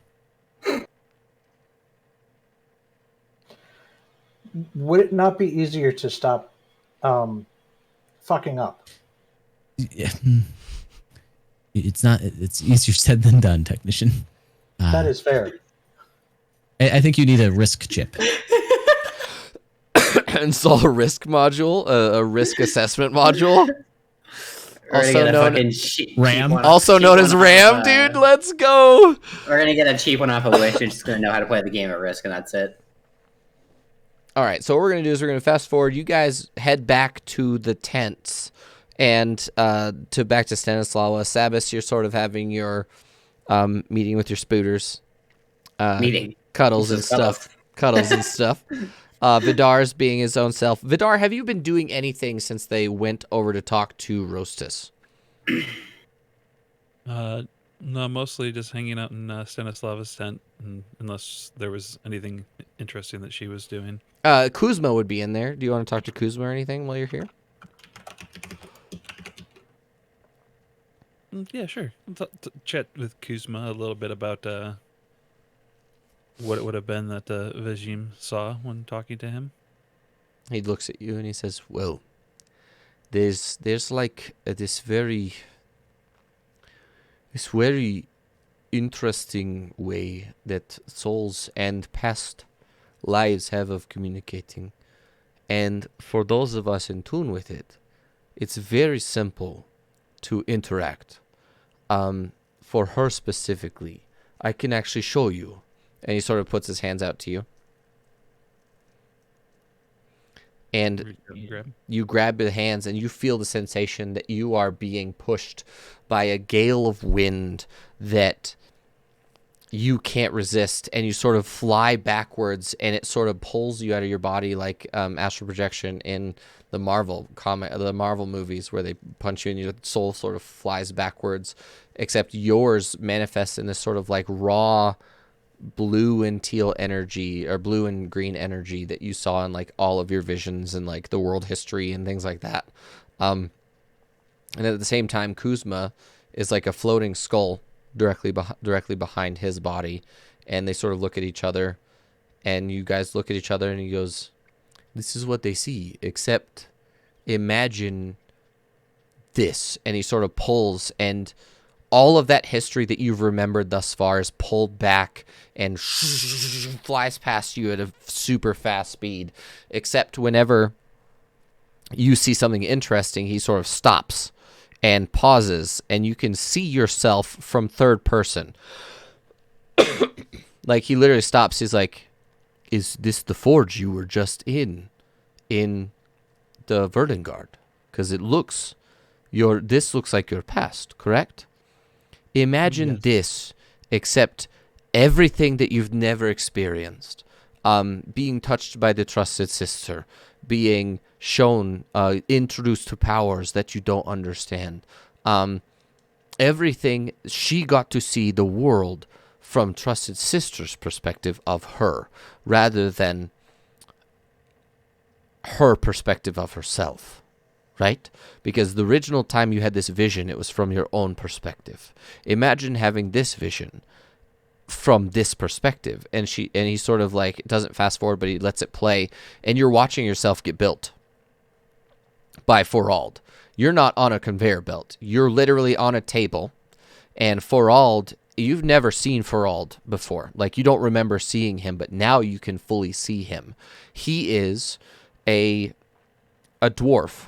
Would it not be easier to stop fucking up? Yeah. It's easier said than done, technician. That is fair. I think you need a risk chip. Install a risk module, a risk assessment module. Also known RAM. Also known as RAM, dude. Let's go. We're gonna get a cheap one off of Wish. We're just gonna know how to play the game at Risk, and that's it. All right, so what we're going to do is we're going to fast forward. You guys head back to the tents and back to Stanislawa. Sabas, you're sort of having your meeting with your spooters. Meeting. Cuddles and This is stuff. Cuddles and stuff. Vidar's being his own self. Vidar, have you been doing anything since they went over to talk to Rostis? No, mostly just hanging out in Stanislava's tent, unless there was anything interesting that she was doing. Kuzma would be in there. Do you want to talk to Kuzma or anything while you're here? Yeah, sure. Chat with Kuzma a little bit about what it would have been that Vejim saw when talking to him. He looks at you and he says, well, there's like this very interesting way that souls and past lives have of communicating. And for those of us in tune with it, it's very simple to interact. For her specifically, I can actually show you. And he sort of puts his hands out to you. And you grab the hands and you feel the sensation that you are being pushed by a gale of wind that you can't resist, and you sort of fly backwards, and it sort of pulls you out of your body like astral projection in the Marvel movies, where they punch you and your soul sort of flies backwards, except yours manifests in this sort of like raw blue and teal energy, or blue and green energy, that you saw in like all of your visions and like the world history and things like that. And at the same time, Kuzma is like a floating skull directly behind his body, and they sort of look at each other, and you guys look at each other, and he goes, this is what they see, except imagine this. And he sort of pulls, and all of that history that you've remembered thus far is pulled back and flies past you at a super fast speed, except whenever you see something interesting, he sort of stops and pauses, and you can see yourself from third person. Like, he literally stops. He's like, is this the forge you were just in the Verdengard? Because this looks like your past, correct? Imagine this, except everything that you've never experienced. Being touched by the trusted sister, being shown, introduced to powers that you don't understand. Everything, she got to see the world from trusted sister's perspective of her, rather than her perspective of herself, right? Because the original time you had this vision, it was from your own perspective. Imagine having this vision from this perspective. And he sort of like doesn't fast forward, but he lets it play, and you're watching yourself get built by Forald. You're not on a conveyor belt. You're literally on a table, and Forald, you've never seen Forald before. Like, you don't remember seeing him, but now you can fully see him. He is a dwarf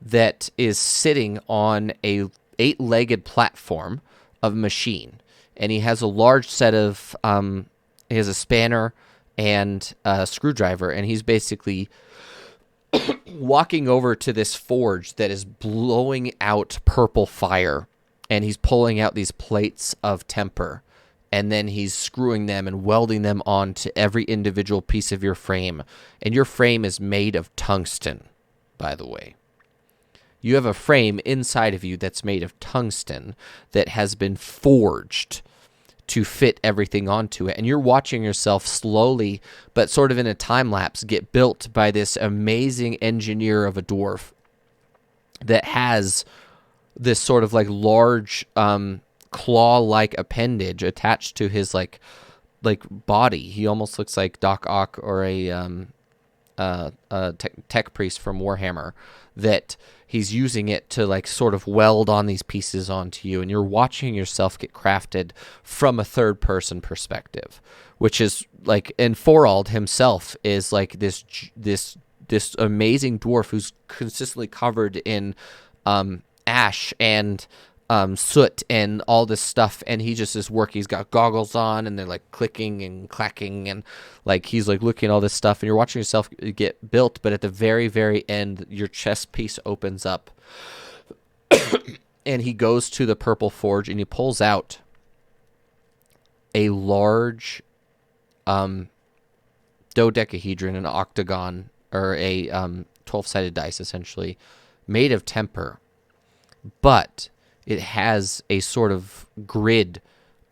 that is sitting on a 8-legged platform of machine, and he has a large set of he has a spanner and a screwdriver, and he's basically walking over to this forge that is blowing out purple fire, and he's pulling out these plates of temper, and then he's screwing them and welding them onto every individual piece of your frame. And your frame is made of tungsten, by the way. You have a frame inside of you that's made of tungsten that has been forged to fit everything onto it. And you're watching yourself slowly, but sort of in a time lapse, get built by this amazing engineer of a dwarf that has this sort of like large claw-like appendage attached to his like body. He almost looks like Doc Ock or a tech priest from Warhammer, that he's using it to like sort of weld on these pieces onto you, and you're watching yourself get crafted from a third person perspective, which is like, and Forald himself is like this amazing dwarf who's consistently covered in ash and soot and all this stuff, and he just is working. He's got goggles on, and they're like clicking and clacking, and like he's like looking at all this stuff, and you're watching yourself get built. But at the very, very end, your chest piece opens up, and he goes to the purple forge, and he pulls out a large dodecahedron, an octagon, or a 12-sided dice, essentially, made of temper, but it has a sort of grid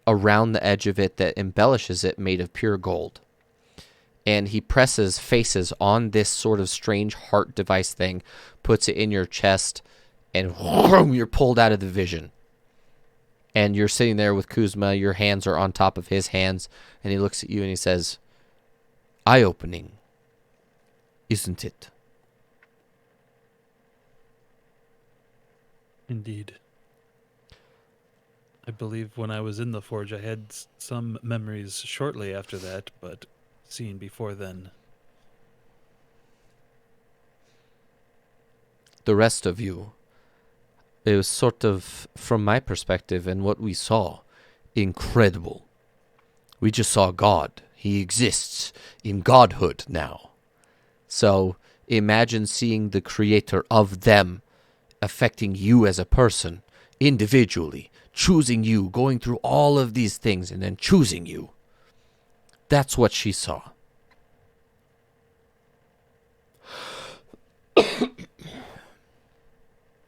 around the edge of it that embellishes it, made of pure gold. And he presses faces on this sort of strange heart device thing, puts it in your chest, and whoom, you're pulled out of the vision. And you're sitting there with Kuzma, your hands are on top of his hands, and he looks at you and he says, eye-opening. isn't it? Indeed. I believe when I was in the forge, I had some memories shortly after that, but seen before then. The rest of you, it was sort of, from my perspective and what we saw, incredible. We just saw God. He exists in godhood now. So imagine seeing the creator of them affecting you as a person, individually, choosing you, going through all of these things, and then choosing you. That's what she saw.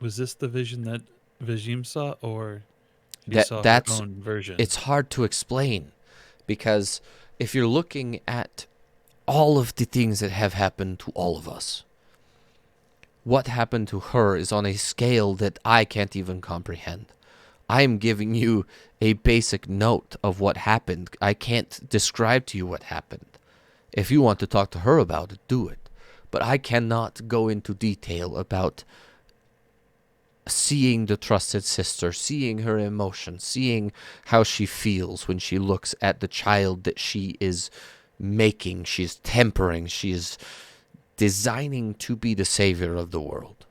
Was this the vision that Vajim saw, or she saw her own version? It's hard to explain, because if you're looking at all of the things that have happened to all of us, what happened to her is on a scale that I can't even comprehend. I am giving you a basic note of what happened. I can't describe to you what happened. If you want to talk to her about it, do it. But I cannot go into detail about seeing the trusted sister, seeing her emotions, seeing how she feels when she looks at the child that she is making, she's tempering, she is designing to be the savior of the world.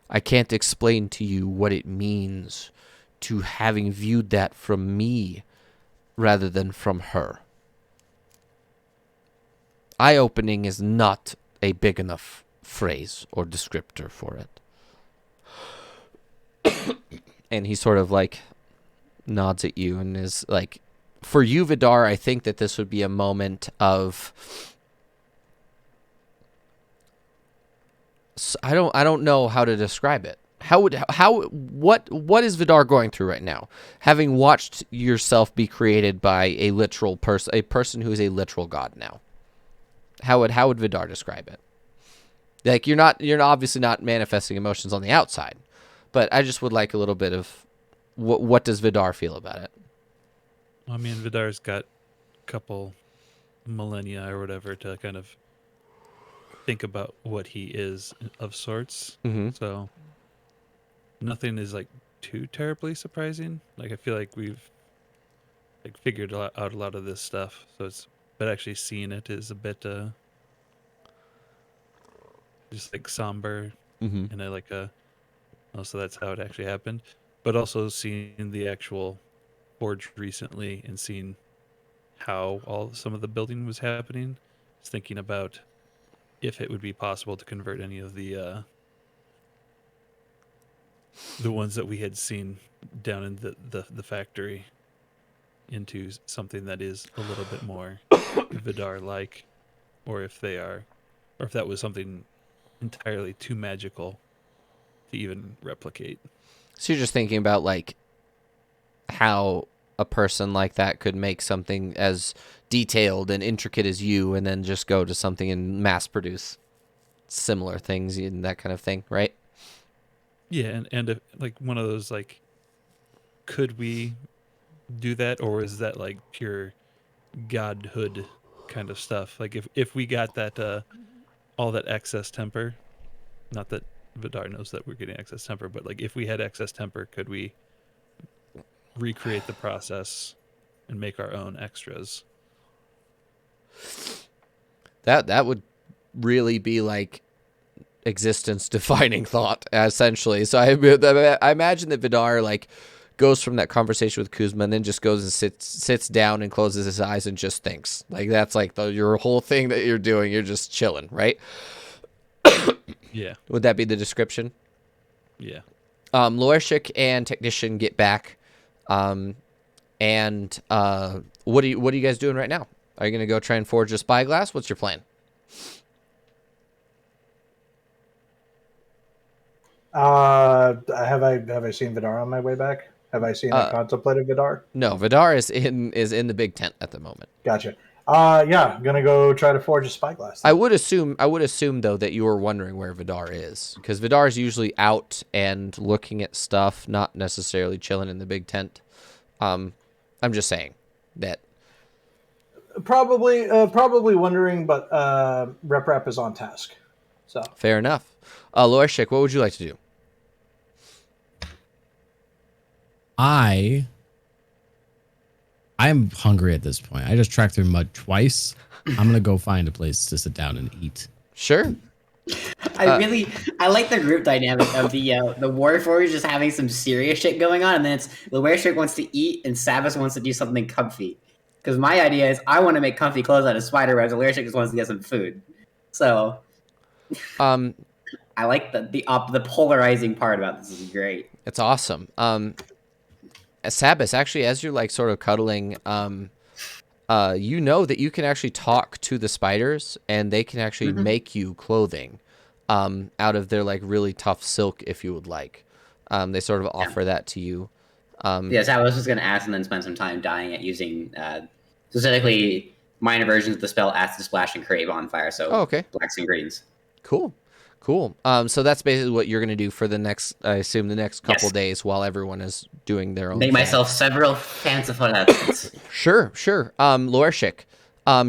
I can't explain to you what it means to having viewed that from me rather than from her. Eye-opening is not a big enough phrase or descriptor for it. And he sort of like nods at you and is like, for you, Vidar, I think that this would be a moment of, I don't know how to describe it. What is Vidar going through right now? Having watched yourself be created by a literal person, a person who is a literal god now. How would Vidar describe it? Like, you're obviously not manifesting emotions on the outside, but I just would like a little bit of what does Vidar feel about it? I mean, Vidar's got a couple millennia or whatever to kind of think about what he is of sorts. Mm-hmm. So nothing is like too terribly surprising. Like, I feel like we've like figured out a lot of this stuff. So but actually seeing it is a bit just like somber, Mm-hmm. and I like also that's how it actually happened. But also seeing the actual forge recently and seeing how some of the building was happening, just thinking about if it would be possible to convert any of the ones that we had seen down in the factory into something that is a little bit more Vidar-like, or if that was something entirely too magical to even replicate. So you're just thinking about like how a person like that could make something as detailed and intricate as you, and then just go to something and mass produce similar things and that kind of thing, right? Yeah, and if, like one of those, like, could we do that, or is that like pure godhood kind of stuff? Like if we got that all that excess temper, not that Vidar knows that we're getting excess temper, but like if we had excess temper, could we recreate the process and make our own extras? That would really be like existence defining thought, essentially. So I imagine that Vidar like goes from that conversation with Kuzma and then just goes and sits down and closes his eyes and just thinks. Like that's like your whole thing that you're doing. You're just chilling, right? Yeah. Would that be the description? Yeah. Loershik and Technician get back. And what are you guys doing right now? Are you gonna go try and forge a spyglass? What's your plan? Have I seen Vidar on my way back? Have I seen a contemplative Vidar? No, Vidar is in the big tent at the moment. Gotcha. Yeah, I'm gonna go try to forge a spyglass. I would assume though that you were wondering where Vidar is, because Vidar is usually out and looking at stuff, not necessarily chilling in the big tent. I'm just saying that Probably wondering, but Rep is on task. So Fair enough. Lorshik, what would you like to do? I'm hungry at this point. I just tracked through mud twice. I'm gonna go find a place to sit down and eat. Sure. I like the group dynamic of the Warforged just having some serious shit going on, and then it's the Wereshik wants to eat and Sabas wants to do something comfy. Because my idea is I want to make comfy clothes out of spider webs, and Wereshik just wants to get some food. So Um, I like the polarizing part about this is great. it's awesome. Sabas, actually, as you're like sort of cuddling, you know that you can actually talk to the spiders, and they can actually make you clothing, out of their like really tough silk, if you would like. They sort of offer that to you. Yes, I was just going to ask and then spend some time dyeing it using specifically minor versions of the spell Acid Splash and Create Bonfire, so okay. blacks and greens. Cool. So that's basically what you're going to do for the next, I assume, the next couple days while everyone is doing their own Make thing. myself several fanciful outfits. Sure. Lorshik,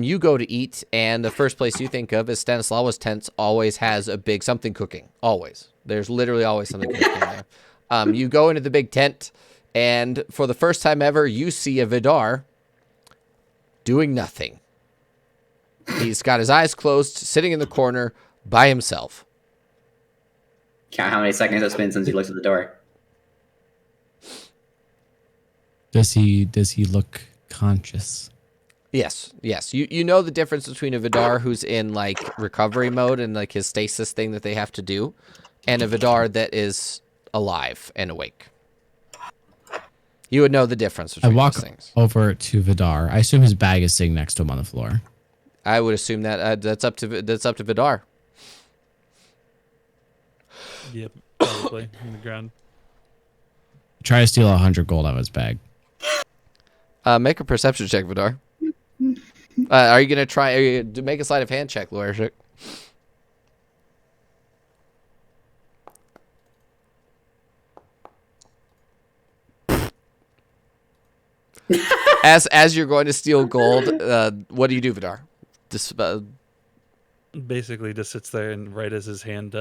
you go to eat, and the first place you think of is Stanislawa's tent always has a big something cooking. Always. There's literally always something cooking there. You go into the big tent, and for the first time ever, you see a Vidar doing nothing. He's got his eyes closed, sitting in the corner by himself. Count how many seconds it's been since he looked at the door. Does he look conscious? Yes. You know the difference between a Vidar who's in like recovery mode and like his stasis thing that they have to do, and a Vidar that is alive and awake. You would know the difference between I walk those things. over to Vidar. I assume his bag is sitting next to him on the floor. I would assume that that's up to Vidar. Yep, probably on the ground. Try to steal 100 gold out of his bag. Make a perception check, Vidar. Are you gonna try? Are you to make a sleight of hand check, Lorshik? As you're going to steal gold, what do you do, Vidar? Basically, just sits there, and right as his hand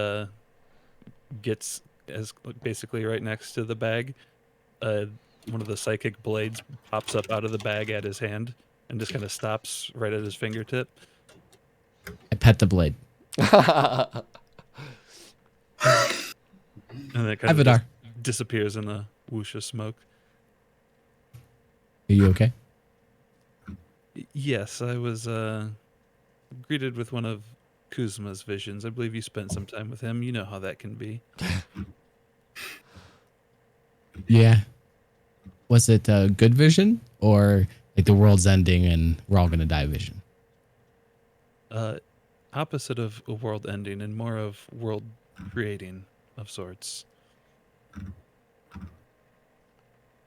gets as basically right next to the bag, one of the psychic blades pops up out of the bag at his hand and just kind of stops right at his fingertip. I pet the blade. And then it kind Hi, of Vidar. just disappears in a whoosh of smoke. Are you okay? Yes, I was greeted with one of Kuzma's visions. I believe you spent some time with him. You know how that can be. Yeah. Was it a good vision or like the world's ending and we're all gonna die vision? Opposite of a world ending and more of world creating of sorts.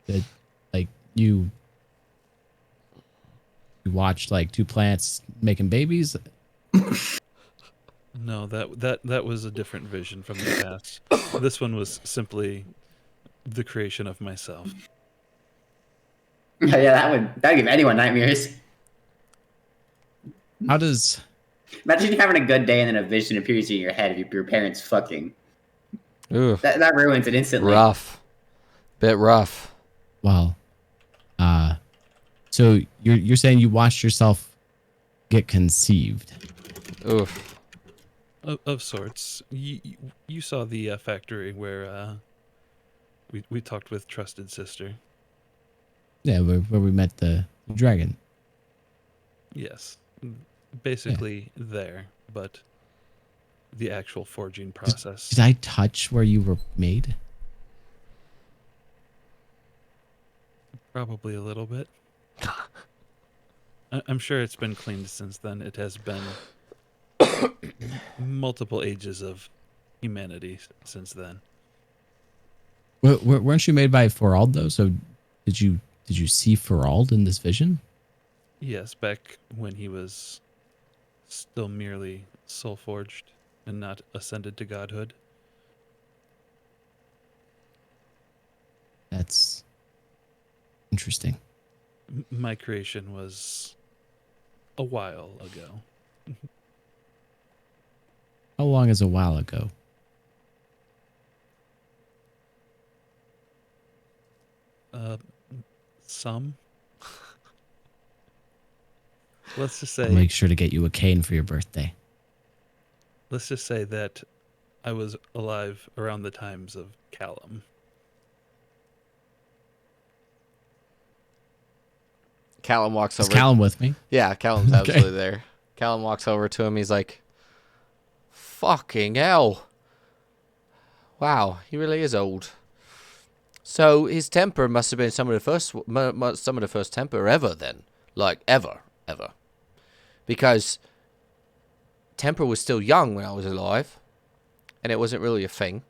That like you watched like two plants making babies? No, that was a different vision from the past. This one was simply the creation of myself. Yeah, that'd give anyone nightmares. How does Imagine you having a good day and then a vision appears in your head of your parents fucking. Ooh, That ruins it instantly. rough. Bit rough. well so you're saying you watched yourself get conceived? Oof. Of sorts. You saw the factory where we talked with Trusted Sister. Yeah, where we met the dragon. Yes. Basically there, but the actual forging process. Did I touch where you were made? Probably a little bit. I'm sure it's been cleaned since then. It has been multiple ages of humanity since then. Weren't you made by Forald though? So did you see Forald in this vision? Yes, back when he was still merely soul-forged and not ascended to godhood. That's interesting. My creation was a while ago. How long is a while ago? Some. Let's just I'll say. make sure to get you a cane for your birthday. Let's just say that I was alive around the times of Callum. Callum walks Is over. Callum with me? Yeah, Callum's Okay. absolutely there. Callum walks over to him. He's like, fucking hell. Wow, he really is old. So his temper must have been some of the first temper ever then. Like, ever. Because temper was still young when I was alive, and it wasn't really a thing.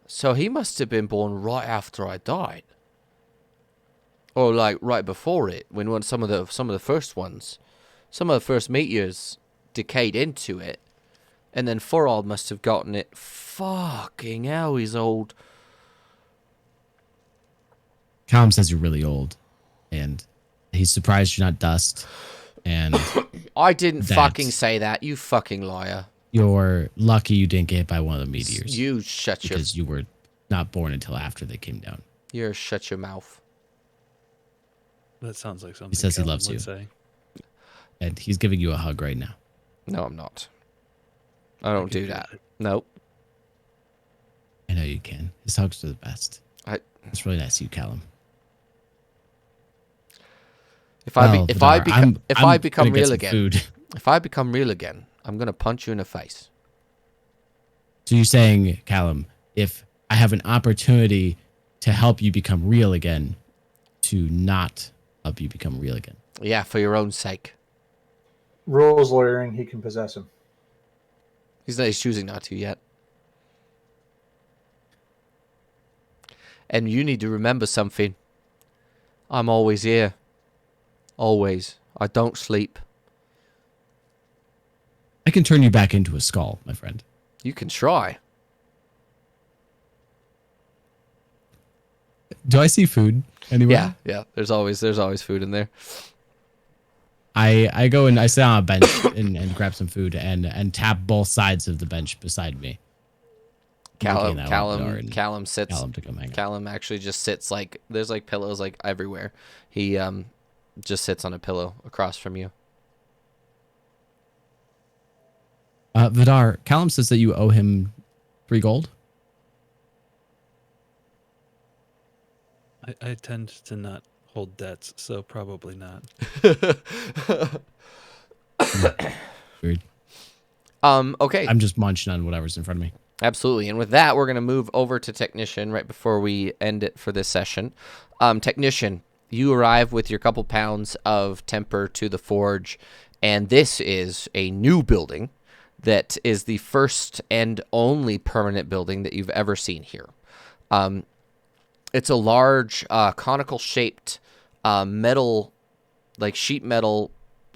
So he must have been born right after I died. Or like right before it, when some of the first meteors decayed into it, and then Thorald must have gotten it. Fucking hell, he's old. Callum says you're really old, and he's surprised you're not dust, and I didn't That- fucking say that, you fucking liar. you're lucky you didn't get hit by one of the meteors You shut your because you were not born until after they came down. shut your mouth. That sounds like something. He says he Callum loves would you. Say. And he's giving you a hug right now. No, I'm not. I don't do can that. feel it. Nope. I know you can. His hugs are the best. It's really nice of you, Callum. If I Well, Vidar, I'm become gonna get real some again, food. if I become real again, I'm gonna punch you in the face. So you're saying, Callum, if I have an opportunity to help you become real again, to not help you become real again? Yeah, for your own sake. Rules lawyering, he can possess him. He's choosing not to yet. And you need to remember something. I'm always here. Always. I don't sleep. I can turn you back into a skull, my friend. You can try. Do I see food anywhere? Yeah. There's always food in there. I go and I sit on a bench and grab some food and tap both sides of the bench beside me. Callum sits. Callum to come hang out. Callum actually just sits like there's like pillows like everywhere. He just sits on a pillow across from you. Vidar, Callum says that you owe him 3 gold. I tend to not hold debts, so probably not. Weird. Okay. I'm just munching on whatever's in front of me. Absolutely. And with that, we're going to move over to Technician right before we end it for this session. Technician, you arrive with your couple pounds of temper to the forge, and this is a new building that is the first and only permanent building that you've ever seen here. It's a large, conical-shaped metal, like sheet metal,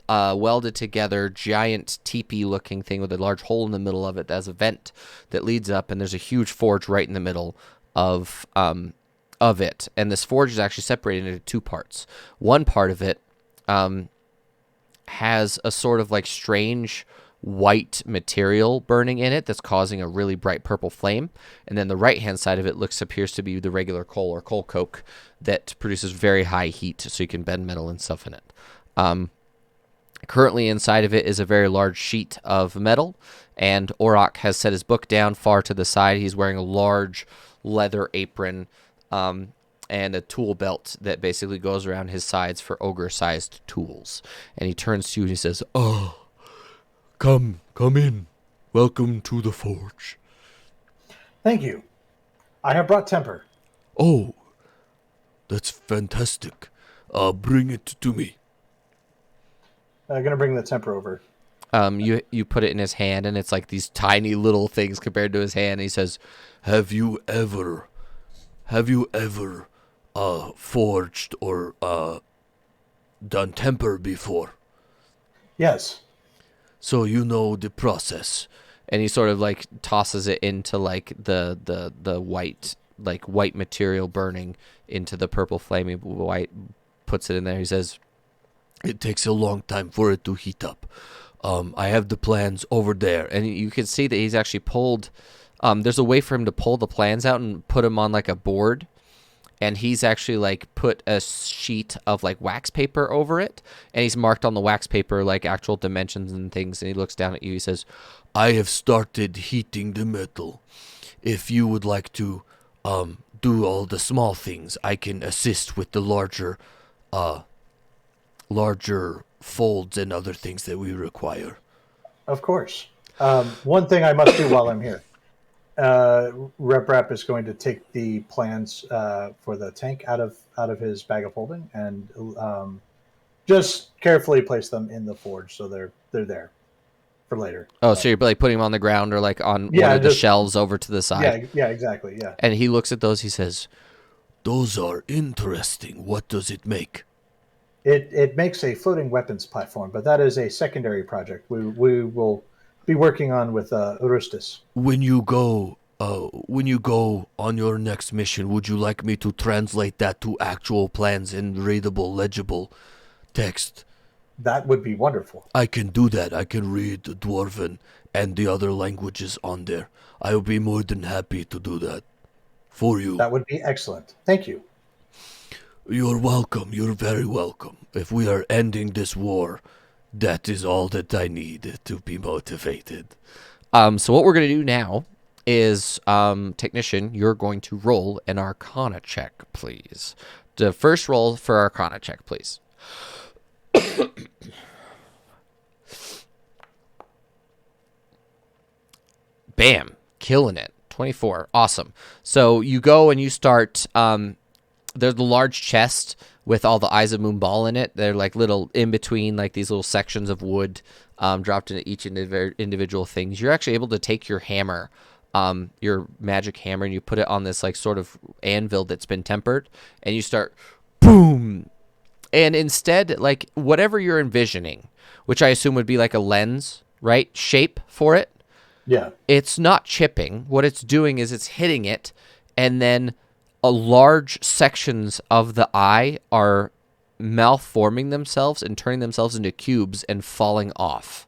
welded together, giant teepee-looking thing with a large hole in the middle of it that has a vent that leads up, and there's a huge forge right in the middle of it. And this forge is actually separated into 2 parts. One part of it has a sort of like strange white material burning in it that's causing a really bright purple flame, and then the right hand side of it appears to be the regular coal or coal coke that produces very high heat, so you can bend metal and stuff in it. Currently inside of it is a very large sheet of metal, and Auroch has set his book down far to the side. He's wearing a large leather apron and a tool belt that basically goes around his sides for ogre-sized tools. And he turns to you and he says, Oh, come in. Welcome to the forge. Thank you. I have brought temper. Oh, that's fantastic. Bring it to me. I'm going to bring the temper over. you put it in his hand, and it's like these tiny little things compared to his hand. And he says, Have you ever forged or done temper before? Yes. So you know the process. and he sort of like tosses it into like the white material burning into the purple flaming white, puts it in there. He says, It takes a long time for it to heat up. I have the plans over there. And you can see that he's actually pulled. There's a way for him to pull the plans out and put them on like a board. And he's actually like put a sheet of like wax paper over it. And he's marked on the wax paper like actual dimensions and things. And he looks down at you. He says, I have started heating the metal. If you would like to do all the small things, I can assist with the larger folds and other things that we require. Of course. One thing I must do while I'm here. Rep is going to take the plans for the tank out of his bag of holding and just carefully place them in the forge so they're there for later. oh, so you're like putting them on the ground or like on Yeah, one of the just- shelves over to the side. Yeah, exactly. Yeah. And he looks at those. He says, Those are interesting. What does it make? It makes a floating weapons platform, but that is a secondary project we will be working on with Eurystus. When you go on your next mission, would you like me to translate that to actual plans in readable, legible text? That would be wonderful. I can do that. I can read Dwarven and the other languages on there. I will be more than happy to do that for you. That would be excellent. Thank you. You're welcome. You're very welcome. If we are ending this war, that is all that I need to be motivated. so what we're going to do now is, technician, you're going to roll an Arcana check, please. The first roll for Arcana check, please. Bam. Killing it. 24. Awesome. So you go and you start, there's the large chest with all the Eyes of Moonball in it. They're like little in between, like these little sections of wood dropped into each individual things. You're actually able to take your hammer, your magic hammer, and you put it on this like sort of anvil that's been tempered, and you start boom. And instead, like whatever you're envisioning, which I assume would be like a lens, right? Shape for it. Yeah. It's not chipping. What it's doing is it's hitting it, and then a large sections of the eye are malforming themselves and turning themselves into cubes and falling off.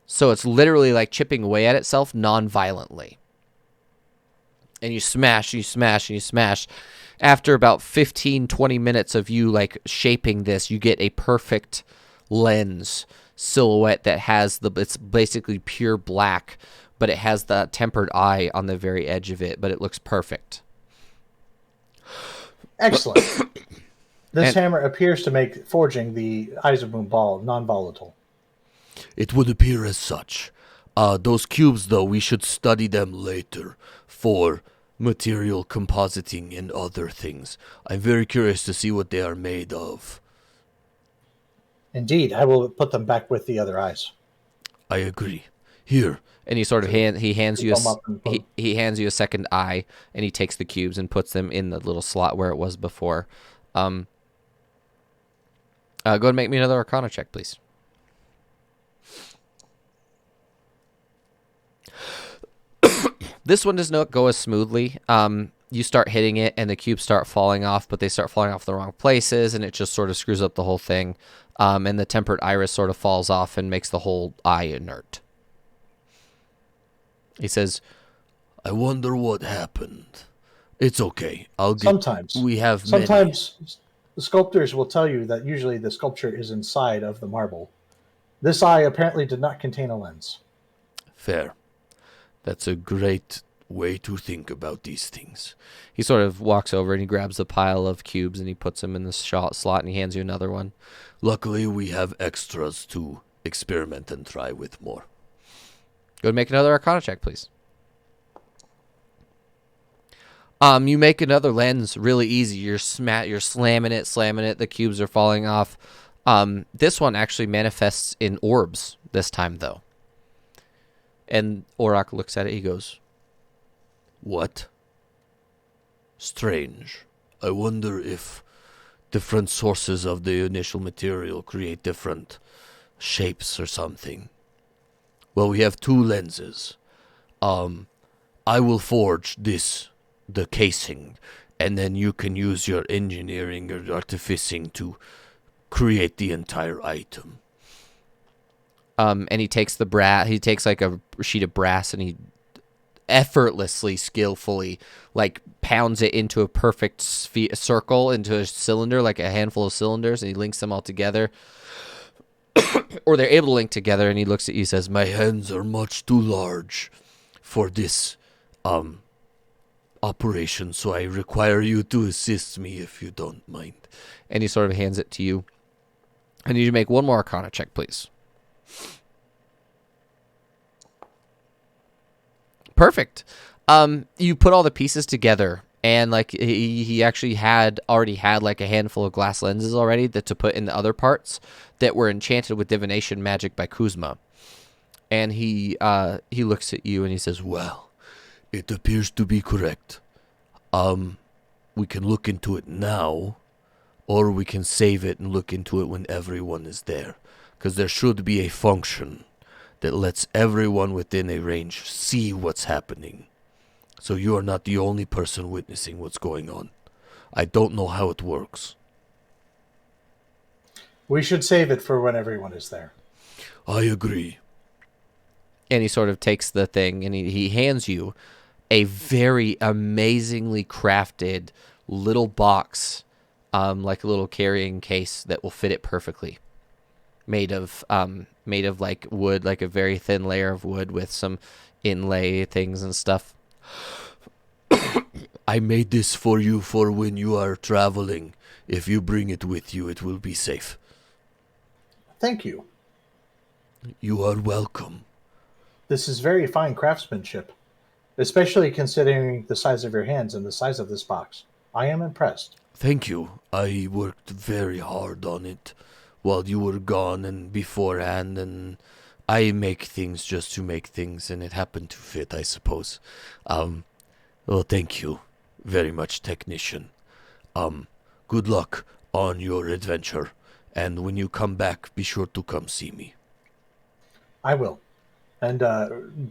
So it's literally like chipping away at itself non-violently. And you smash, you smash, and you smash. After about 15, 20 minutes of you like shaping this, you get a perfect lens silhouette that has it's basically pure black, but it has the tempered eye on the very edge of it, but it looks perfect. Excellent. This And- hammer appears to make forging the Eyes of Moonball non-volatile. It would appear as such. Those cubes, though, we should study them later for material compositing and other things. I'm very curious to see what they are made of. Indeed, I will put them back with the other eyes. I agree. Here, And he sort of he hands you Them up and put- he hands you a second eye, and he takes the cubes and puts them in the little slot where it was before. Go ahead and make me another Arcana check, please. This one does not go as smoothly. You start hitting it, and the cubes start falling off, but they start falling off the wrong places, and it just sort of screws up the whole thing. And the tempered iris sort of falls off and makes the whole eye inert. He says, I wonder what happened. It's okay. Sometimes. We have Sometimes the sculptors will tell you that usually the sculpture is inside of the marble. This eye apparently did not contain a lens. Fair. That's a great way to think about these things. he sort of walks over and he grabs a pile of cubes and he puts them in the slot and he hands you another one. Luckily, we have extras to experiment and try with more. Go and make another Arcana check, please. You make another lens really easy. You're slamming it. The cubes are falling off. This one actually manifests in orbs this time, though. And Auroch looks at it. He goes, What? Strange. I wonder if different sources of the initial material create different shapes or something. Well, we have two lenses. I will forge the casing, and then you can use your engineering or artificing to create the entire item. And he takes the brass. He takes like a sheet of brass and he effortlessly, skillfully, like pounds it into a perfect circle, into a cylinder, like a handful of cylinders, and he links them all together. Or they're able to link together, and he looks at you and says, My hands are much too large for this operation, so I require you to assist me if you don't mind. and he sort of hands it to you. I need you to make one more Arcana check, please. Perfect. You put all the pieces together, and like he actually already had like a handful of glass lenses already to put in the other parts that were enchanted with divination magic by Kuzma. And he looks at you and he says, Well, it appears to be correct. We can look into it now, or we can save it and look into it when everyone is there. Because there should be a function that lets everyone within a range see what's happening. So you are not the only person witnessing what's going on. I don't know how it works. We should save it for when everyone is there. I agree. and he sort of takes the thing and he hands you a very amazingly crafted little box, like a little carrying case that will fit it perfectly. Made of like wood, like a very thin layer of wood with some inlay things and stuff. I made this for you for when you are traveling. If you bring it with you, it will be safe. Thank you. You are welcome. This is very fine craftsmanship, especially considering the size of your hands and the size of this box. I am impressed. Thank you. I worked very hard on it while you were gone and beforehand, and I make things just to make things, and it happened to fit, I suppose. Well, thank you very much, technician. Good luck on your adventure, and when you come back, be sure to come see me. I will. And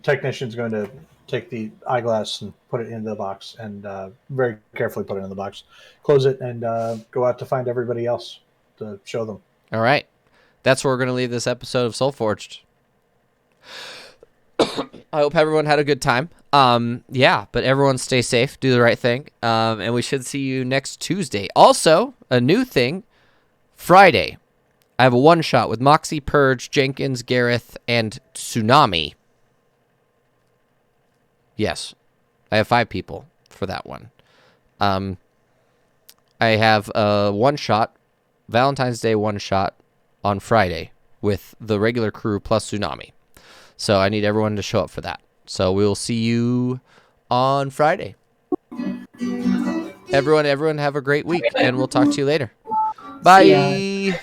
technician's going to take the eyeglass and put it in the box, and very carefully put it in the box, close it, and go out to find everybody else to show them. All right. That's where we're going to leave this episode of Soulforged. I hope everyone had a good time. Yeah, but everyone stay safe, do the right thing, and we should see you next Tuesday. Also, a new thing, Friday. I have a one-shot with Moxie, Purge, Jenkins, Gareth, and Tsunami. Yes, I have 5 people for that one. I have a one-shot, Valentine's Day one-shot on Friday with the regular crew plus Tsunami. So I need everyone to show up for that. So we will see you on Friday. Everyone have a great week, and we'll talk to you later. Bye.